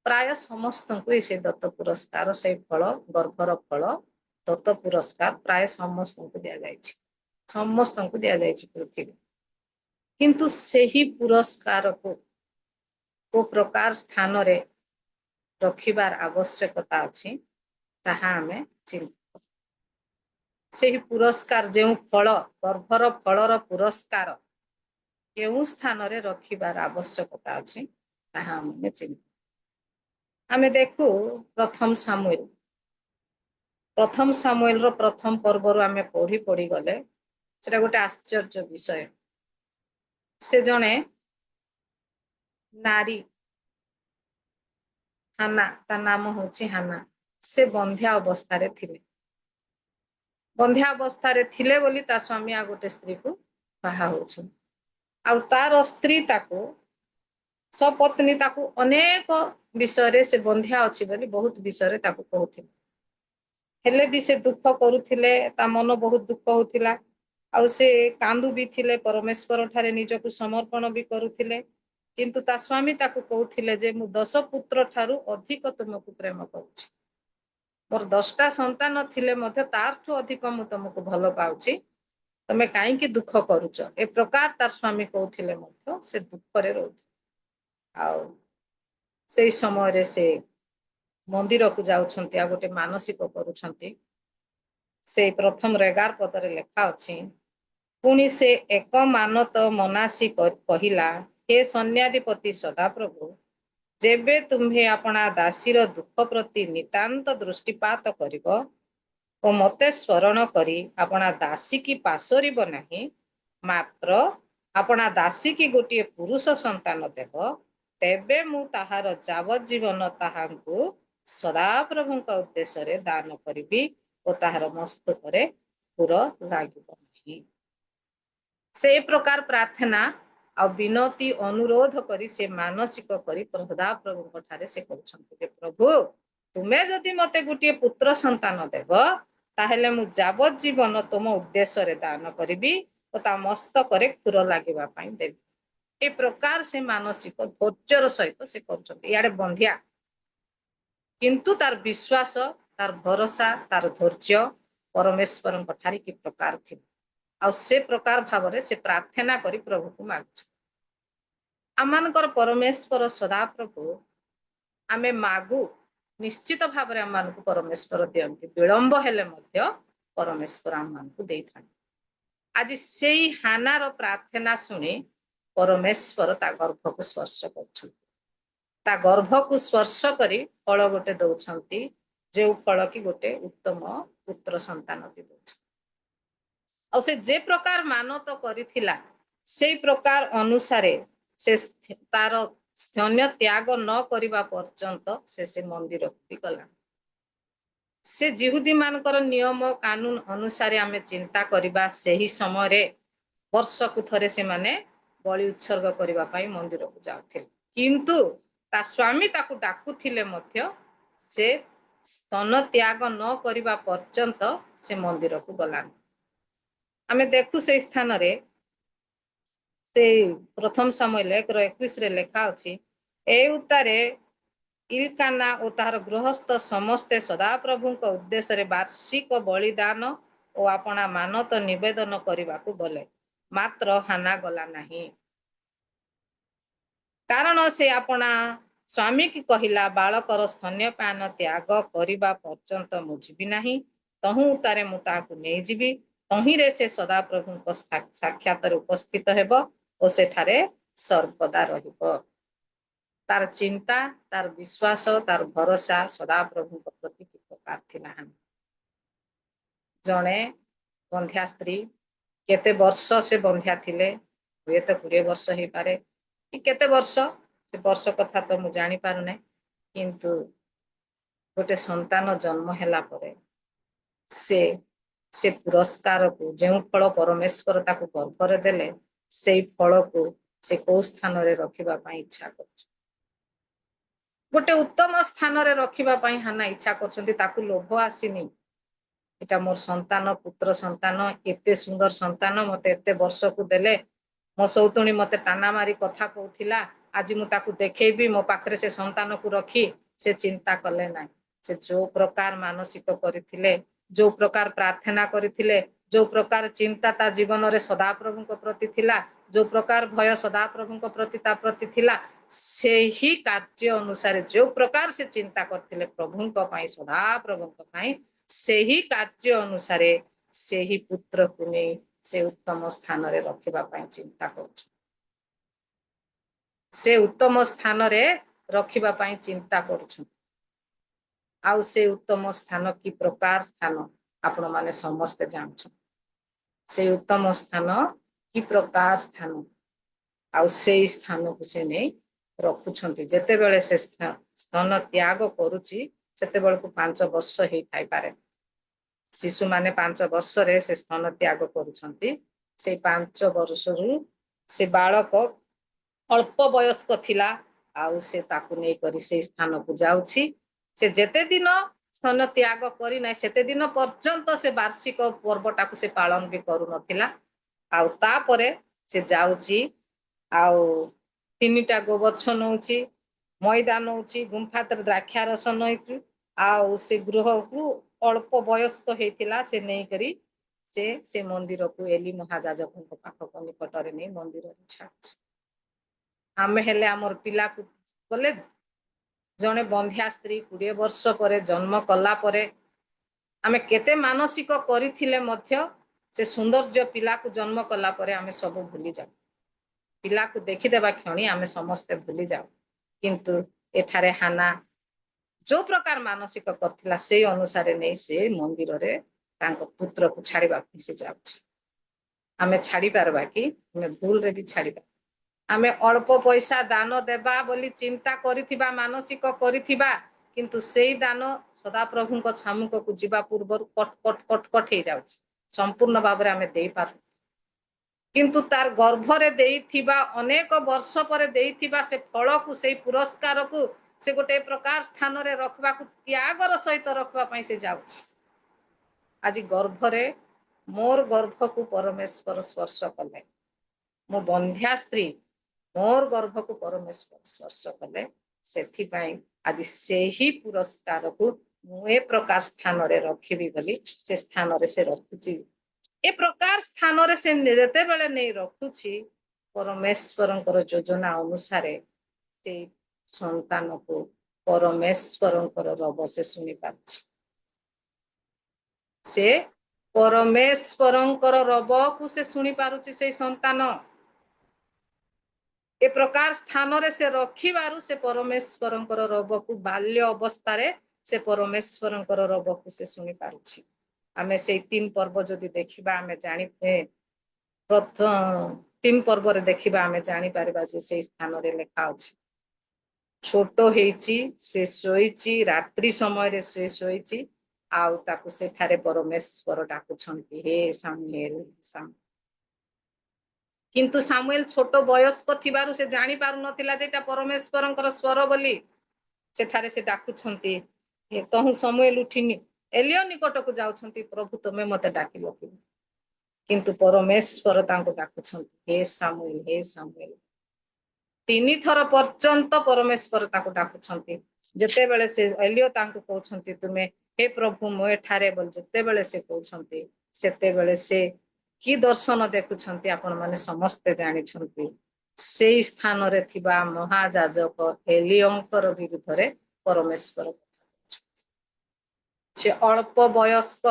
Speaker 10: प्राय समस्त को से दत्त पुरस्कार से फल गर्भर फल दत्त पुरस्कार प्राय समस्त को दिया जायछि समस्त को दिया जायछि पृथ्वी किंतु सेही पुरस्कार को प्रकार स्थान रे रखिबार आवश्यकता अछि ताहा हमें चिंता सेही पुरस्कार जो फल गर्भर फलर पुरस्कार केउ स्थान रे रखिबार आवश्यकता अछि ताहा हमें चिंता आमे देखु प्रथम सामुएल रो प्रथम पर्व रो आमे पढ़ी गले सेटा गोटे आश्चर्य विषय से जने नारी हाना ता नाम होची हाना से बंध्या अवस्था रे थिले बंध्या अवस्था रे थिले बोली ता स्वामी आ गोटे स्त्री को बाहा होछ आ तार स्त्री ताको सपत्नी ताको अनेक विषय रे से बंध्या अछि बोली बहुत विषय रे ताको कहउथिले हेले भी से दुख करूथिले ता मन बहुत दुख होथिला आ से कांदू भी थिले परमेश्वर ठारे निजको समर्पण भी करूथिले किंतु ता स्वामी ताको कहउथिले जे मु 10 पुत्र ठारू अधिक तुमको प्रेम करूछि मोर 10टा संतान थिले मध्य तारठू अधिक मु तुमको भल पाउछि तमे काई की दुख करूछ ए प्रकार तार स्वामी कहउथिले मध्य से दुख रे रहउथि आ सेई समय रे से मंदिर को जाउछंती आ गोटे मानसिक करूछंती से प्रथम 11 पद रे लेखा अछि पुणी से एक मानत मनासी कहिला हे सन्याधिपति सदा प्रभु जेबे तुम्हे अपना दासीर दुख प्रति नितांत दृष्टिपात करिबो ओ मते स्मरण करी अपना दासी की पासरिब नाही मात्र अपना दासी की गोटे पुरुष संतान देव तेबे मु ताहार जावज्जीवन ताहांकु सदा प्रभुंका उद्देश्य रे दान करिबी ओ ताहार मस्तक रे पुर लागिब नाही से प्रकार प्रार्थना आ विनती अनुरोध करी से मानसिक करी सदा प्रभु ठारे से कहउछंती जे प्रभु तुमे जदि मते गोटे पुत्र संतान देव ताहेले मु जावज्जीवन तुम उद्देश्य रे दान करिबी ओ ता मस्तक रे खुर लागिबा पई देबी ए प्रकार से मानसिक धैर्यर सहित से करछंती याडे बंध्या किंतु तार विश्वास तार भरोसा तार धैर्य परमेश्वर ठारे की प्रकार थी आ से प्रकार भाव रे से प्रार्थना करी प्रभु को मागछ आमानकर परमेश्वर सदा प्रभु आमे मागु निश्चित भाव रे आमान को परमेश्वर दियंती विलंब हेले मध्य परमेश्वर आमान को देथान आज सेई हाना रो प्रार्थना सुनी ପରମେଶ୍ୱର ତା ଗର୍ଭକୁ ସ୍ପର୍ଶ କରୁଛନ୍ତି। ତା ଗର୍ଭକୁ ସ୍ପର୍ଶ କରି ଫଳ ଗୋଟେ ଦଉଛନ୍ତି, ଯୋଉ ଫଳ କି ଗୋଟେ ଉତ୍ତମ ପୁତ୍ର ସନ୍ତାନଟି ଦଉଛନ୍ତି। ଆଉ ସେ ଯେ ପ୍ରକାର ମାନତ କରିଥିଲା ସେଇ ପ୍ରକାର ଅନୁସାରେ ସେ ତାର ସ୍ତନ୍ୟ ତ୍ୟାଗ ନ କରିବା ପର୍ଯ୍ୟନ୍ତ ସେ ମନ୍ଦିରକୁ ବି ଗଲା। ସେ ଜିହୁଦୀ ମାନଙ୍କର ନିୟମ କାନୁନ ଅନୁସାରେ ଆମେ ଚିନ୍ତା କରିବା, ସେହି ସମୟରେ ବର୍ଷକୁ ଥରେ ସେମାନେ ବଳି ଉତ୍ସର୍ଗ କରିବା ପାଇଁ ମନ୍ଦିରକୁ ଯାଉଥିଲେ, କିନ୍ତୁ ତା ସ୍ୱାମୀ ତାକୁ ଡାକୁଥିଲେ ମଧ୍ୟ ସେ ସ୍ତନ ତ୍ୟାଗ ନ କରିବା ପର୍ଯ୍ୟନ୍ତ ସେ ମନ୍ଦିରକୁ ଗଲାନି। ଆମେ ଦେଖୁ ସେଇ ସ୍ଥାନରେ ସେଇ ପ୍ରଥମ ସମୁଏଲ 1:21 ଲେଖା ଅଛି, ଏ ଉତ୍ତାରେ ଇଲକାନା ଓ ତାହାର ଗୃହସ୍ଥ ସମସ୍ତେ ସଦାପ୍ରଭୁଙ୍କ ଉଦ୍ଦେଶ୍ୟରେ ବାର୍ଷିକ ବଳିଦାନ ଓ ଆପଣା ମାନତ ନିବେଦନ କରିବାକୁ ଗଲେ, ମାତ୍ର ହାନା ଗଲା ନାହିଁ। କାରଣ ସେ ଆପଣା ସ୍ୱାମୀ କି କହିଲା, ବାଳକର ସ୍ତନ୍ୟପାନ ତ୍ୟାଗ କରିବା ପର୍ଯ୍ୟନ୍ତ ମୁଁ ଯିବି ନାହିଁ, ତହୁଁ ଉତ୍ତାରେ ମୁଁ ତାହାକୁ ନେଇଯିବି। ତହିଁରେ ସେ ସଦାପ୍ରଭୁଙ୍କ ସାକ୍ଷାତରେ ଉପସ୍ଥିତ ହେବ ଓ ସେଠାରେ ସର୍ବଦା ରହିବ। ତାର ଚିନ୍ତା, ତାର ବିଶ୍ୱାସ, ତାର ଭରସା ସଦାପ୍ରଭୁଙ୍କ ପ୍ରତି କି ପ୍ରକାର ଥିଲା। ଜଣେ ବନ୍ଧ୍ୟା ସ୍ତ୍ରୀ, କେତେ ବର୍ଷ ସେ ବନ୍ଧ୍ୟା ଥିଲେ, ହୁଏତ 20 ବର୍ଷ ହେଇପାରେ କି କେତେ ବର୍ଷ, ସେ ବର୍ଷ କଥା ତ ମୁଁ ଜାଣିପାରୁନାହିଁ, କିନ୍ତୁ ଗୋଟେ ସନ୍ତାନ ଜନ୍ମ ହେଲା ପରେ ସେ ପୁରସ୍କାରକୁ, ଯେଉଁ ଫଳ ପରମେଶ୍ୱର ତାକୁ ଗର୍ଭରେ ଦେଲେ, ସେଇ ଫଳକୁ ସେ କୋଉ ସ୍ଥାନରେ ରଖିବା ପାଇଁ ଇଚ୍ଛା କରୁଛି। ଗୋଟେ ଉତ୍ତମ ସ୍ଥାନରେ ରଖିବା ପାଇଁ ହାନା ଇଚ୍ଛା କରୁଛନ୍ତି। ତାକୁ ଲୋଭ ଆସିନି, ଏଟା ମୋର ସନ୍ତାନ, ପୁତ୍ର ସନ୍ତାନ, ଏତେ ସୁନ୍ଦର ସନ୍ତାନ, ମତେ ଏତେ ବର୍ଷକୁ ଦେଲେ, ମୋ ସୌତୁଣୀ ମତେ ଟାନା ମାରି କଥା କହୁଥିଲା, ଆଜି ମୁଁ ତାକୁ ଦେଖେଇବି, ମୋ ପାଖରେ ସେ ସନ୍ତାନକୁ ରଖି ସେ ଚିନ୍ତା କଲେ ନାହିଁ। ସେ ଯୋଉ ପ୍ରକାର ମାନସିକ କରିଥିଲେ, ଯୋଉ ପ୍ରକାର ପ୍ରାର୍ଥନା କରିଥିଲେ, ଯୋଉ ପ୍ରକାର ଚିନ୍ତା ତା ଜୀବନରେ ସଦାପ୍ରଭୁଙ୍କ ପ୍ରତି ଥିଲା, ଯୋଉ ପ୍ରକାର ଭୟ ସଦାପ୍ରଭୁଙ୍କ ପ୍ରତି ତା ପ୍ରତି ଥିଲା, ସେହି କାର୍ଯ୍ୟ ଅନୁସାରେ ଯୋଉ ପ୍ରକାର ସେ ଚିନ୍ତା କରିଥିଲେ ପ୍ରଭୁଙ୍କ ପାଇଁ, ସଦାପ୍ରଭୁଙ୍କ ପାଇଁ, ସେହି କାର୍ଯ୍ୟ ଅନୁସାରେ ସେହି ପୁତ୍ରକୁ ନେଇ ସେ ଉତ୍ତମ ସ୍ଥାନରେ ରଖିବା ପାଇଁ ଚିନ୍ତା କରୁଛନ୍ତି। ସେ ଉତ୍ତମ ସ୍ଥାନରେ ରଖିବା ପାଇଁ ଚିନ୍ତା କରୁଛନ୍ତି। ଆଉ ସେ ଉତ୍ତମ ସ୍ଥାନ କି ପ୍ରକାର ସ୍ଥାନ ଆପଣ ମାନେ ସମସ୍ତେ ଜାଣୁଛନ୍ତି। ସେ ଉତ୍ତମ ସ୍ଥାନ କି ପ୍ରକାର ସ୍ଥାନ, ଆଉ ସେଇ ସ୍ଥାନକୁ ସେ ନେଇ ରଖୁଛନ୍ତି। ଯେତେବେଳେ ସେ ସ୍ତନ ତ୍ୟାଗ କରୁଛି ସେତେବେଳକୁ 5 ବର୍ଷ ହେଇଥାଇପାରେ। ଶିଶୁମାନେ 5 ବର୍ଷରେ ସେ ସ୍ତନ ତ୍ୟାଗ କରୁଛନ୍ତି। ସେଇ 5 ବର୍ଷରୁ ସେ ବାଳକ ଅଳ୍ପ ବୟସ୍କ ଥିଲା, ଆଉ ସେ ତାକୁ ନେଇକରି ସେଇ ସ୍ଥାନକୁ ଯାଉଛି। ସେ ଯେତେ ଦିନ ସ୍ତନ ତ୍ୟାଗ କରିନାହିଁ ସେତେ ଦିନ ପର୍ଯ୍ୟନ୍ତ ସେ ବାର୍ଷିକ ପର୍ବଟାକୁ ସେ ପାଳନ ବି କରୁନଥିଲା। ଆଉ ତାପରେ ସେ ଯାଉଛି, ଆଉ 3ଟା ଗୋବଛ ନଉଛି, ମଇଦା ନଉଛି, ଗୁମ୍ଫାତରେ ଦ୍ରାକ୍ଷା ରସ ନଉଛି, ଆଉ ସେ ଗୃହକୁ ଅଳ୍ପ ବୟସ୍କ ହେଇଥିଲା ସେ ନେଇକରି ସେ ମନ୍ଦିରକୁ ଏଲି ମହାଯାଜକଙ୍କ ପାଖକୁ ନିକଟରେ ନେଇ ମନ୍ଦିରରେ ଛାଡୁଛି। ଆମେ ହେଲେ ଆମର ପିଲାକୁ ଗଲେ, ଜଣେ ବନ୍ଧ୍ୟା ସ୍ତ୍ରୀ 20 ବର୍ଷ ପରେ ଜନ୍ମ କଲା ପରେ ଆମେ କେତେ ମାନସିକ କରିଥିଲେ ମଧ୍ୟ ସେ ସୌନ୍ଦର୍ଯ୍ୟ ପିଲାକୁ ଜନ୍ମ କଲା ପରେ ଆମେ ସବୁ ଭୁଲି ଯାଉ। ପିଲାକୁ ଦେଖିଦେବା କ୍ଷଣି ଆମେ ସମସ୍ତେ ଭୁଲି ଯାଉ। କିନ୍ତୁ ଏଠାରେ ହାନା ଯୋଉ ପ୍ରକାର ମାନସିକ କରିଥିଲା ସେଇ ଅନୁସାରେ ନେଇ ସେ ମନ୍ଦିରରେ ତାଙ୍କ ପୁତ୍ରକୁ ଛାଡିବା ପାଇଁ ସେ ଯାଉଛି। ଆମେ ଛାଡି ପାରବା କି? ଆମେ ଭୁଲରେ ବି ଛାଡିବା। ଆମେ ଅଳ୍ପ ପଇସା ଦାନ ଦେବା ବୋଲି ଚିନ୍ତା କରିଥିବା, ମାନସିକ କରିଥିବା, କିନ୍ତୁ ସେଇ ଦାନ ସଦାପ୍ରଭୁଙ୍କ ସମ୍ମୁଖକୁ ଯିବା ପୂର୍ବରୁ କଟ ହେଇଯାଉଛି। ସମ୍ପୂର୍ଣ୍ଣ ଭାବରେ ଆମେ ଦେଇପାରୁ, କିନ୍ତୁ ତାର ଗର୍ଭରେ ଦେଇଥିବା, ଅନେକ ବର୍ଷ ପରେ ଦେଇଥିବା ସେ ଫଳକୁ, ସେଇ ପୁରସ୍କାରକୁ ସେ ଗୋଟେ ପ୍ରକାର ସ୍ଥାନରେ ରଖିବାକୁ, ତ୍ୟାଗର ସହିତ ରଖିବା ପାଇଁ ସେ ଯାଉଛି। ଆଜି ଗର୍ଭରେ, ମୋର ଗର୍ଭକୁ ପରମେଶ୍ୱର ସ୍ପର୍ଶ କଲେ, ମୁଁ ବନ୍ଧ୍ୟା ସ୍ତ୍ରୀ, ମୋର ଗର୍ଭକୁ ପରମେଶ୍ୱର ସ୍ପର୍ଶ କଲେ, ସେଥିପାଇଁ ଆଜି ସେହି ପୁରସ୍କାରକୁ ମୁଁ ଏ ପ୍ରକାର ସ୍ଥାନରେ ରଖିବି ବୋଲି ସେ ସ୍ଥାନରେ ସେ ରଖୁଛି। ଏ ପ୍ରକାର ସ୍ଥାନରେ ସେ ଯେତେବେଳେ ନେଇ ରଖୁଛି, ପରମେଶ୍ୱରଙ୍କର ଯୋଜନା ଅନୁସାରେ ସେଇ ସନ୍ତାନକୁ ପରମେଶ୍ୱରଙ୍କର ରବ ସେ ଶୁଣି ପାରୁଛି। ସେ ପରମେଶ୍ୱରଙ୍କର ରବକୁ ସେ ଶୁଣି ପାରୁଛି ସେଇ ସନ୍ତାନ। ए प्रकार स्थान रे से रखिबारु से परमेश्वरंकर रबकु बाल्य अवस्थारे से परमेश्वरंकर रबकु से सुनि पारुछि। आमे से 3 पर्व जदि देखिबा आमे जानि प्रथम 3 पर्व रे देखिबा आमे जानि पारिबा जे से स्थान रे लेखा अछि छोट हेछि से सोइछि रात्रि समय रे से सोइछि आउ ताकु सेठारे परमेश्वर डाकुछंती हे सामुएल किंतु सामुएल छोट वयस्क थिबारु से जानि पारु नथिला जेटा परमेश्वरंकर स्वर बोली सेठारे से डाकुछंती हे तहु सामुएल उठिनी एलियो निकटकु जाउछंती प्रभु तमे मते डाकिलो कि किंतु परमेश्वर तांको डाकुछंती हे सामुएल 3 थर पर्यंत परमेश्वर ताको डाकुछंती जेते बेले से एलियो तांको कहउछंती तुमे हे प्रभु मो एठारे बोल जेते बेले से कहउछंती सेते बेले से कि दर्शन देखुछंती आपण माने समस्त जानि छंती सेई स्थान रे थिबा महायाजक एलियंकर विरुद्ध रे परमेश्वर से अल्प वयस्क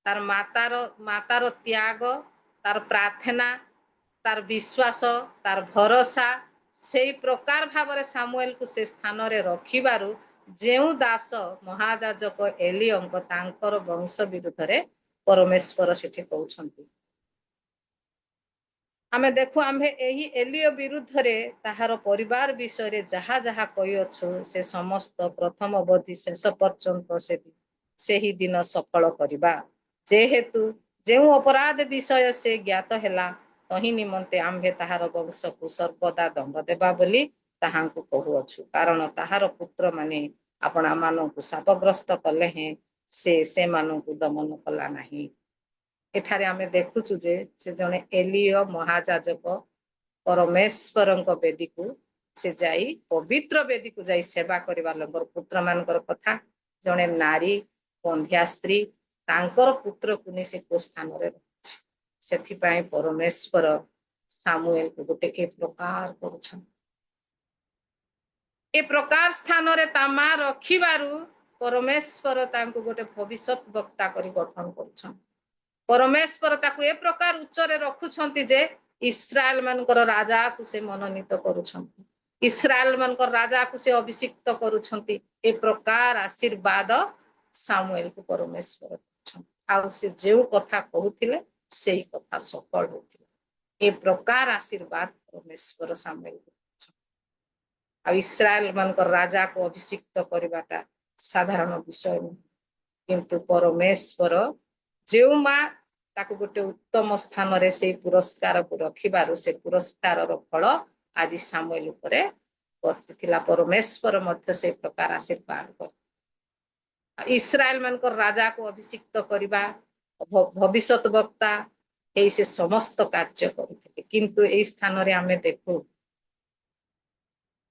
Speaker 10: तार मातार त्याग तार प्रार्थना तार विश्वास तार भरोसा सेई प्रकार भावरे सामुएल को से स्थान रे रखिबारु जेउ दास महायाजक एलियंक तांकर वंश विरुद्ध रे परमेश्वर सेठी कहउछंती आमे देखु आम्भे एही एलियो विरुद्ध रे ताहार परिवार विषय रे जहा जहा कहि अछु से समस्त प्रथम अवधि शेष पर्यंत सेही दिन सफल करिबा जेहेतु जेउ अपराध विषय से ज्ञात हेला तही निमंते आम्भे ताहार वंश को सर्वदा दंड देबा बोली ताहांकु कहु अछु कारण ताहार पुत्र माने आपणा मानकु शापग्रस्त कले हैं से मानकु दमन कला नाही एठारे आमे देखुछु जे से जने एलियो महायाजक परमेश्वरंक वेदी को से जाई पवित्र वेदी को जाई सेवा करिबा लंगर पुत्र मानकर कथा जने नारी बंध्या स्त्री तांकर पुत्र को ने से को स्थान रे रछि सेथि पई परमेश्वर सामुएल को गोटे ए प्रकार करूछन ए प्रकार स्थान रे तामा रखिबारु परमेश्वर तांको गोटे भविष्यत वक्ता करी गठन करूछन परमेश्वर ताकू ए प्रकार उच्चरे रखुछंती जे इस्राएल मानकर राजा को से मनोनीत करूछंती इस्राएल मानकर राजा को से अभिषिक्त करूछंती ए प्रकार आशीर्वाद सामुएल को परमेश्वर करूछंती आ से जेउ कथा कहूथिले सेही कथा सफल होथिले ए प्रकार आशीर्वाद परमेश्वर सामुएल को आ इस्राएल मानकर राजा को अभिषिक्त करबाटा साधारण विषय नहीं किंतु परमेश्वर जेउ मा ताकू गोटे उत्तम स्थान रे से पुरस्कार को रखिबारु से पुरस्कार रो फल आज सामुएल उपरे करथिला परमेश्वर मध्य से प्रकार आशीर्वाद कर इस्राएल मानकर राजा को अभिषिक्त करिबा भविष्यत वक्ता एई से समस्त कार्य करूथिले किंतु एई स्थान रे हमें देखु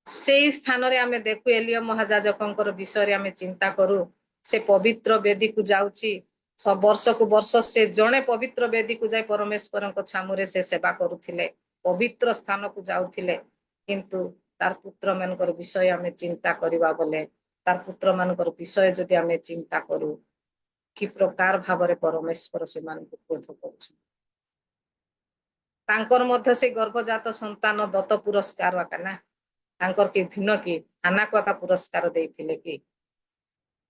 Speaker 10: सेई स्थान रे हमें देखु एलिया महायाजकंकर विषय रे हमें चिंता करू से पवित्र वेदी को जाउची सब वर्ष को वर्ष से जड़े पवित्र वेदी को जाय परमेश्वर छामुरे से सेवा करुथिले पवित्र स्थान को जाउथिले किंतु तार पुत्र मानकर विषय हमें चिंता करिबा बोले तार पुत्र मानकर विषय जदि हमें चिंता करू कि प्रकार भावरे परमेश्वर से मान को क्रोध करूछन तांकर मध्य से गर्भजात संतान दत्त पुरस्कार वाकना तांकर के भिन्न की हाना का पुरस्कार देथिले कि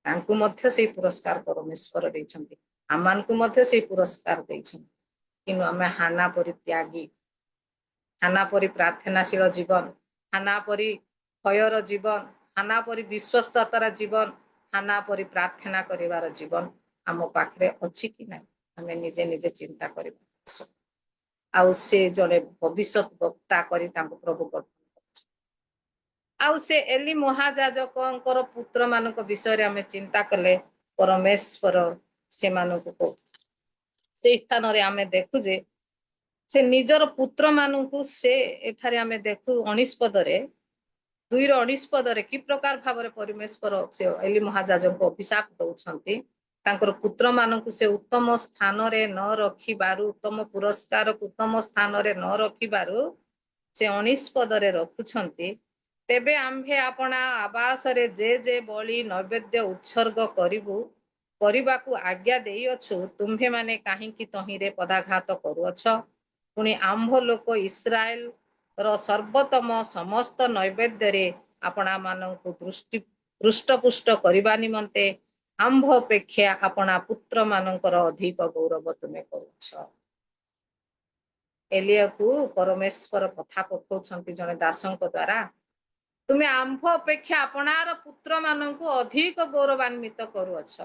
Speaker 10: तांकु मध्य से पुरस्कार परमेश्वर देछंती आमान को मध्य से पुरस्कार देछंती किनु आमे हाना परि त्यागी हाना परि प्रार्थनाशील जीवन हाना परि भयर जीवन हाना परि विश्वस्ततार जीवन हाना परि प्रार्थना करिवार जीवन आम पाखरे अछि कि नै आमे निजे निजे चिंता करिबा आउ से जने भविष्यत वक्ता करी तांको प्रभु आउ से एली महायाजकंकर पुत्र मानक विषय रे हमें चिंता कले परमेश्वर से मानक को से स्थान रे हमें देखु जे से निजर पुत्र मानकु से एठारे हमें देखु 19 पद रे 2 रो 19 पद रे कि प्रकार भावरे परमेश्वर से एली महायाजक अभिशाप दउछंती तांकर पुत्र मानकु से उत्तम स्थान रे न रखिबारु उत्तम पुरस्कार उत्तम स्थान रे न रखिबारु से 19 पद रे रखुछंती तेबे आम्भे आपना आवास रे जे बलि नैवेद्य उत्सर्ग करिबाकू आज्ञा देई अछु तुम्भे माने काहींकी तही रे पदाघात करूअछ पुणी आम्भ लोक इस्राएल ର ସର୍ବୋତ୍ତମ ସମସ୍ତ ନୈବେଦ୍ୟରେ ଆପଣା ମାନଙ୍କୁ ହୃଷ୍ଟପୁଷ୍ଟ କରିବା ନିମନ୍ତେ ଆମ୍ଭ ଅପେକ୍ଷା ଆପଣା ପୁତ୍ର ମାନଙ୍କର ଅଧିକ ଗୌରବ ତୁମେ କରୁଛ। ଏଲିୟାକୁ ପରମେଶ୍ୱର କଥା ପଠଉଛନ୍ତି ଜଣେ ଦାସଙ୍କ ଦ୍ଵାରା, ତୁମେ ଆମ୍ଭ ଅପେକ୍ଷା ଆପଣାର ପୁତ୍ର ମାନଙ୍କୁ ଅଧିକ ଗୌରବାନ୍ୱିତ କରୁଅଛ।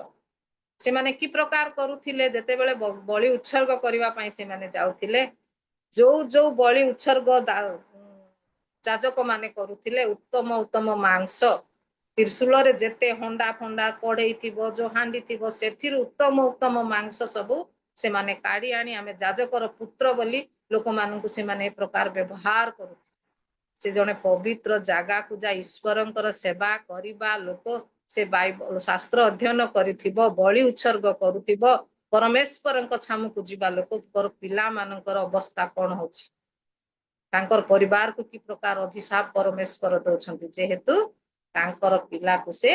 Speaker 10: ସେମାନେ କି ପ୍ରକାର କରୁଥିଲେ? ଯେତେବେଳେ ବଳି ଉତ୍ସର୍ଗ କରିବା ପାଇଁ ସେମାନେ ଯାଉଥିଲେ, ଯୋଉ ବଳି ଉତ୍ସର୍ଗ ଯାଜକ ମାନେ କରୁଥିଲେ, ଉତ୍ତମ ଉତ୍ତମ ମାଂସ, ତ୍ରିଶୂଳରେ ଯେତେ ହଣ୍ଡା ଫଣ୍ଡା କଢେଇ ଥିବ, ଯୋଉ ହାଣ୍ଡି ଥିବ, ସେଥିରୁ ଉତ୍ତମ ଉତ୍ତମ ମାଂସ ସବୁ ସେମାନେ କାଢି ଆଣି ଆମେ ଯାଜକର ପୁତ୍ର ବୋଲି ଲୋକମାନଙ୍କୁ ସେମାନେ ଏ ପ୍ରକାର ବ୍ୟବହାର କରୁଥିଲେ। ସେ ଜଣେ ପବିତ୍ର ଜାଗାକୁ ଯାଇ ଈଶ୍ୱରଙ୍କର ସେବା କରିବା ଲୋକ, ସେ ବାଇବଲ ଶାସ୍ତ୍ର ଅଧ୍ୟୟନ କରିଥିବ, ବଳି ଉତ୍ସର୍ଗ କରୁଥିବ, ପରମେଶ୍ୱରଙ୍କ ଛାମୁକୁ ଯିବା ଲୋକଙ୍କର ପିଲାମାନଙ୍କର ଅବସ୍ଥା କଣ ହଉଛି? ତାଙ୍କର ପରିବାରକୁ କି ପ୍ରକାର ଅଭିଶାପ ପରମେଶ୍ୱର ଦଉଛନ୍ତି, ଯେହେତୁ ତାଙ୍କର ପିଲାକୁ ସେ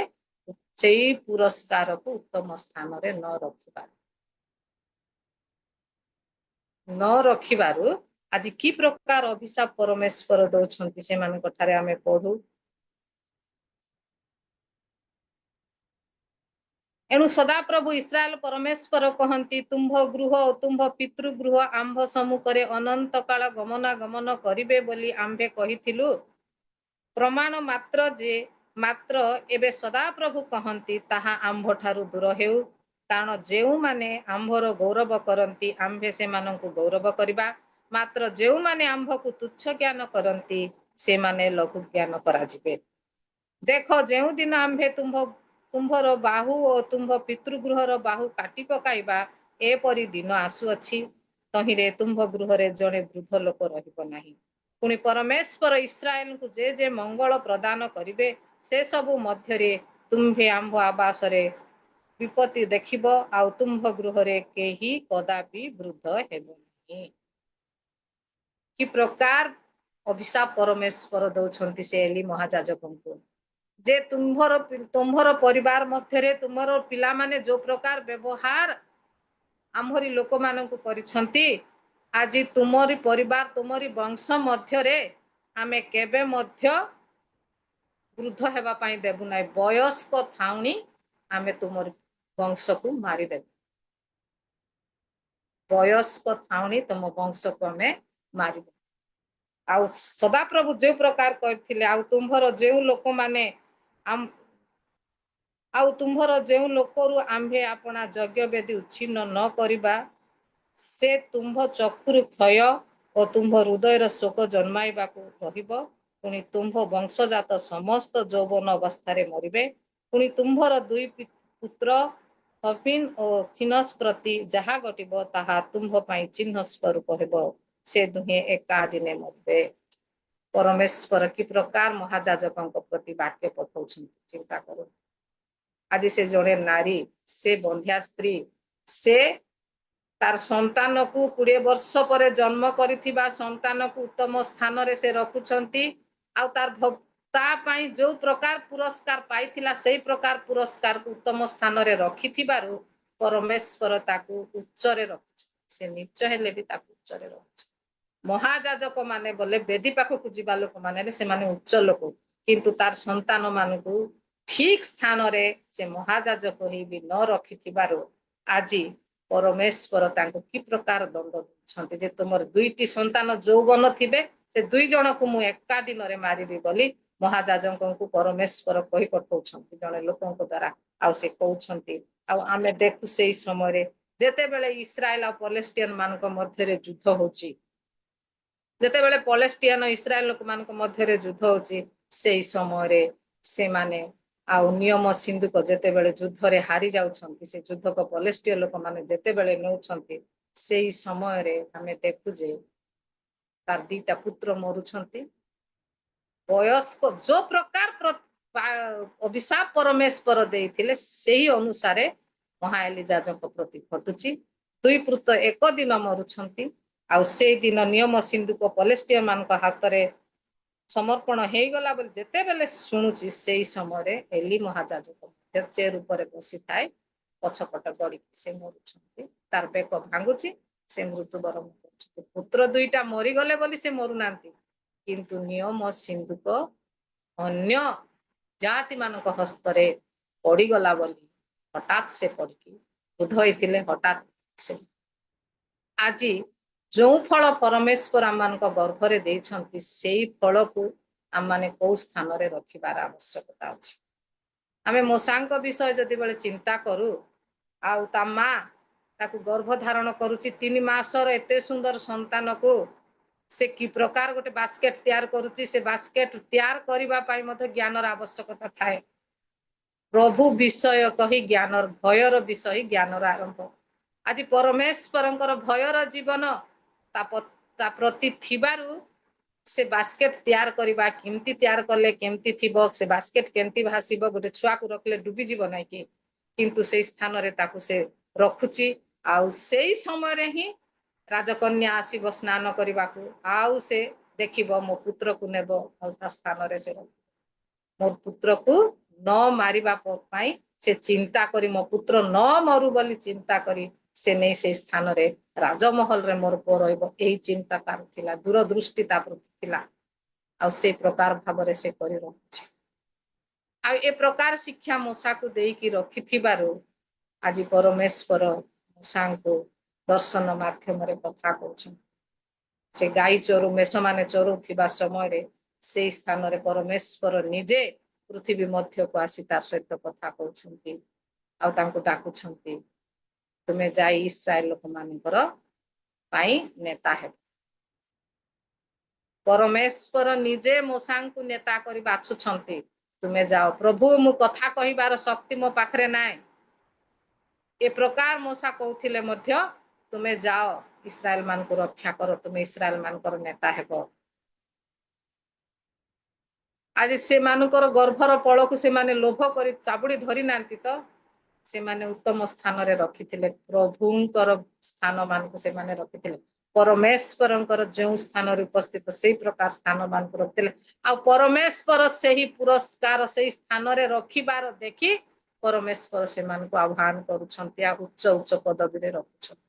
Speaker 10: ସେଇ ପୁରସ୍କାରକୁ ଉତ୍ତମ ସ୍ଥାନରେ ନ ରଖିବାରୁ ଆଜି କି ପ୍ରକାର ଅଭିଶାପ ପରମେଶ୍ୱର ଦଉଛନ୍ତି ସେମାନଙ୍କ ଠାରେ ଆମେ ପଢୁ। ଏଣୁ ସଦାପ୍ରଭୁ ଇସ୍ରାଏଲ ପରମେଶ୍ୱର କହନ୍ତି, ତୁମ୍ଭ ଗୃହ ଓ ତୁମ୍ଭ ପିତୃଗୃହ ଆମ୍ଭ ସମ୍ମୁଖରେ ଅନନ୍ତ କାଳ ଗମନାଗମନ କରିବେ ବୋଲି ଆମ୍ଭେ କହିଥିଲୁ। ପ୍ରମାଣ ମାତ୍ର ଏବେ ସଦାପ୍ରଭୁ କହନ୍ତି, ତାହା ଆମ୍ଭଠାରୁ ଦୂର ହେଉ। କାରଣ ଯେଉଁମାନେ ଆମ୍ଭର ଗୌରବ କରନ୍ତି ଆମ୍ଭେ ସେମାନଙ୍କୁ ଗୌରବ କରିବା, ମାତ୍ର ଯେଉଁମାନେ ଆମ୍ଭକୁ ତୁଚ୍ଛ ଜ୍ଞାନ କରନ୍ତି ସେମାନେ ଲଘୁ ଜ୍ଞାନ କରାଯିବେ। ଦେଖ, ଯେଉଁଦିନ ଆମ୍ଭେ ତୁମ୍ଭର ବାହୁ ଓ ତୁମ୍ଭ ପିତୃଗୃହର ବାହୁ କାଟି ପକାଇବା, ଏପରି ଦିନ ଆସୁଅଛି, ତହିଁରେ ତୁମ୍ଭ ଗୃହରେ ଜଣେ ବୃଦ୍ଧ ଲୋକ ରହିବ ନାହିଁ। ପୁଣି ପରମେଶ୍ୱର ଇସ୍ରାଏଲଙ୍କୁ ଯେ ମଙ୍ଗଳ ପ୍ରଦାନ କରିବେ, ସେ ସବୁ ମଧ୍ୟରେ ତୁମ୍ଭେ ଆମ୍ଭ ଆବାସରେ ବିପତ୍ତି ଦେଖିବ, ଆଉ ତୁମ୍ଭ ଗୃହରେ କେହି କଦାପି ବୃଦ୍ଧ ହେବ ନାହିଁ। କି ପ୍ରକାର ଅଭିଶାପ ପରମେଶ୍ୱର ଦଉଛନ୍ତି ସେ ଏଲି ମହାଯାଜକଙ୍କୁ, ଯେ ତୁମ୍ଭର ପରିବାର ମଧ୍ୟରେ ତୁମର ପିଲାମାନେ ଯୋଉ ପ୍ରକାର ବ୍ୟବହାର ଆମ୍ଭରି ଲୋକମାନଙ୍କୁ କରିଛନ୍ତି, ଆଜି ତୁମରି ପରିବାର ତୁମରି ବଂଶ ମଧ୍ୟରେ ଆମେ କେବେ ମଧ୍ୟ ବୃଦ୍ଧ ହେବା ପାଇଁ ଦେବୁ ନାହିଁ। ବୟସ୍କ ଥାଉଣି ଆମେ ତୁମର ବଂଶକୁ ମାରିଦେବୁ। ବୟସ୍କ ଥାଉଣି ତମ ବଂଶକୁ ଆମେ ମାରିଦେବୁ। ଆଉ ସଦାପ୍ରଭୁ ଯୋଉ ପ୍ରକାର କରିଥିଲେ, ଆଉ ତୁମ୍ଭର ଯେଉଁ ଲୋକରୁ ଆମ୍ଭେ ଆପଣା ଯଜ୍ଞ ବେଦୀ ଉଚ୍ଛିନ୍ନ ନ କରିବା, ସେ ତୁମ୍ଭ ଚକ୍ଷୁରୁ କ୍ଷୟ ଓ ତୁମ୍ଭ ହୃଦୟର ଶୋକ ଜନ୍ମାଇବାକୁ ରହିବ। ପୁଣି ତୁମ୍ଭ ବଂଶଜାତ ସମସ୍ତ ଯୌବନ ଅବସ୍ଥାରେ ମରିବେ। ପୁଣି ତୁମ୍ଭର ଦୁଇ ପୁତ୍ର ହଫିନ ଓ ଫିନସ୍ ପ୍ରତି ଯାହା ଘଟିବ ତାହା ତୁମ୍ଭ ପାଇଁ ଚିହ୍ନ ସ୍ୱରୂପ ହେବ, ସେ ଦୁହେଁ ଏକା ଦିନେ ମରିବେ। ପରମେଶ୍ୱର କି ପ୍ରକାର ମହାଯାଜକଙ୍କ ପ୍ରତି ବାକ୍ୟ ପଠଉଛନ୍ତି, ଚିନ୍ତା କରନ୍ତୁ। ଆଜି ସେ ଜଣେ ନାରୀ, ସେ ବନ୍ଧ୍ୟା ସ୍ତ୍ରୀ, ସେ ତାର ସନ୍ତାନକୁ 20 ବର୍ଷ ପରେ ଜନ୍ମ କରିଥିବା ସନ୍ତାନକୁ ଉତ୍ତମ ସ୍ଥାନରେ ସେ ରଖୁଛନ୍ତି, ଆଉ ତା ପାଇଁ ଯୋଉ ପ୍ରକାର ପୁରସ୍କାର ପାଇଥିଲା ସେଇ ପ୍ରକାର ପୁରସ୍କାରକୁ ଉତ୍ତମ ସ୍ଥାନରେ ରଖିଥିବାରୁ ପରମେଶ୍ୱର ତାକୁ ଉଚ୍ଚରେ ରଖୁଛନ୍ତି। ସେ ନିଚ ହେଲେ ବି ତାକୁ ଉଚ୍ଚରେ ରଖୁଛନ୍ତି। ମହାଯାଜକ ମାନେ ବୋଲେ ବେଦୀ ପାଖକୁ ଯିବା ଲୋକମାନେ ସେମାନେ ଉଚ୍ଚ ଲୋକ, କିନ୍ତୁ ତାର ସନ୍ତାନ ମାନଙ୍କୁ ଠିକ ସ୍ଥାନରେ ସେ ମହାଯାଜକ ହେଇ ବି ନ ରଖିଥିବାରୁ ଆଜି ପରମେଶ୍ୱର ତାଙ୍କୁ କି ପ୍ରକାର ଦଣ୍ଡ ଦେଉଛନ୍ତି, ଯେ ତୁମର 2ଟି ସନ୍ତାନ ଯୌବନ ଥିବେ, ସେ 2 ଜଣକୁ ମୁଁ ଏକା ଦିନରେ ମାରିବି ବୋଲି ମହାଯାଜକଙ୍କୁ ପରମେଶ୍ୱର କହି ପଠଉଛନ୍ତି ଜଣେ ଲୋକଙ୍କ ଦ୍ଵାରା। ଆଉ ସେ କହୁଛନ୍ତି, ଆଉ ଆମେ ଦେଖୁ ସେଇ ସମୟରେ ଯେତେବେଳେ ଇସ୍ରାଏଲ ଆଉ ପଲେଷ୍ଟିଆନ ମାନଙ୍କ ମଧ୍ୟରେ ଯୁଦ୍ଧ ହଉଛି, ଯେତେବେଳେ ପଲେଷ୍ଟିଆନ ଇସ୍ରାଏଲ ଲୋକମାନଙ୍କ ମଧ୍ୟରେ ଯୁଦ୍ଧ ହଉଛି, ସେଇ ସମୟରେ ସେମାନେ ଆଉ ନିୟମ ସିନ୍ଧୁକ ଯେତେବେଳେ ଯୁଦ୍ଧରେ ହାରି ଯାଉଛନ୍ତି, ସେ ଯୁଦ୍ଧକ ପଲେଷ୍ଟିୟ ଲୋକମାନେ ଯେତେବେଳେ ନେଉଛନ୍ତି, ସେଇ ସମୟରେ ଆମେ ଦେଖୁ ଯେ ତାର 2ଟା ପୁତ୍ର ମରୁଛନ୍ତି। ବୟସ୍କ ଯୋଉ ପ୍ରକାର ଅଭିଶାପ ପରମେଶ୍ୱର ଦେଇଥିଲେ ସେହି ଅନୁସାରେ ମହା ଏଲିଜାଜଙ୍କ ପ୍ରତି ଘଟୁଛି। 2 ପୁତ୍ର ଏକ ଦିନ ମରୁଛନ୍ତି, ଆଉ ସେଇ ଦିନ ନିୟମ ସିନ୍ଧୁକ ପଲେଷ୍ଟିୟ ମାନଙ୍କ ହାତରେ ସମର୍ପଣ ହେଇଗଲା ବୋଲି ଯେତେବେଳେ ଶୁଣୁଛି, ସେଇ ସମୟରେ ଏଲି ମହାଯାଜକ ଚେର ଉପରେ ବସିଥାଏ, ପଛପଟ ଗଡିକି ସେ ମରୁଛନ୍ତି। ତାର ବେକ ଭାଙ୍ଗୁଛି, ସେ ମୃତ୍ୟୁବରଣ କରୁଛନ୍ତି। ପୁତ୍ର 2ଟା ମରିଗଲେ ବୋଲି ସେ ମରୁନାହାନ୍ତି, କିନ୍ତୁ ନିୟମ ସିନ୍ଦୁକ ଅନ୍ୟ ଜାତି ମାନଙ୍କ ହସ୍ତରେ ପଡିଗଲା ବୋଲି ହଠାତ୍ ସେ ପଡିକି ବୃଦ୍ଧ ହେଇଥିଲେ। ହଠାତ୍ ସେ ଆଜି ଯୋଉ ଫଳ ପରମେଶ୍ୱର ଆମମାନଙ୍କ ଗର୍ଭରେ ଦେଇଛନ୍ତି ସେଇ ଫଳକୁ ଆମମାନେ କୋଉ ସ୍ଥାନରେ ରଖିବାର ଆବଶ୍ୟକତା ଅଛି। ଆମେ ମୂଷାଙ୍କ ବିଷୟ ଯେତେବେଳେ ଚିନ୍ତା କରୁ, ଆଉ ତା ମା ତାକୁ ଗର୍ଭ ଧାରଣ କରୁଛି 3 ମାସର ଏତେ ସୁନ୍ଦର ସନ୍ତାନକୁ ସେ କି ପ୍ରକାର ଗୋଟେ ବାସ୍କେଟ ତିଆର କରୁଛି, ସେ ବାସ୍କେଟ ତିଆର କରିବା ପାଇଁ ମଧ୍ୟ ଜ୍ଞାନର ଆବଶ୍ୟକତା ଥାଏ। ପ୍ରଭୁ ବିଷୟ କହି ଜ୍ଞାନର ଭୟର ବିଷୟ ଜ୍ଞାନର ଆରମ୍ଭ। ଆଜି ପରମେଶ୍ୱରଙ୍କର ଭୟର ଜୀବନ ତା ପ୍ରତି ଥିବାରୁ ସେ ବାସ୍କେଟ ତିଆର କରିବା, କେମିତି ତିଆର କଲେ କେମିତି ଥିବ, ସେ ବାସ୍କେଟ କେମିତି ଭାସିବ, ଗୋଟେ ଛୁଆକୁ ରଖିଲେ ଡୁବିଯିବ ନାହିଁ କି, କିନ୍ତୁ ସେଇ ସ୍ଥାନରେ ତାକୁ ସେ ରଖୁଛି। ଆଉ ସେଇ ସମୟରେ ହିଁ ରାଜକନ୍ୟା ଆସିବ ସ୍ନାନ କରିବାକୁ, ଆଉ ସେ ଦେଖିବ ମୋ ପୁତ୍ରକୁ ନେବ, ଆଉ ତା ସ୍ଥାନରେ ସେ ମୋ ପୁତ୍ରକୁ ନ ମାରିବା ପାଇଁ ସେ ଚିନ୍ତା କରି, ମୋ ପୁତ୍ର ନ ମରୁ ବୋଲି ଚିନ୍ତା କରି ସେ ନେଇ ସେଇ ସ୍ଥାନରେ ରାଜମହଲରେ ମୋର ପୁଅ ରହିବ, ଏହି ଚିନ୍ତା ତାର ଥିଲା, ଦୂରଦୃଷ୍ଟି ତା ପ୍ରତି ଥିଲା। ଆଉ ସେ ପ୍ରକାର ଭାବରେ ସେ କରି ରଖୁଛି। ଆଉ ଏ ପ୍ରକାର ଶିକ୍ଷା ମୂଷାକୁ ଦେଇକି ରଖିଥିବାରୁ ଆଜି ପରମେଶ୍ୱର ମୂଷାଙ୍କୁ ଦର୍ଶନ ମାଧ୍ୟମରେ କଥା କହୁଛନ୍ତି। ସେ ଗାଈ ମେଷମାନେ ଚରୁଥିବା ସମୟରେ ସେଇ ସ୍ଥାନରେ ପରମେଶ୍ୱର ନିଜେ ପୃଥିବୀ ମଧ୍ୟକୁ ଆସି ତା ସହିତ କଥା କହୁଛନ୍ତି, ଆଉ ତାଙ୍କୁ ଡାକୁଛନ୍ତି, ତୁମେ ଯାଇ ଇସ୍ରାଏଲ ଲୋକମାନଙ୍କର ପାଇଁ ନେତା ହେବ। ପରମେଶ୍ୱର ନିଜେ ମୂଷାଙ୍କୁ ନେତା କରି ବାଛୁଛନ୍ତି, ତୁମେ ଯାଅ। ପ୍ରଭୁ, ମୁଁ କଥା କହିବାର ଶକ୍ତି ମୋ ପାଖରେ ନାହିଁ, ଏ ପ୍ରକାର ମୂଷା କହୁଥିଲେ ମଧ୍ୟ ତୁମେ ଯାଅ, ଇସ୍ରାଏଲ ମାନଙ୍କୁ ରକ୍ଷା କର, ତୁମେ ଇସ୍ରାଏଲ ମାନଙ୍କର ନେତା ହେବ। ଆଜି ସେମାନଙ୍କର ଗର୍ଭର ଫଳକୁ ସେମାନେ ଲୋଭ କରି ଚାବୁଡି ଧରି ନାହାନ୍ତି ତ, ସେମାନେ ଉତ୍ତମ ସ୍ଥାନରେ ରଖିଥିଲେ। ପ୍ରଭୁଙ୍କର ସ୍ଥାନ ମାନଙ୍କୁ ସେମାନେ ରଖିଥିଲେ। ପରମେଶ୍ୱରଙ୍କର ଯେଉଁ ସ୍ଥାନରେ ଉପସ୍ଥିତ ସେଇ ପ୍ରକାର ସ୍ଥାନ ମାନଙ୍କୁ ରଖିଥିଲେ। ଆଉ ପରମେଶ୍ୱର ସେହି ପୁରସ୍କାର ସେଇ ସ୍ଥାନରେ ରଖିବାର ଦେଖି ପରମେଶ୍ୱର ସେମାନଙ୍କୁ ଆହ୍ୱାନ କରୁଛନ୍ତି, ଆଉ ଉଚ୍ଚ ଉଚ୍ଚ ପଦବୀରେ ରଖୁଛନ୍ତି।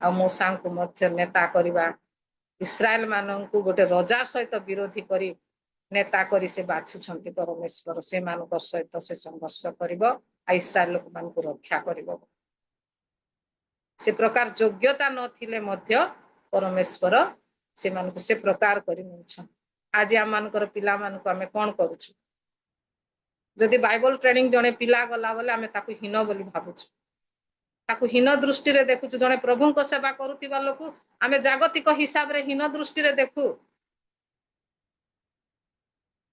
Speaker 10: ଆଉ ମୂଷାଙ୍କୁ ମଧ୍ୟ ନେତା କରିବା, ଇସ୍ରାଏଲ ମାନଙ୍କୁ ଗୋଟେ ରଜା ସହିତ ବିରୋଧୀ କରି ନେତା କରି ସେ ବାଛୁଛନ୍ତି ପରମେଶ୍ୱର। ସେମାନଙ୍କ ସହିତ ସେ ସଂଘର୍ଷ କରିବ, ଆଉ ଇସ୍ରାଏଲ ଲୋକମାନଙ୍କୁ ରକ୍ଷା କରିବ। ସେ ପ୍ରକାର ଯୋଗ୍ୟତା ନଥିଲେ ମଧ୍ୟ ପରମେଶ୍ୱର ସେମାନଙ୍କୁ ସେ ପ୍ରକାର କରି ନେଉଛନ୍ତି। ଆଜି ଆମମାନଙ୍କର ପିଲାମାନଙ୍କୁ ଆମେ କଣ କରୁଛୁ? ଯଦି ବାଇବଲ ଟ୍ରେନିଂ ଜଣେ ପିଲା ଗଲା ବୋଲେ ଆମେ ତାକୁ ହୀନ ବୋଲି ଭାବୁଛୁ, ତାକୁ ହୀନ ଦୃଷ୍ଟିରେ ଦେଖୁଛୁ। ଜଣେ ପ୍ରଭୁଙ୍କ ସେବା କରୁଥିବା ଲୋକ ଆମେ ଜାଗତିକ ହିସାବରେ ହୀନ ଦୃଷ୍ଟିରେ ଦେଖୁ।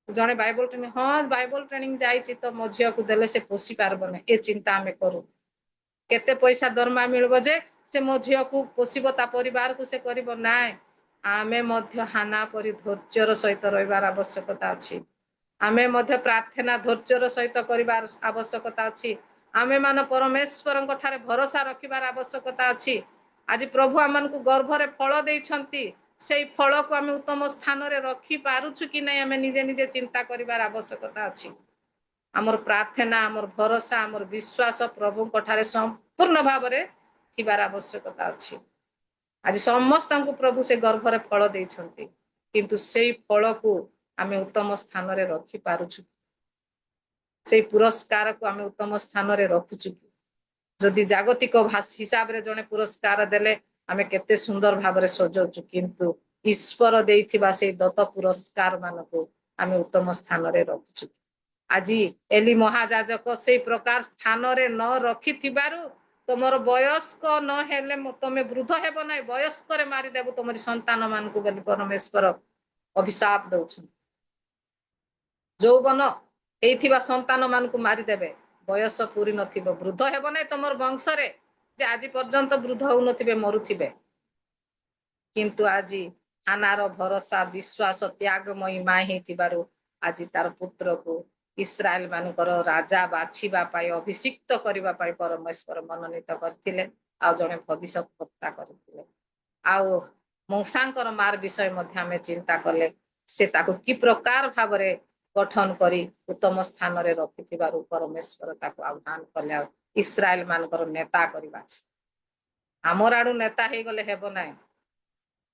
Speaker 10: ଜଣେ ବାଇବଲ ଟ୍ରେନିଂ, ହଁ ବାଇବଲ ଟ୍ରେନିଂ ଯାଇଛି ତ ମୋ ଝିଅକୁ ଦେଲେ ସେ ପୋଷି ପାରିବ ନାହିଁ, ଏ ଚିନ୍ତା ଆମେ କରୁ। କେତେ ପଇସା ଦରମା ମିଳିବ ଯେ ସେ ମୋ ଝିଅକୁ ପୋଷିବ, ତା ପରିବାରକୁ ସେ କରିବ? ନାଇଁ, ଆମେ ମଧ୍ୟ ହାନା ପରି ଧୈର୍ଯ୍ୟର ସହିତ ରହିବାର ଆବଶ୍ୟକତା ଅଛି। ଆମେ ମଧ୍ୟ ପ୍ରାର୍ଥନା ଧୈର୍ଯ୍ୟର ସହିତ କରିବାର ଆବଶ୍ୟକତା ଅଛି। ଆମେ ମାନେ ପରମେଶ୍ୱରଙ୍କ ଠାରେ ଭରସା ରଖିବାର ଆବଶ୍ୟକତା ଅଛି। ଆଜି ପ୍ରଭୁ ଆମମାନଙ୍କୁ ଗର୍ଭରେ ଫଳ ଦେଇଛନ୍ତି, ସେଇ ଫଳକୁ ଆମେ ଉତ୍ତମ ସ୍ଥାନରେ ରଖି ପାରୁଛୁ କି ନାହିଁ ଆମେ ନିଜେ ନିଜେ ଚିନ୍ତା କରିବାର ଆବଶ୍ୟକତା ଅଛି। ଆମର ପ୍ରାର୍ଥନା, ଆମର ଭରସା, ଆମର ବିଶ୍ୱାସ ପ୍ରଭୁଙ୍କ ଠାରେ ସମ୍ପୂର୍ଣ୍ଣ ଭାବରେ ଥିବାର ଆବଶ୍ୟକତା ଅଛି। ଆଜି ସମସ୍ତଙ୍କୁ ପ୍ରଭୁ ସେ ଗର୍ଭରେ ଫଳ ଦେଇଛନ୍ତି, କିନ୍ତୁ ସେଇ ଫଳକୁ ଆମେ ଉତ୍ତମ ସ୍ଥାନରେ ରଖି ପାରୁଛୁ? ସେଇ ପୁରସ୍କାରକୁ ଆମେ ଉତ୍ତମ ସ୍ଥାନରେ ରଖୁଛୁ କି? ଯଦି ଜାଗତିକ ହିସାବରେ ଜଣେ ପୁରସ୍କାର ଦେଲେ ଆମେ କେତେ ସୁନ୍ଦର ଭାବରେ ସଜଉଛୁ, କିନ୍ତୁ ଈଶ୍ୱର ଦେଇଥିବା ସେଇ ଦତ୍ତ ପୁରସ୍କାର ମାନଙ୍କୁ ଆମେ ଉତ୍ତମ ସ୍ଥାନରେ ରଖୁଛୁ? ଆଜି ଏଲି ମହାଯାଜକ ସେଇ ପ୍ରକାର ସ୍ଥାନରେ ନ ରଖିଥିବାରୁ ତମର ବୟସ୍କ ନହେଲେ ତମେ ବୃଦ୍ଧ ହେବ ନାହିଁ, ବୟସ୍କରେ ମାରିଦେବୁ ତମର ସନ୍ତାନ ମାନଙ୍କୁ ବୋଲି ପରମେଶ୍ୱର ଅଭିଶାପ ଦଉଛନ୍ତି। ଯୌବନ ହେଇଥିବା ସନ୍ତାନ ମାନଙ୍କୁ ମାରିଦେବେ, ବୟସ ପୁରି ନଥିବ, ବୃଦ୍ଧ ହେବ ନାହିଁ ତମର ବଂଶରେ, ଯେ ଆଜି ପର୍ଯ୍ୟନ୍ତ ବୃଦ୍ଧ ହଉନଥିବେ, ମରୁଥିବେ। କିନ୍ତୁ ଆଜି ହାନାର ଭରସା, ବିଶ୍ୱାସ, ତ୍ୟାଗମୟୀ ମା ହେଇଥିବାରୁ ଆଜି ତାର ପୁତ୍ରକୁ ଇସ୍ରାଏଲ ମାନଙ୍କର ରାଜା ବାଛିବା ପାଇଁ, ଅଭିଷିକ୍ତ କରିବା ପାଇଁ ପରମେଶ୍ୱର ମନୋନୀତ କରିଥିଲେ, ଆଉ ଜଣେ ଭବିଷ୍ୟତ ବକ୍ତା କରିଥିଲେ। ଆଉ ମୂଷାଙ୍କର ମାର ବିଷୟ ମଧ୍ୟ ଆମେ ଚିନ୍ତା କଲେ, ସେ ତାକୁ କି ପ୍ରକାର ଭାବରେ ଗଠନ କରି ଉତ୍ତମ ସ୍ଥାନରେ ରଖିଥିବାରୁ ପରମେଶ୍ୱର ତାକୁ ଆହ୍ୱାନ କଲେ, ଆଉ ଇସ୍ରାଏଲ ମାନଙ୍କର ନେତା କରିବା। ଆମର ଆଡୁ ନେତା ହେଇଗଲେ ହେବ ନାହିଁ।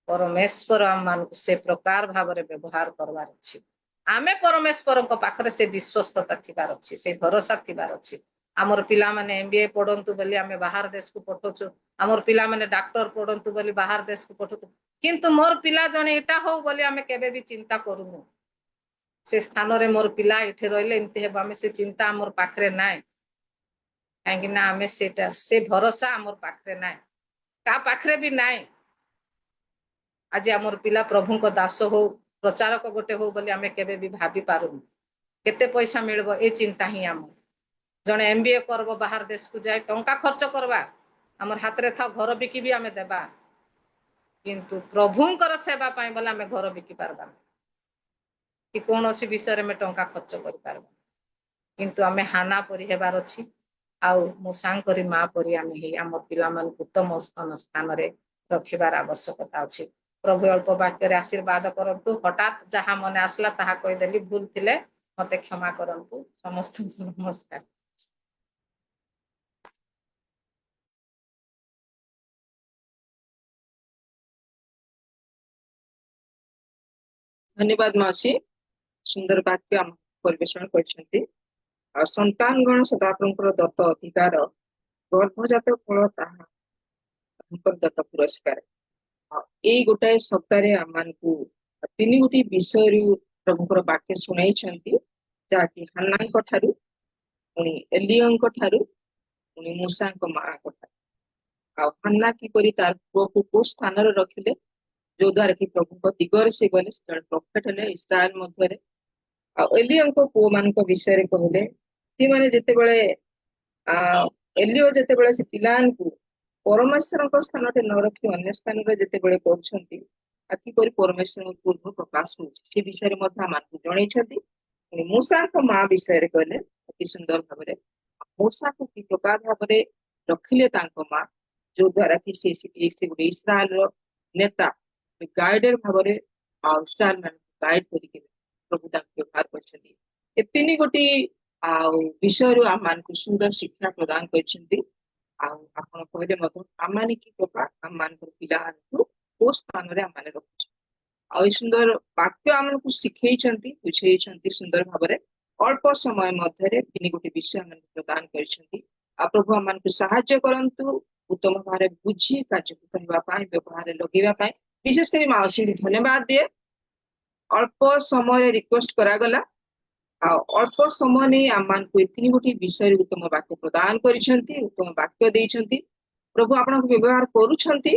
Speaker 10: परमेश्वर आम मान से प्रकार भाव व्यवहार करवार अछि आमे परमेश्वर पाखरे से विश्वस्तता थिबार अछि से भरोसा थिबार अछि आमर पिला माने एमबीए पढ़ंतु बोली आमे बाहर देश को पठौछु आमर पिला माने डॉक्टर पढ़ंतु बोली बाहर देश को पठौछु किंतु मोर पिला जने एटा हो बोली आमे केबे भी चिंता करूनु से स्थान रे मोर पिला इठे रहले एमते हेबा आमे से चिंता आमर पाखरे नाय काहेकि ना आमे सेटा से भरोसा आमर पाखरे नाय का पाखरे भी नाय आज आमर पिला प्रभु को दास हो प्रचारक गोटे हो बोली आमे केबे भी भाबी पारुनु केते पैसा मिलबो ए चिंता ही आम जने एमबीए करबो बाहर देश को जाय टंका खर्च करबा हमर हाथ रे था घर बिकी भी आमे देबा किंतु प्रभुंकर सेवा पाई बोले आमे घर बिकी पारबा कि कौनसी विषय में टंका खर्च कर पारबा किंतु आमे हाना परि हेबार अछि आउ मो सांग करी मां परि आमे हे हमर पिला मन उत्तम स्थान रे रखिबार आवश्यकता अछि प्रभु अल्प वाक्य रे आशीर्वाद करंतु हठात जहाँ मने आसला ताहा कहि देली भूल थिले मते क्षमा करंतु समस्त नमस्कार
Speaker 2: धन्यवाद मासी सुंदर वाक्य आम परिवेषण करछंती आ संतान गण सदाप्रभुଙ୍କର दत्त अधिकार गर्भजात फल ताहा ତାଙ୍କର ଦତ୍ତ ପୁରସ୍କାର ଏଇ ଗୋଟାଏ ସପ୍ତାହରେ ଆମମାନଙ୍କୁ ତିନି ଗୋଟି ବିଷୟରୁ ପ୍ରଭୁଙ୍କର ବାକ୍ୟ ଶୁଣାଇଛନ୍ତି ଯାହାକି ହାନ୍ନାଙ୍କ ଠାରୁ ପୁଣି ଏଲିୟଙ୍କ ଠାରୁ ପୁଣି ମୂଷାଙ୍କ ମାଙ୍କ ଠାରୁ ଆଉ ହାନ୍ନା କିପରି ତାର ପୁଅକୁ କୋଉ ସ୍ଥାନରେ ରଖିଲେ ଯୋଉ ଦ୍ୱାରା କି ପ୍ରଭୁଙ୍କ ଦିଗରେ ସେ ଗଲେ ସେ ଜଣେ ପ୍ରଫେଟ ହେଲେ ଇସ୍ରାଏଲ ମଧ୍ୟରେ ଆଉ ଏଲିୟଙ୍କ ପୁଅ ମାନଙ୍କ ବିଷୟରେ କହିଲେ ସେମାନେ ଯେତେବେଳେ ଏଲିଓ ଯେତେବେଳେ ସେ ପିଲାଙ୍କୁ ପରମେଶ୍ୱରଙ୍କ ସ୍ଥାନରେ ନ ରଖି ଅନ୍ୟ ସ୍ଥାନରେ ଯେତେବେଳେ କରୁଛନ୍ତି କିପରି ପରମେଶ୍ୱରଙ୍କ ପୂର୍ବ ପ୍ରକାଶ ହଉଛି ସେ ବିଷୟରେ ମଧ୍ୟ ଆମକୁ ଜଣେଇଛନ୍ତି ପୁଣି ମୂଷାଙ୍କ ମା ବିଷୟରେ କହିଲେ ଅତି ସୁନ୍ଦର ଭାବରେ ମୂଷାକୁ କି ପ୍ରକାର ଭାବରେ ରଖିଲେ ତାଙ୍କ ମା ଯୋଉ ଦ୍ୱାରା କି ସେ ଗୋଟେ ଇସ୍ରାଏଲର ନେତା ଗାଇଡର ଭାବରେ ଇସ୍ରାଏଲ ମାନଙ୍କୁ ଗାଇଡ କରିକି ପ୍ରଭୁ ତାଙ୍କୁ ବ୍ୟବହାର କରିଛନ୍ତି ଏ ତିନି ଗୋଟି ଆଉ ବିଷୟରୁ ଆମମାନଙ୍କୁ ସୁନ୍ଦର ଶିକ୍ଷା ପ୍ରଦାନ କରିଛନ୍ତି ଆଉ ଆପଣ କହିଲେ ମଧ୍ୟ ଆମମାନେ କି ପ୍ରକାର ଆମମାନଙ୍କର ପିଲାମାନଙ୍କୁ କୋଉ ସ୍ଥାନରେ ଆମମାନେ ରଖୁଛୁ ଆଉ ଏ ସୁନ୍ଦର ବାକ୍ୟ ଆମକୁ ଶିଖେଇଛନ୍ତି ବୁଝେଇଛନ୍ତି ସୁନ୍ଦର ଭାବରେ ଅଳ୍ପ ସମୟ ମଧ୍ୟରେ ତିନି ଗୋଟି ବିଷୟ ଆମକୁ ପ୍ରଦାନ କରିଛନ୍ତି ଆଉ ପ୍ରଭୁ ଆମମାନଙ୍କୁ ସାହାଯ୍ୟ କରନ୍ତୁ ଉତ୍ତମ ଭାବରେ ବୁଝି କାର୍ଯ୍ୟ କରିବା ପାଇଁ ବ୍ୟବହାରରେ ଲଗେଇବା ପାଇଁ ବିଶେଷ କରି ମାଉସୀ ଧନ୍ୟବାଦ ଦିଏ ଅଳ୍ପ ସମୟରେ ରିକ୍ୱେଷ୍ଟ କରାଗଲା ଆଉ ଅଳ୍ପ ସମୟ ନେଇ ଆମମାନଙ୍କୁ ଏ ତିନି ଗୋଟି ବିଷୟରେ ଉତ୍ତମ ବାକ୍ୟ ପ୍ରଦାନ କରିଛନ୍ତି ଉତ୍ତମ ବାକ୍ୟ ଦେଇଛନ୍ତି ପ୍ରଭୁ ଆପଣଙ୍କୁ ବ୍ୟବହାର କରୁଛନ୍ତି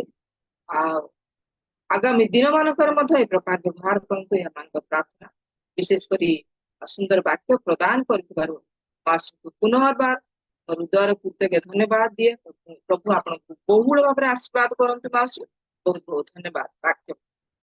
Speaker 2: ଆଉ ଆଗାମୀ ଦିନ ମାନଙ୍କର ମଧ୍ୟ ଏ ପ୍ରକାର ବ୍ୟବହାର କରନ୍ତୁ ଏମାନଙ୍କ ପ୍ରାର୍ଥନା ବିଶେଷ କରି ସୁନ୍ଦର ବାକ୍ୟ ପ୍ରଦାନ କରିଥିବାରୁ ମାସକୁ ପୁନର୍ବାର ହୃଦୟର କୃତଜ୍ଞ ଧନ୍ୟବାଦ ଦିଏ ପ୍ରଭୁ ଆପଣଙ୍କୁ ବହୁଳ ଭାବରେ ଆଶୀର୍ବାଦ କରନ୍ତୁ ମାଉସୀ ବହୁତ ବହୁତ ଧନ୍ୟବାଦ ବାକ୍ୟ